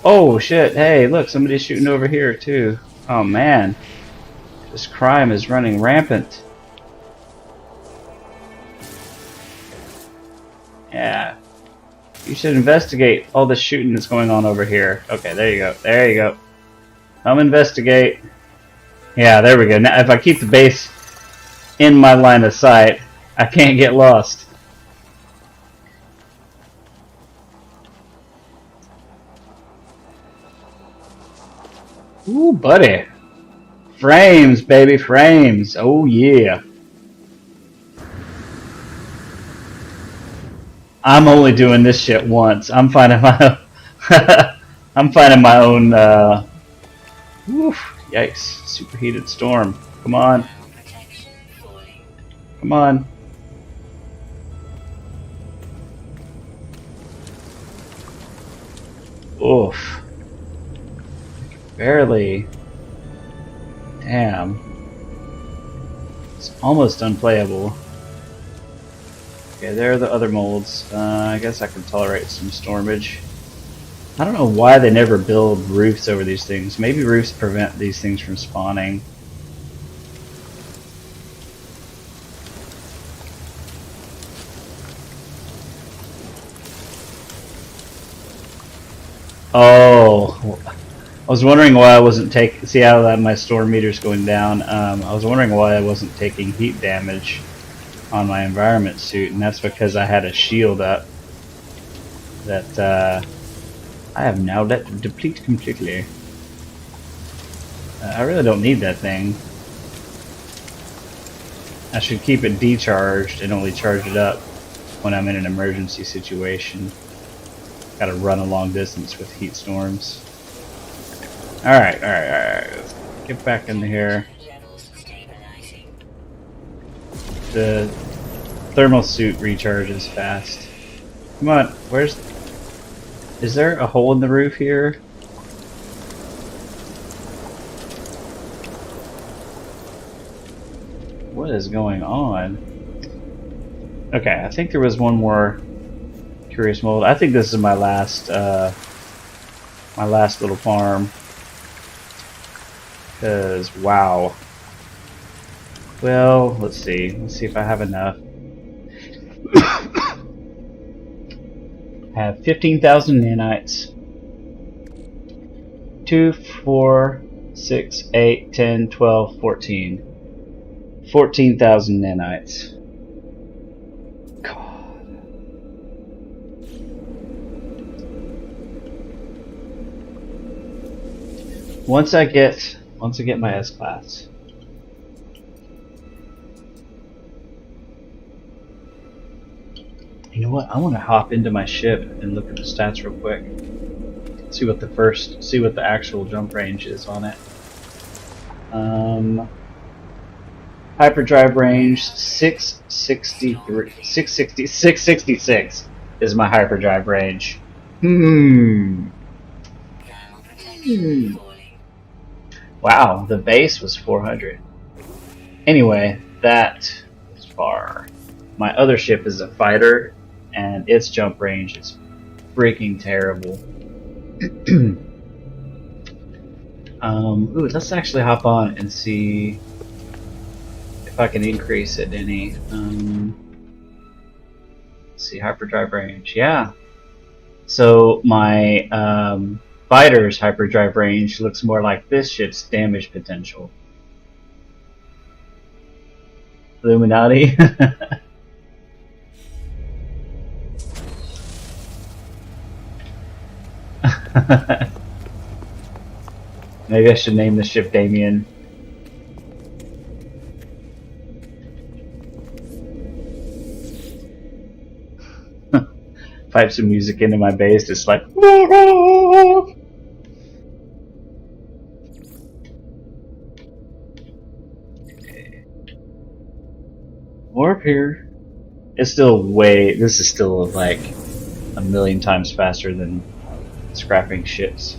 Oh shit, hey, look, somebody's shooting over here too. Oh man, this crime is running rampant. Yeah, you should investigate all the shooting that's going on over here. Okay, there you go. Come investigate. Yeah, there we go. Now if I keep the base in my line of sight, I can't get lost. Ooh, buddy. Frames, baby, frames. Oh, yeah. I'm only doing this shit once. I'm finding my I'm finding my own oof, yikes. Superheated storm. Come on. Come on. Oof. Barely. Damn. It's almost unplayable. Okay, there are the other molds. I guess I can tolerate some stormage. I don't know why they never build roofs over these things. Maybe roofs prevent these things from spawning. Oh, I was wondering why I wasn't taking. See how that my storm meter's going down. I was wondering why I wasn't taking heat damage on my environment suit, and that's because I had a shield up that I have now let deplete completely. I really don't need that thing. I should keep it decharged and only charge it up when I'm in an emergency situation. Gotta run a long distance with heat storms. Alright. Let's get back in here. The thermal suit recharges fast. Come on, where's... Is there a hole in the roof here? What is going on? Okay, I think there was one more curious mold. I think this is my last little farm. Because, wow. Well, let's see. Let's see if I have enough. I have 15,000 nanites. 2, 4, 6, 8, 10, 12, 14. 14,000 nanites. God. Once I get my S class. You know what? I want to hop into my ship and look at the stats real quick. See what the actual jump range is on it. Hyperdrive range 666 is my hyperdrive range. Wow, the base was 400. Anyway, that is far. My other ship is a fighter, and its jump range is freaking terrible. Ooh, let's actually hop on and see if I can increase it any. Let's see, hyperdrive range. Yeah. So my fighter's hyperdrive range looks more like this ship's damage potential. Illuminati. Maybe I should name the ship Damien. Pipe some music into my bass, just like. Warp here. It's still way. This is still like a million times faster than scrapping ships.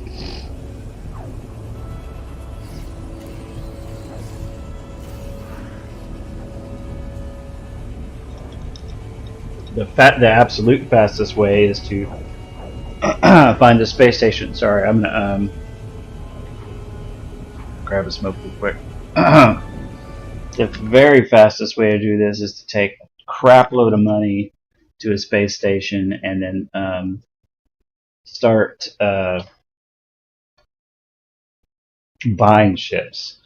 The absolute fastest way is to find a space station. Sorry, I'm gonna grab a smoke real quick. The very fastest way to do this is to take a crap load of money to a space station and then start buying ships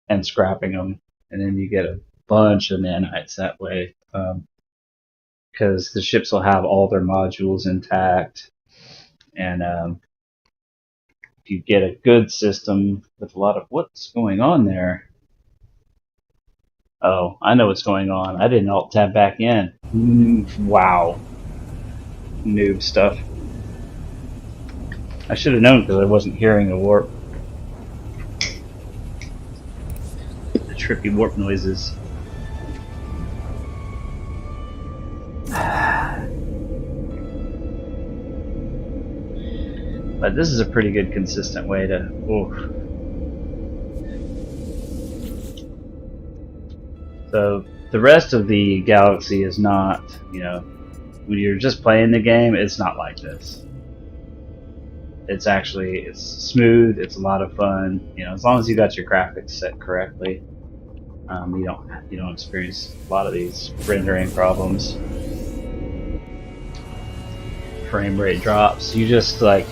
and scrapping them, and then you get a bunch of nanites that way. Because the ships will have all their modules intact, and if you get a good system with a lot of what's going on there. Oh, I know what's going on. I didn't alt tab back in. Wow, noob stuff. I should have known because I wasn't hearing the warp, the trippy warp noises. But this is a pretty good consistent way to. Oof. So the rest of the galaxy is not, when you're just playing the game, it's not like this. It's smooth. It's a lot of fun. As long as you got your graphics set correctly, you don't experience a lot of these rendering problems. Frame rate drops. You just go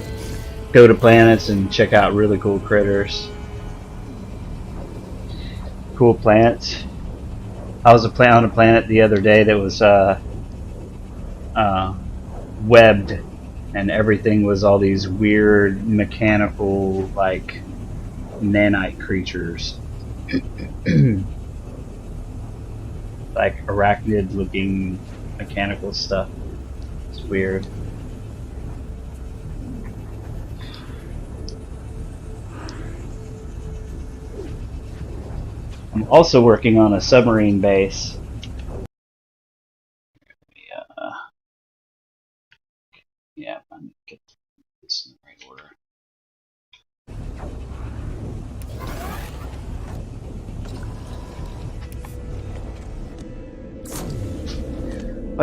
to planets and check out really cool critters. Cool plants. I was on a planet the other day that was webbed, and everything was all these weird mechanical nanite creatures. Like arachnid looking mechanical stuff. It's weird. I'm also working on a submarine base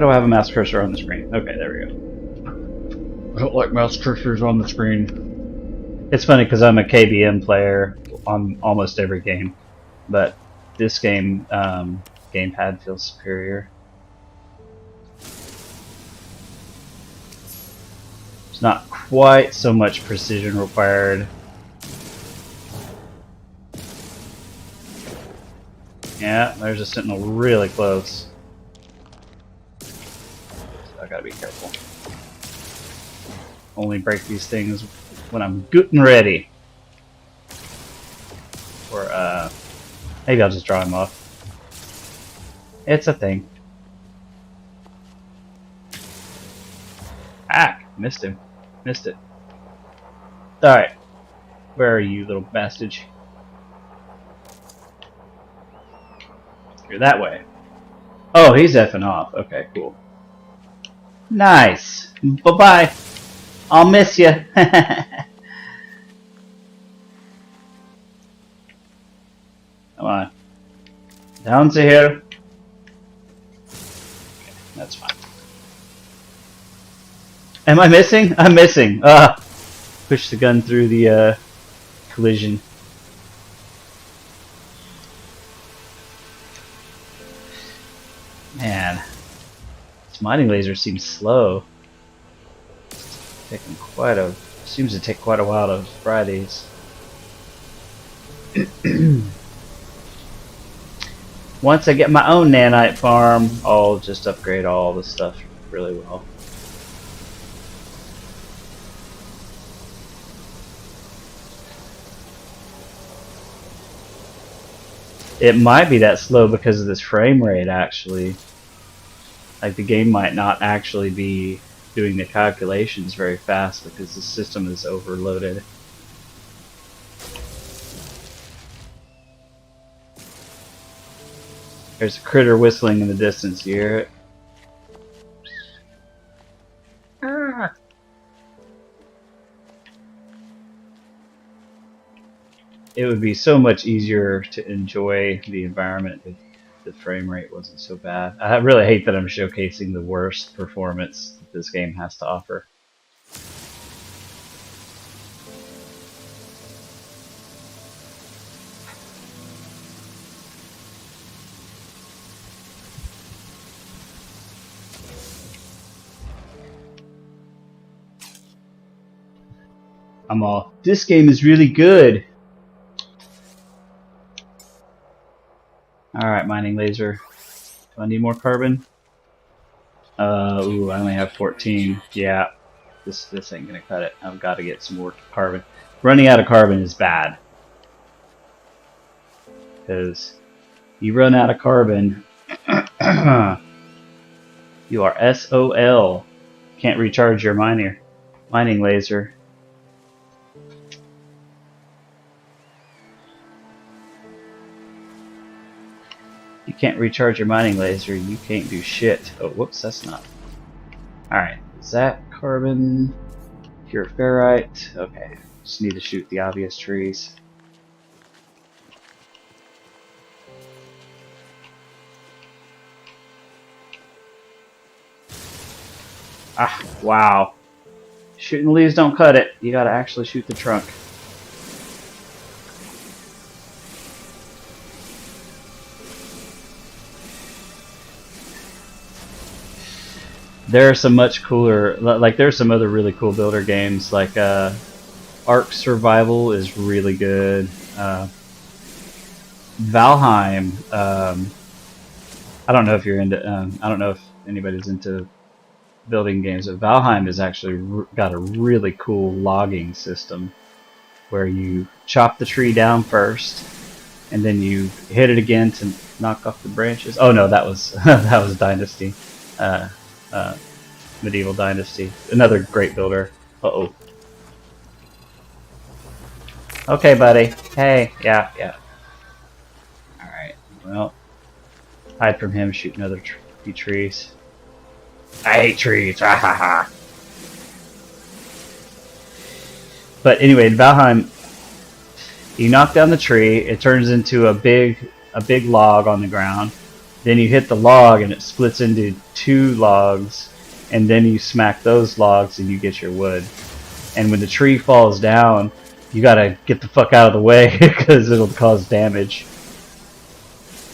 Why do I have a mouse cursor on the screen? Okay, there we go. I don't like mouse cursors on the screen. It's funny because I'm a KBM player on almost every game, but this game, gamepad feels superior. It's not quite so much precision required. Yeah, there's a sentinel really close. So I gotta be careful. Only break these things when I'm good and ready. Or, maybe I'll just draw him off. It's a thing. Ah! Missed him. Missed it. Alright. Where are you, little bastard? You're that way. Oh, he's effing off. Okay, cool. Nice. Bye-bye. I'll miss you. Come on. Down to here. Okay, that's fine. Am I missing? I'm missing. Push the gun through the collision. Man, this mining laser seems slow. Taking seems to take quite a while to fry these. Once I get my own nanite farm, I'll just upgrade all the stuff really well. It might be that slow because of this frame rate, actually. Like, the game might not actually be doing the calculations very fast because the system is overloaded. There's a critter whistling in the distance. You hear it? Ah. It would be so much easier to enjoy the environment if the frame rate wasn't so bad. I really hate that I'm showcasing the worst performance that this game has to offer. I'm all, this game is really good. Alright, mining laser. Do I need more carbon? Ooh, I only have 14. Yeah, this ain't gonna cut it. I've got to get some more carbon. Running out of carbon is bad. Because you run out of carbon, you are SOL. Can't recharge your mining laser. You can't recharge your mining laser, you can't do shit. Oh, whoops, that's not. Alright, is that carbon? Pure ferrite. Okay, just need to shoot the obvious trees. Ah, wow. Shooting the leaves don't cut it. You gotta actually shoot the trunk. There are some much cooler, like there's some other really cool builder games, like Ark Survival is really good. Valheim, I don't know if you're into, I don't know if anybody's into building games, but Valheim has actually got a really cool logging system where you chop the tree down first and then you hit it again to knock off the branches. Oh no, that was that was Dynasty. Medieval Dynasty. Another great builder. Uh-oh. Okay, buddy. Hey, yeah. Alright, well, hide from him, shoot another few trees. I hate trees, ha ha ha. But anyway, in Valheim, you knock down the tree, it turns into a big log on the ground. then you hit the log and it splits into 2 logs, and then you smack those logs and you get your wood. And when the tree falls down, you gotta get the fuck out of the way because it'll cause damage.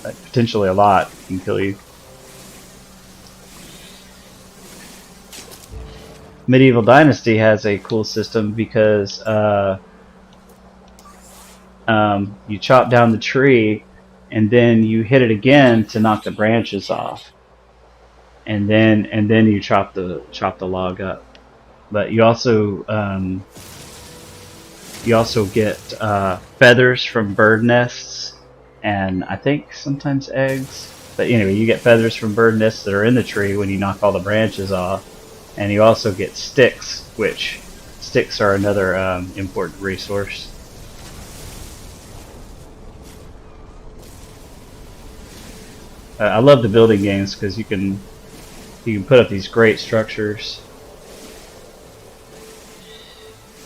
Like, potentially a lot can kill you. Medieval Dynasty has a cool system because you chop down the tree and then you hit it again to knock the branches off, and then you chop the log up. But you also get feathers from bird nests, and I think sometimes eggs. But anyway, you get feathers from bird nests that are in the tree when you knock all the branches off. And you also get sticks, which sticks are another important resource. I love the building games because you can put up these great structures.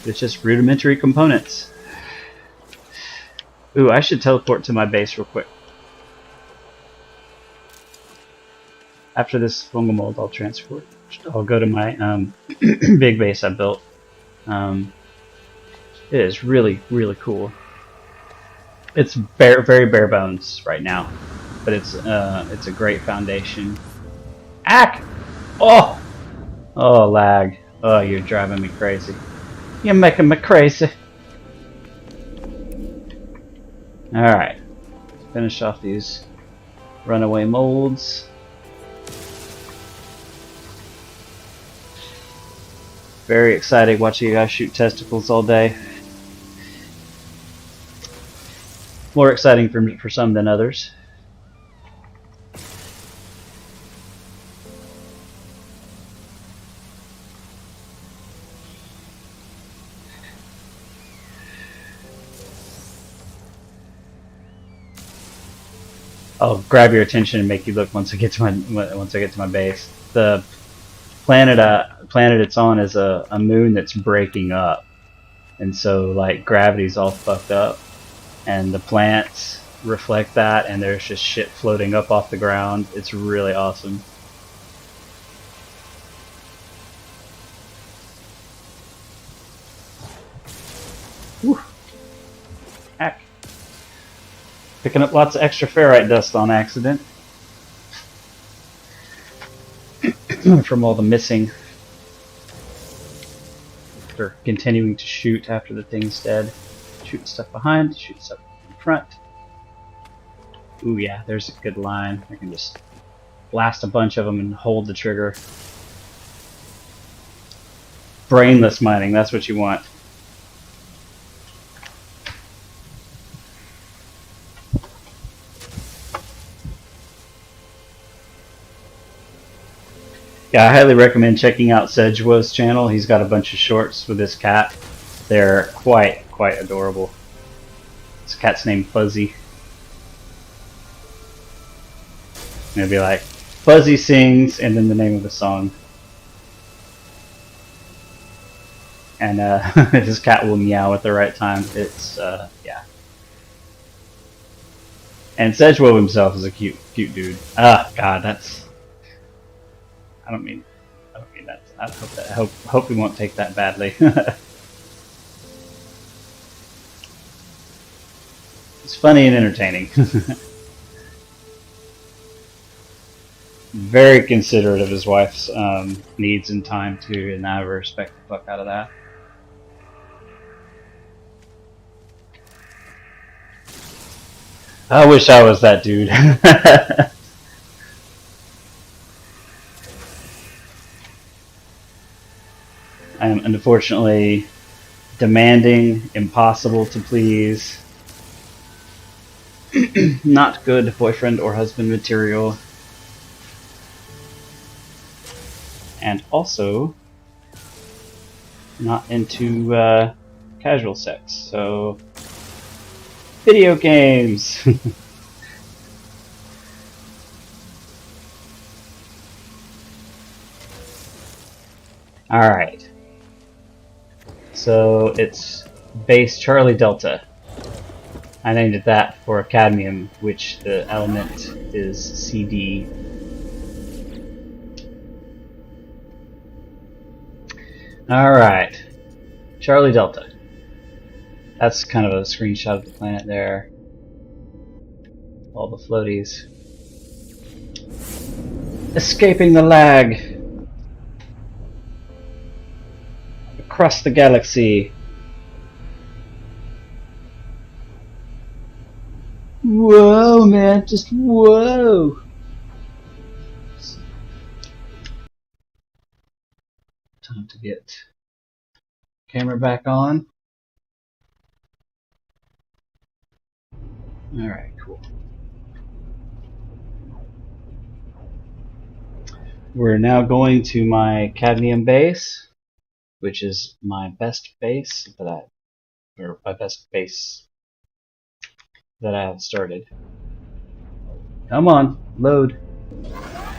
It's just rudimentary components. Ooh, I should teleport to my base real quick. After this fungal mold, I'll transport. I'll go to my big base I built. It is really, really cool. It's very bare bones right now, but it's a great foundation. Ack! Oh! Oh, lag. Oh, you're driving me crazy. You're making me crazy. Alright. Finish off these runaway molds. Very excited watching you guys shoot testicles all day. More exciting for some than others. I'll grab your attention and make you look once I get to my base. The planet it's on is a moon that's breaking up, and so like gravity's all fucked up, and the plants reflect that, and there's just shit floating up off the ground. It's really awesome. Whew. Heck. Picking up lots of extra ferrite dust on accident. From all the missing. After continuing to shoot after the thing's dead. Shooting stuff behind, shooting stuff in front. Ooh yeah, there's a good line. I can just blast a bunch of them and hold the trigger. Brainless mining, that's what you want. Yeah, I highly recommend checking out Sedgewo's channel. He's got a bunch of shorts with this cat. They're quite adorable. This cat's named Fuzzy. And it'll be like, Fuzzy sings, and then the name of the song. And this cat will meow at the right time. It's, yeah. And Sedgewo himself is a cute dude. Ah, God, that's... I don't mean that. I hope we won't take that badly. It's funny and entertaining. Very considerate of his wife's needs and time too, and I respect the fuck out of that. I wish I was that dude. I am unfortunately demanding, impossible to please, not good boyfriend or husband material, and also not into casual sex, so video games. Alright. So it's base Charlie Delta. I named it that for cadmium, which the element is Cd. Alright. Charlie Delta. That's kind of a screenshot of the planet there. All the floaties. Escaping the lag. Across the galaxy. Whoa, man, just whoa. Time to get camera back on. Alright, cool. We're now going to my cadmium base, which is my best base that I have started. Come on, load.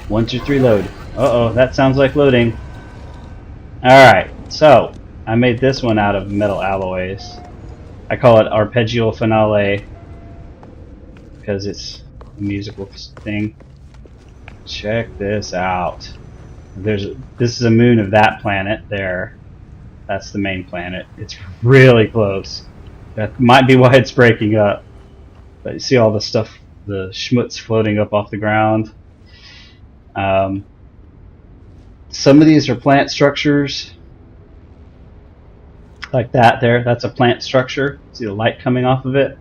1, 2, 3, load. Uh-oh, that sounds like loading. Alright, so I made this one out of metal alloys. I call it Arpeggio Finale because it's a musical thing. Check this out. This is a moon of that planet there. That's the main planet. It's really close. That might be why it's breaking up. But you see all the stuff, the schmutz floating up off the ground. Some of these are plant structures. Like that there. That's a plant structure. See the light coming off of it?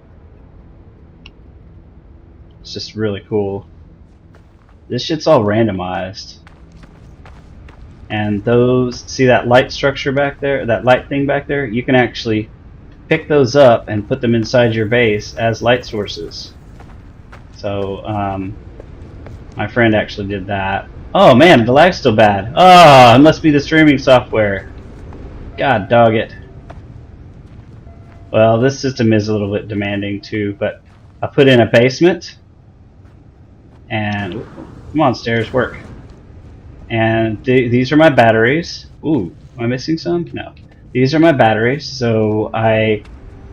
It's just really cool. This shit's all randomized. And those, see that light structure back there? That light thing back there? You can actually pick those up and put them inside your base as light sources. So, my friend actually did that. Oh man, the lag's still bad. Oh, it must be the streaming software. God dog it. Well, this system is a little bit demanding too, but I put in a basement. And, come on, stairs, work. And these are my batteries. Ooh, am I missing some? No. These are my batteries, so I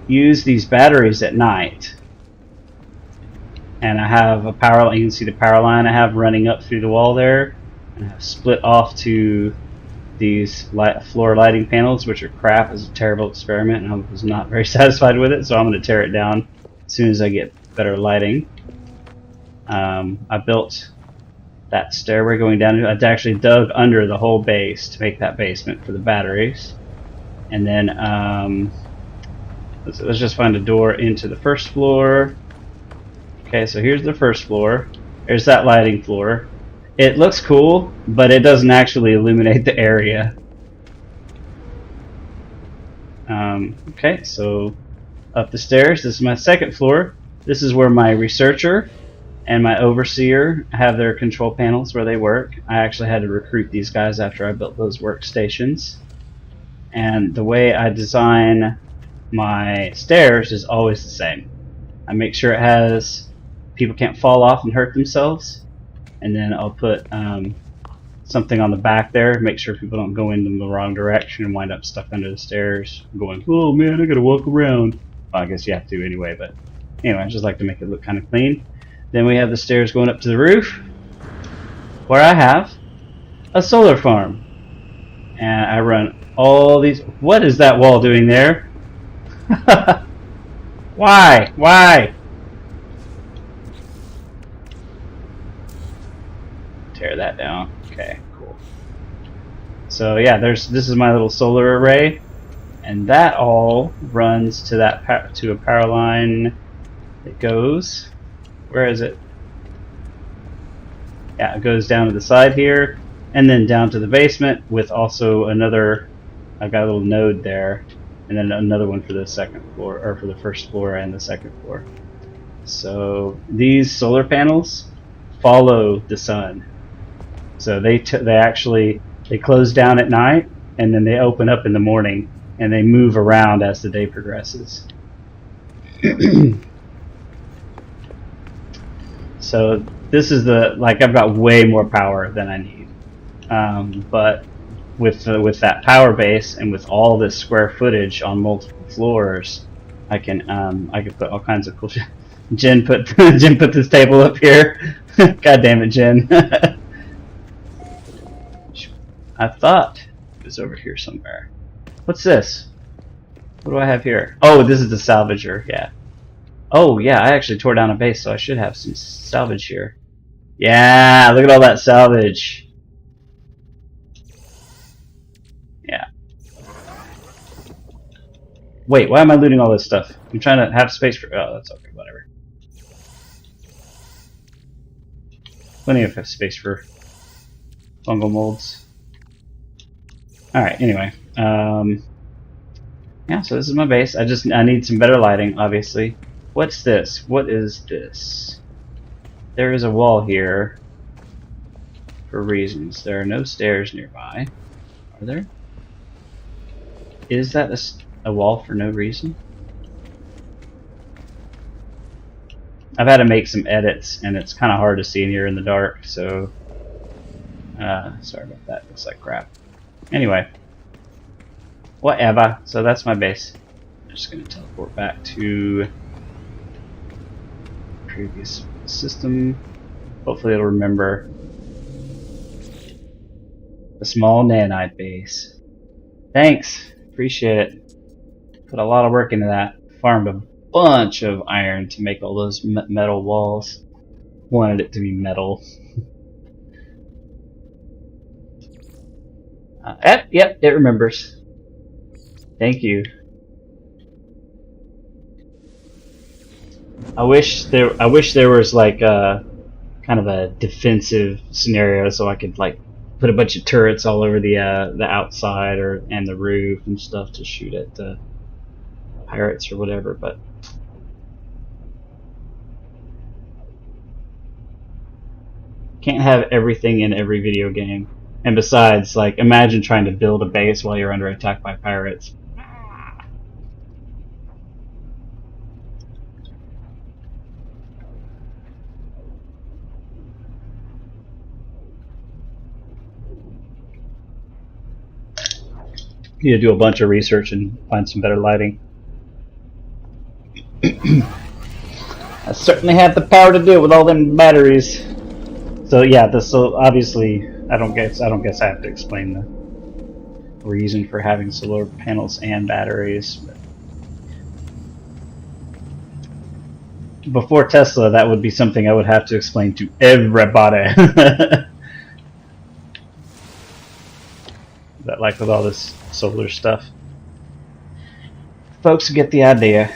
use these batteries at night. And I have a power line. You can see the power line I have running up through the wall there. And I have split off to these floor lighting panels, which are crap. It's a terrible experiment, and I was not very satisfied with it, so I'm going to tear it down as soon as I get better lighting. I built that stairway going down. I actually dug under the whole base to make that basement for the batteries. And then let's just find a door into the first floor. Okay, so here's the first floor. There's that lighting floor. It looks cool, but it doesn't actually illuminate the area. Okay, so up the stairs. This is my second floor. This is where my researcher and my overseer have their control panels where they work. I actually had to recruit these guys after I built those workstations. And the way I design my stairs is always the same. I make sure it has, people can't fall off and hurt themselves. And then I'll put something on the back there, make sure people don't go in the wrong direction and wind up stuck under the stairs going, oh man, I gotta walk around. Well, I guess you have to anyway, but anyway, I just like to make it look kind of clean. Then we have the stairs going up to the roof, where I have a solar farm. And I run all these... What is that wall doing there? Why? Why? Tear that down. Okay, cool. So yeah, this is my little solar array, and that all runs to that to a power line that goes... Where is it? Yeah, it goes down to the side here, and then down to the basement with also another, I've got a little node there, and then another one for the second floor, or for the first floor and the second floor. So these solar panels follow the sun. So they actually close down at night, and then they open up in the morning, and they move around as the day progresses. So this is I've got way more power than I need, but with that power base and with all this square footage on multiple floors, I can put all kinds of cool shit. Jen put Jen put this table up here. God damn it, Jen. I thought it was over here somewhere. What's this? What do I have here? Oh, this is the salvager. Yeah. Oh yeah, I actually tore down a base, so I should have some salvage here. Yeah, look at all that salvage. Yeah. Wait, why am I looting all this stuff? I'm trying to have space for... Oh, that's okay, whatever. Plenty of space for fungal molds. Alright, anyway. Yeah, so this is my base. I need some better lighting, obviously. What's this? What is this? There is a wall here for reasons. There are no stairs nearby. Are there? Is that a wall for no reason? I've had to make some edits, and it's kind of hard to see in here in the dark, so... sorry about that. Looks like crap. Anyway. Whatever. So that's my base. I'm just going to teleport back to previous system. Hopefully it'll remember the small nanite base. Thanks. Appreciate it. Put a lot of work into that. Farmed a bunch of iron to make all those metal walls. Wanted it to be metal. Yep, it remembers. Thank you. I wish there was like a kind of a defensive scenario, so I could like put a bunch of turrets all over the outside and the roof and stuff to shoot at the pirates or whatever. But can't have everything in every video game. And besides, like, imagine trying to build a base while you're under attack by pirates. You need to do a bunch of research and find some better lighting. I certainly have the power to do it with all them batteries. So yeah, so obviously I don't guess I have to explain the reason for having solar panels and batteries. But before Tesla, that would be something I would have to explain to everybody. But like with all this solar stuff, folks get the idea.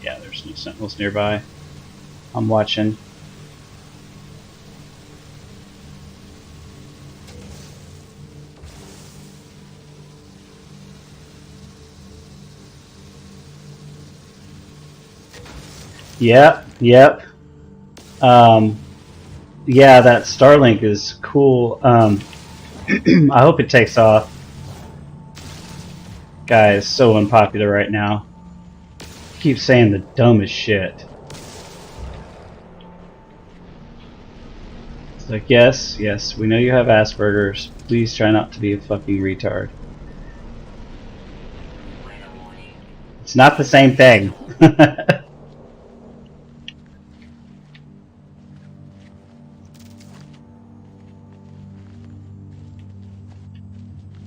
Yeah, there's no sentinels nearby. I'm watching. Yep. Yeah, that Starlink is cool. I hope it takes off. Guy is so unpopular right now. Keeps saying the dumbest shit. It's like, yes, we know you have Asperger's. Please try not to be a fucking retard. It's not the same thing.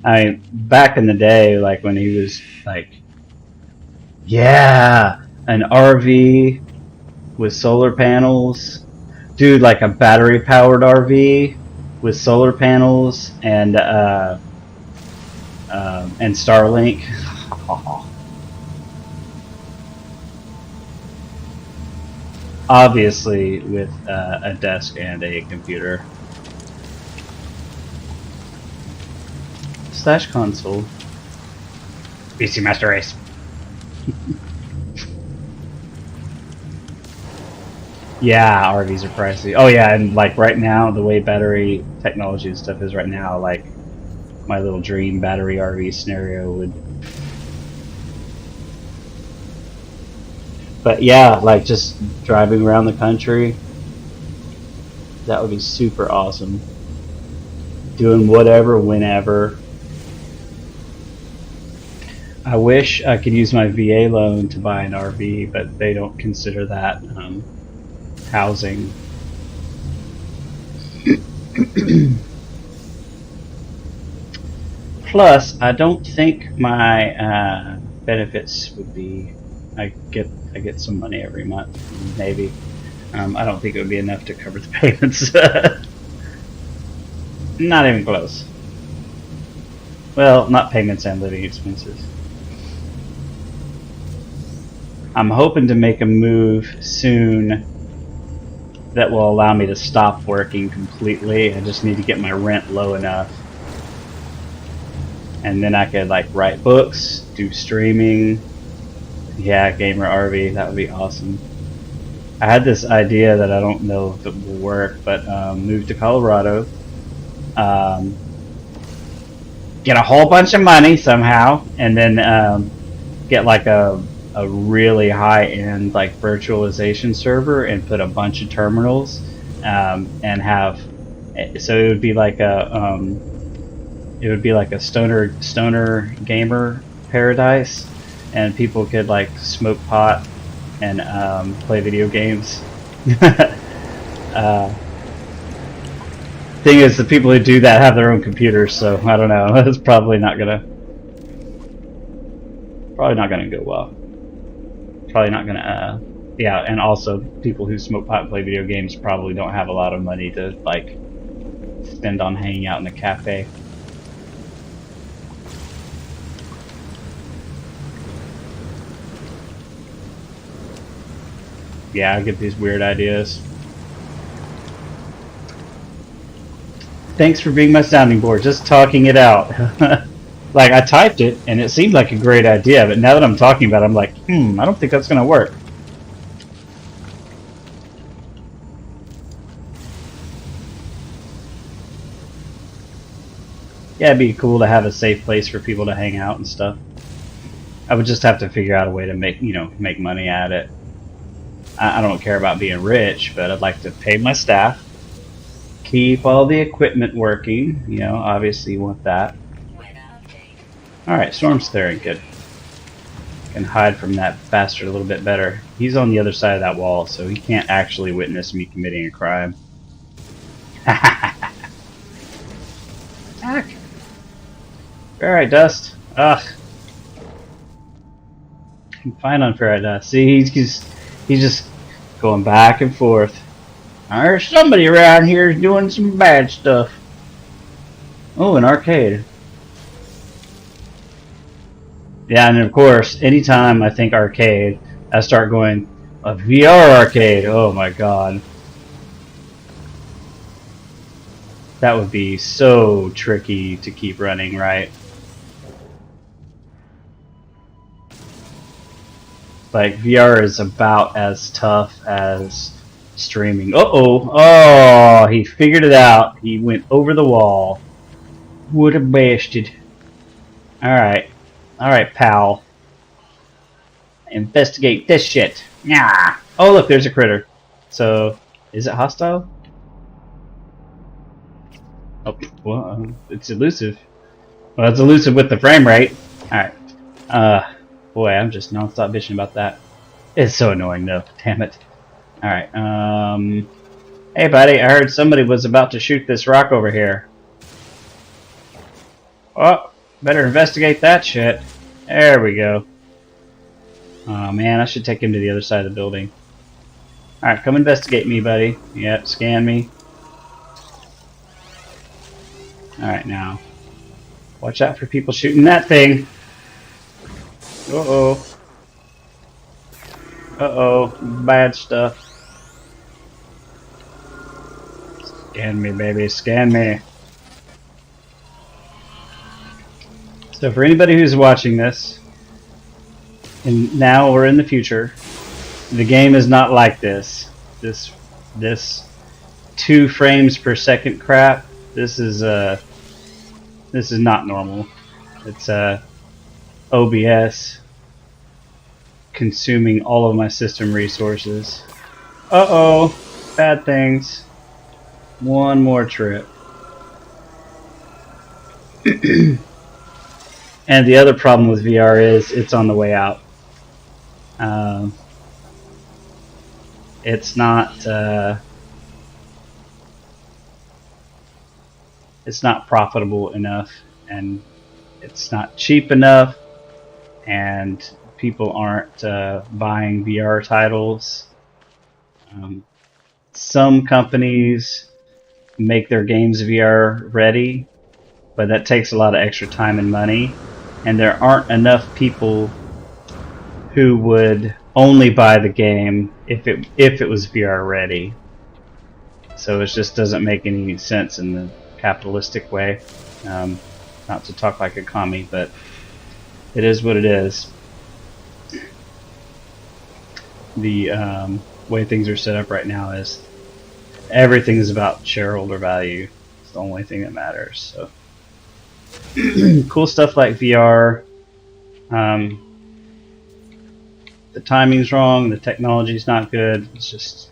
I mean, back in the day, like when he was like, yeah, an RV with solar panels, dude, like a battery powered RV with solar panels and Starlink. Obviously with a desk and a computer. Slash console. PC Master Race. Yeah, RVs are pricey. Oh yeah, and like right now, the way battery technology and stuff is right now, like my little dream battery RV scenario would. But yeah, like just driving around the country, that would be super awesome. doing whatever, whenever. I wish I could use my VA loan to buy an RV, but they don't consider that housing. Plus, I don't think my benefits would be. I get some money every month, maybe. I don't think it would be enough to cover the payments. Not even close. Well, not payments and living expenses. I'm hoping to make a move soon that will allow me to stop working completely. I just need to get my rent low enough. And then I could like write books, do streaming. Yeah, gamer RV, that would be awesome. I had this idea that I don't know if it will work, but move to Colorado, get a whole bunch of money somehow, and then get like a really high-end like virtualization server and put a bunch of terminals and have so it would be like a stoner gamer paradise, and people could like smoke pot and play video games. Thing is, the people who do that have their own computers, so I don't know. It's probably not gonna go well. Probably not gonna. Yeah, and also people who smoke pot and play video games probably don't have a lot of money to like spend on hanging out in a cafe. Yeah, I get these weird ideas. Thanks for being my sounding board, just talking it out. Like, I typed it, and it seemed like a great idea, but now that I'm talking about it, I'm like, I don't think that's gonna work. Yeah, it'd be cool to have a safe place for people to hang out and stuff. I would just have to figure out a way to make money at it. I don't care about being rich, but I'd like to pay my staff, keep all the equipment working. You know, obviously you want that. Alright, storm's clearing, good. Can hide from that bastard a little bit better. He's on the other side of that wall, so he can't actually witness me committing a crime. Attack! Ferrite dust. Ugh. I'm fine on ferrite dust. See, he's just going back and forth. There's somebody around here doing some bad stuff. Oh, an arcade. Yeah, and of course, anytime I think arcade, I start going, a VR arcade. Oh my god. That would be so tricky to keep running, right? Like, VR is about as tough as streaming. Uh-oh. Oh, he figured it out. He went over the wall. What a bastard. Alright. Alright, pal. Investigate this shit. Yeah. Oh, look, there's a critter. So, is it hostile? Oh, well, it's elusive. Well, it's elusive with the frame rate. Alright. Boy, I'm just non-stop bitching about that. It's so annoying, though. Damn it. Alright, hey, buddy, I heard somebody was about to shoot this rock over here. Oh, better investigate that shit. There we go. Oh, man, I should take him to the other side of the building. Alright, come investigate me, buddy. Yep, scan me. Alright, now. Watch out for people shooting that thing. Uh-oh. Uh-oh. Bad stuff. Scan me, baby. Scan me. So for anybody who's watching this, and now or in the future, the game is not like this. This 2 frames per second crap. This is not normal. It's OBS consuming all of my system resources. Uh-oh, bad things. One more trip. And the other problem with VR is it's on the way out. Um, it's not profitable enough, and it's not cheap enough, and people aren't buying VR titles. Some companies make their games VR ready, but that takes a lot of extra time and money, and there aren't enough people who would only buy the game if it was VR ready. So it just doesn't make any sense in the capitalistic way. Not to talk like a commie, but it is what it is. The way things are set up right now is everything is about shareholder value. It's the only thing that matters. So cool stuff like VR. The timing's wrong. The technology's not good. It's just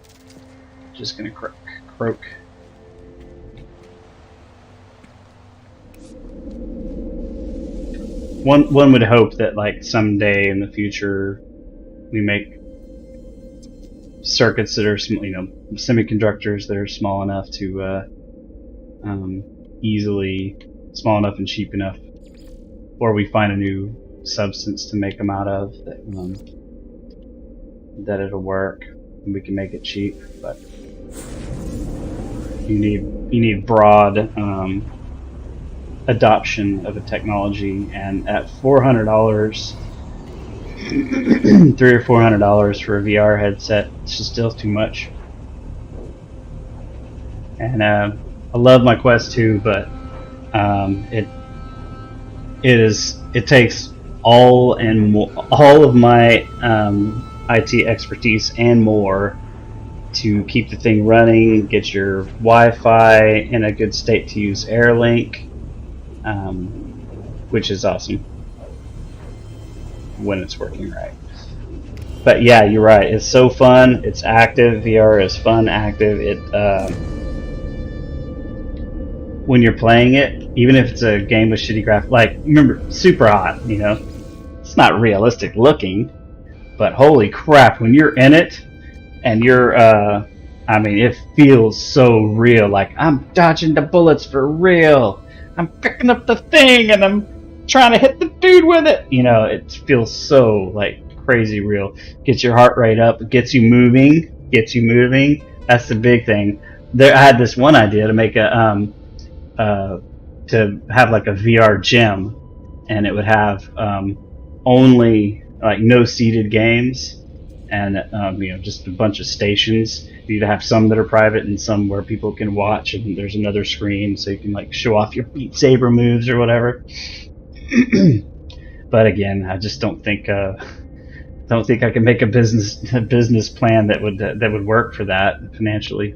gonna croak. One would hope that like someday in the future we make circuits that are semiconductors that are small enough to easily small enough and cheap enough, or we find a new substance to make them out of that it'll work and we can make it cheap. But you need broad adoption of a technology, and at $400, $300 or $400 for a VR headset, it's just still too much. And I love my Quest 2, but it takes all of my IT expertise and more to keep the thing running, get your Wi-Fi in a good state to use AirLink, which is awesome when it's working right. But yeah, you're right. It's so fun. It's active. VR is fun, active. It when you're playing it, even if it's a game with shitty graphics, like remember Super Hot, it's not realistic looking, but holy crap, when you're in it and you're it feels so real. Like I'm dodging the bullets for real. I'm picking up the thing and I'm trying to hit the dude with it. It feels so like crazy real. Gets your heart rate up, gets you moving. That's the big thing. I had this one idea to make to have like a VR gym, and it would have only like no seated games, and just a bunch of stations. You'd have some that are private and some where people can watch, and there's another screen so you can like show off your Beat Saber moves or whatever. But again, I just don't think I can make a business plan that would work for that financially.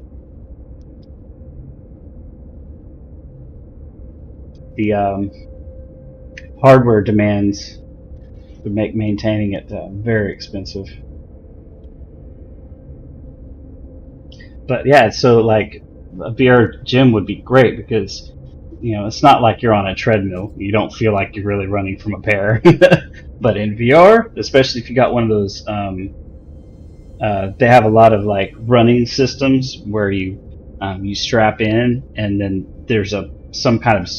The hardware demands would make maintaining it very expensive. But yeah, so like a VR gym would be great because it's not like you're on a treadmill. You don't feel like you're really running from a pair. But in VR, especially if you got one of those, they have a lot of like running systems where you strap in, and then there's some kind of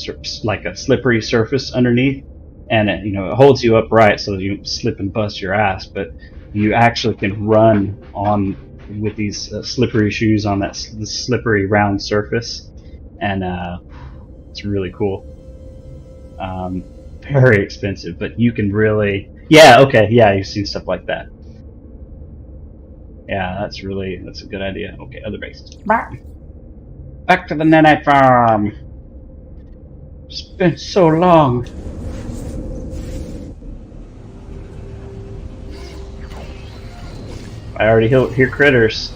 like a slippery surface underneath, and it holds you upright so that you don't slip and bust your ass. But you actually can run on with these slippery shoes on that slippery round surface, and it's really cool. Very expensive, but you can really you've seen stuff like that. Yeah, that's a good idea. Okay, other bases. Back to the Nene farm. It's been so long. I already hear critters.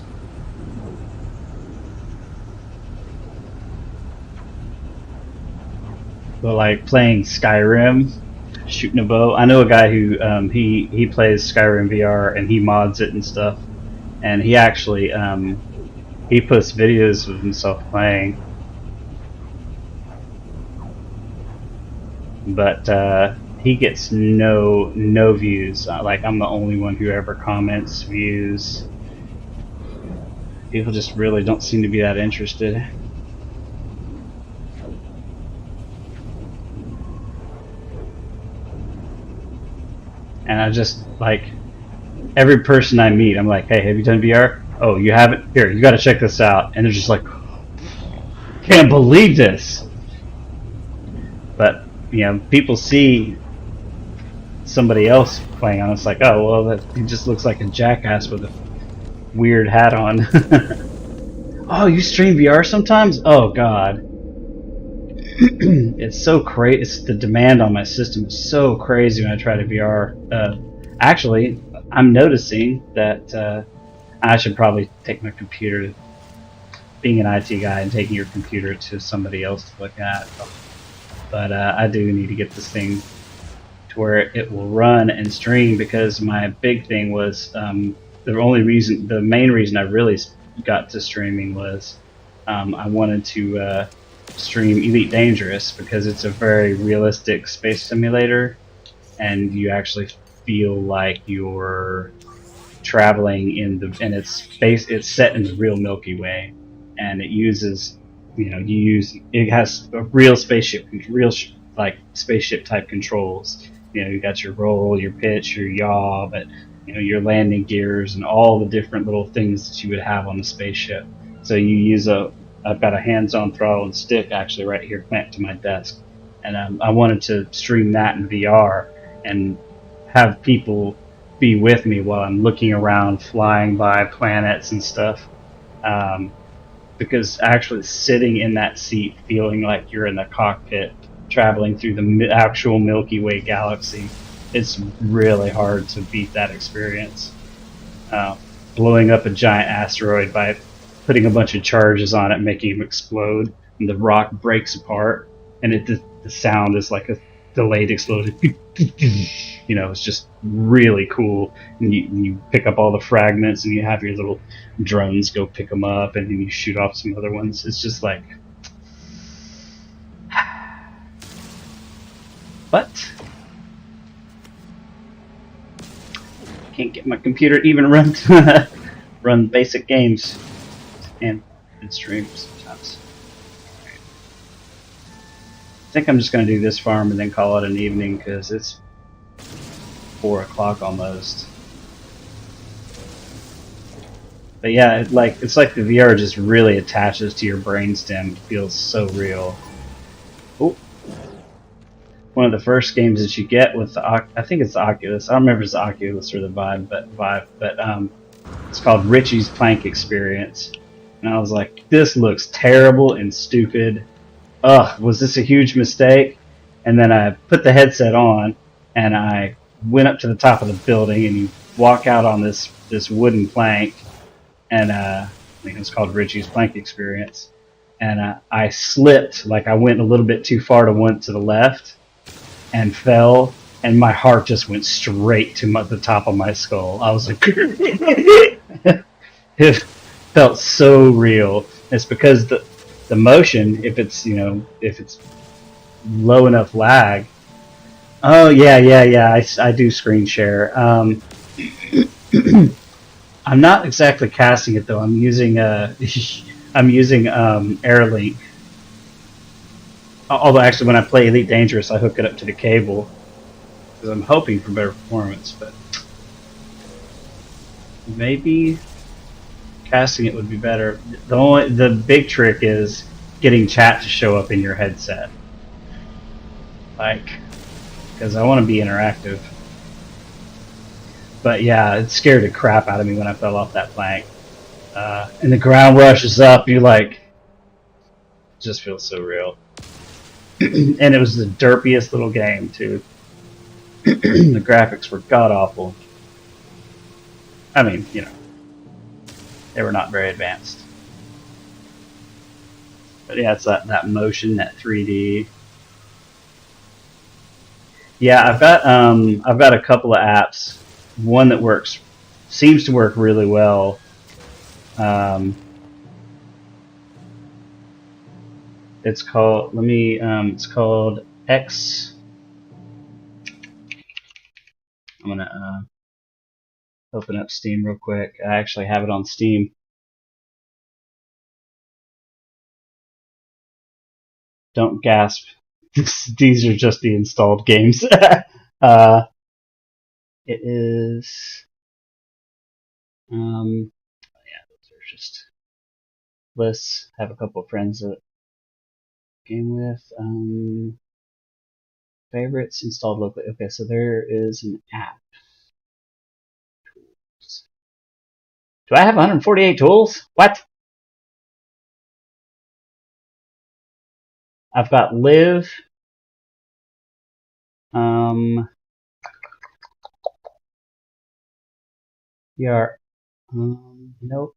But like playing Skyrim, shooting a bow. I know a guy who he plays Skyrim VR and he mods it and stuff. And he actually he posts videos of himself playing. but he gets no views. Like, I'm the only one who ever comments, views. People just really don't seem to be that interested. And I just, like, every person I meet, I'm like, hey, have you done VR? Oh, you haven't? Here, you gotta check this out. And they're just like, can't believe this. But, you know, people see somebody else playing on it. It's like, oh, well, he just looks like a jackass with a weird hat on. Oh, you stream VR sometimes? Oh, God. It's so crazy. It's the demand on my system is so crazy when I try to VR. Actually, I'm noticing that I should probably take my computer, being an IT guy, and taking your computer to somebody else to look at. But I do need to get this thing to where it will run and stream, because my big thing was the main reason I really got to streaming was I wanted to stream Elite Dangerous, because it's a very realistic space simulator, and you actually feel like you're traveling and it's set in the real Milky Way, and it uses, it has a real spaceship, like spaceship type controls. You got your roll, your pitch, your yaw, but your landing gears and all the different little things that you would have on the spaceship. So you use I've got a hands-on throttle and stick actually right here clamped to my desk, and I wanted to stream that in VR and have people be with me while I'm looking around, flying by planets and stuff. Because actually sitting in that seat, feeling like you're in the cockpit, traveling through the actual Milky Way galaxy, it's really hard to beat that experience. Blowing up a giant asteroid by putting a bunch of charges on it, making them explode, and the rock breaks apart, and the sound is like a delayed explosion. It's just really cool. And you pick up all the fragments, and you have your little drones go pick them up, and then you shoot off some other ones. It's just like, but can't get my computer to even run basic games and streams sometimes. I think I'm just going to do this farm and then call it an evening, because it's 4 o'clock almost. But yeah, it's like the VR just really attaches to your brainstem. It feels so real. Oh, one of the first games that you get with I think it's the Oculus. I don't remember if it's the Oculus or the Vive, but it's called Richie's Plank Experience. And I was like, this looks terrible and stupid. Ugh, was this a huge mistake? And then I put the headset on, and I went up to the top of the building, and you walk out on this wooden plank, and I think it's called Richie's Plank Experience. And I slipped, like I went a little bit too far to the left, and fell, and my heart just went straight to the top of my skull. I was like, it felt so real. It's because the motion, if it's low enough lag. Oh yeah. I do screen share. I'm not exactly casting it though. I'm using AirLink. Although actually, when I play Elite Dangerous, I hook it up to the cable because I'm hoping for better performance. But maybe casting it would be better. The big trick is getting chat to show up in your headset, because I want to be interactive. But yeah, it scared the crap out of me when I fell off that plank. And the ground rushes up. You're like, it just feels so real. And it was the derpiest little game too. The graphics were god awful. I mean, they were not very advanced. But yeah, it's that motion, that 3D. Yeah, I've got a couple of apps. One that seems to work really well. It's called X. I'm gonna open up Steam real quick. I actually have it on Steam. Don't gasp. These are just the installed games. It is. Yeah, those are just lists. Have a couple of friends that game with. Favorites installed locally. Okay, so there is an app. Do I have 148 tools? What? I've got live. VR. Nope.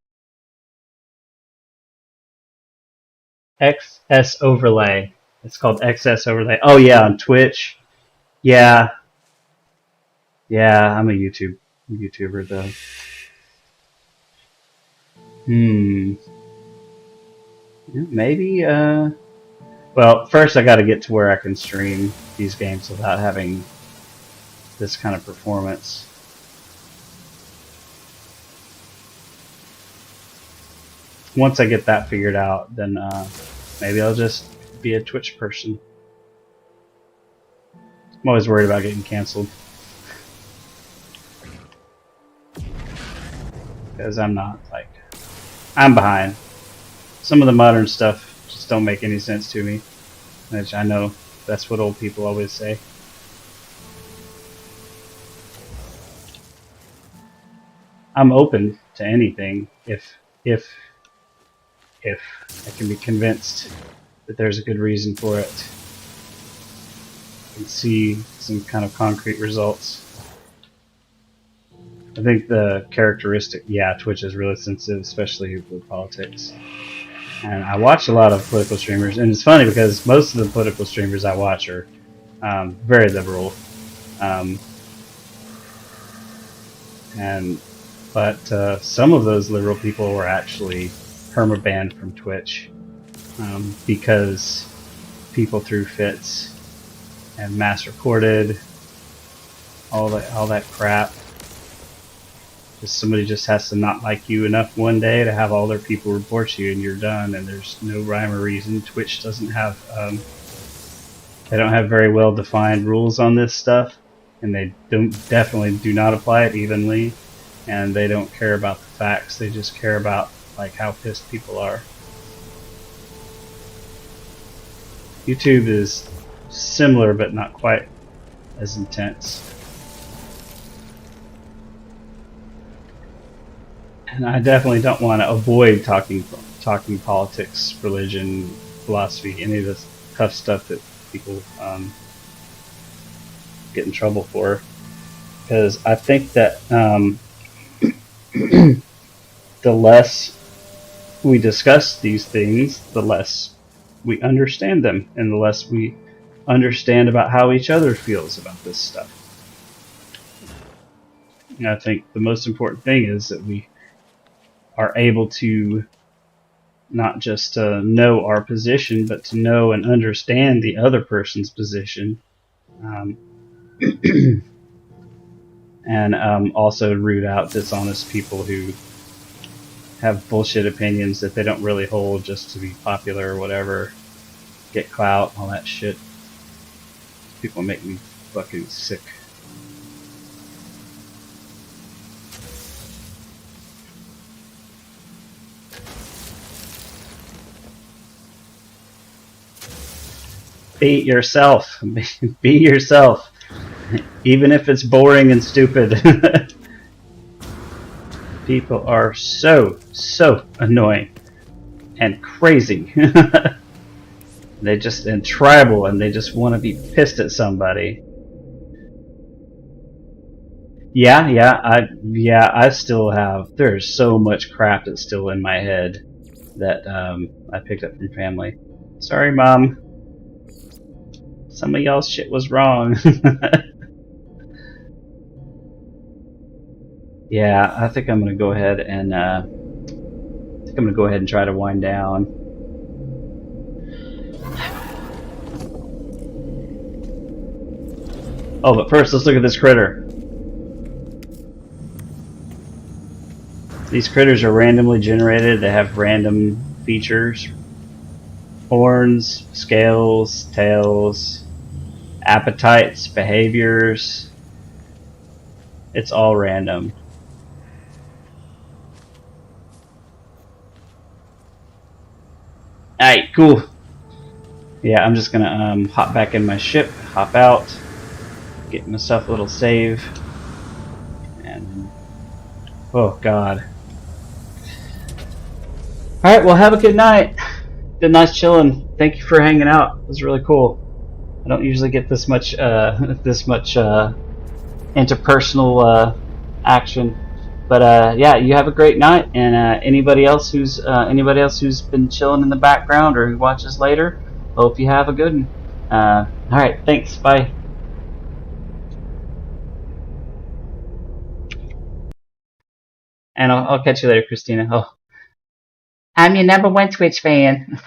XS overlay. It's called XS overlay. Oh yeah, on Twitch. Yeah. Yeah, I'm a YouTuber though. Yeah, maybe, well, first I gotta get to where I can stream these games without having this kind of performance. Once I get that figured out, then maybe I'll just be a Twitch person. I'm always worried about getting canceled. Because I'm not, like, I'm behind. Some of the modern stuff just don't make any sense to me. Which I know that's what old people always say. I'm open to anything if I can be convinced that there's a good reason for it and see some kind of concrete results. I think the characteristic, yeah, Twitch is really sensitive, especially with politics. And I watch a lot of political streamers, and it's funny because most of the political streamers I watch are very liberal. But some of those liberal people were actually permabanned from Twitch because people threw fits and mass recorded all that crap. Somebody just has to not like you enough one day to have all their people report you and you're done, and there's no rhyme or reason. Twitch doesn't have they don't have very well defined rules on this stuff, and they definitely do not apply it evenly, and they don't care about the facts. They just care about like how pissed people are. YouTube is similar but not quite as intense. And I definitely don't want to avoid talking politics, religion, philosophy, any of this tough stuff that people get in trouble for. Because I think that the less we discuss these things, the less we understand them, and the less we understand about how each other feels about this stuff. And I think the most important thing is that we are able to not just know our position, but to know and understand the other person's position, and also root out dishonest people who have bullshit opinions that they don't really hold just to be popular or whatever, get clout, all that shit. People make me fucking sick. Be yourself. Be yourself. Even if it's boring and stupid. People are so annoying and crazy. And tribal, and they just want to be pissed at somebody. Yeah, I still have, there's so much crap that's still in my head that I picked up from family. Sorry, Mom. Some of y'all's shit was wrong. Yeah, I think I'm gonna go ahead and try to wind down. Oh, but first let's look at this critter. These critters are randomly generated. They have random features. Horns, scales, tails, appetites, behaviors. It's all random. Alright, cool. Yeah, I'm just gonna hop back in my ship, hop out, get myself a little save, and oh god. Alright, well have a good night. Been nice chilling. Thank you for hanging out. It was really cool. I don't usually get this much interpersonal action. But yeah, you have a great night, and anybody else who's been chilling in the background or who watches later, hope you have a good one. All right, thanks. Bye. And I'll catch you later, Christina. Oh, I'm your number one Twitch fan.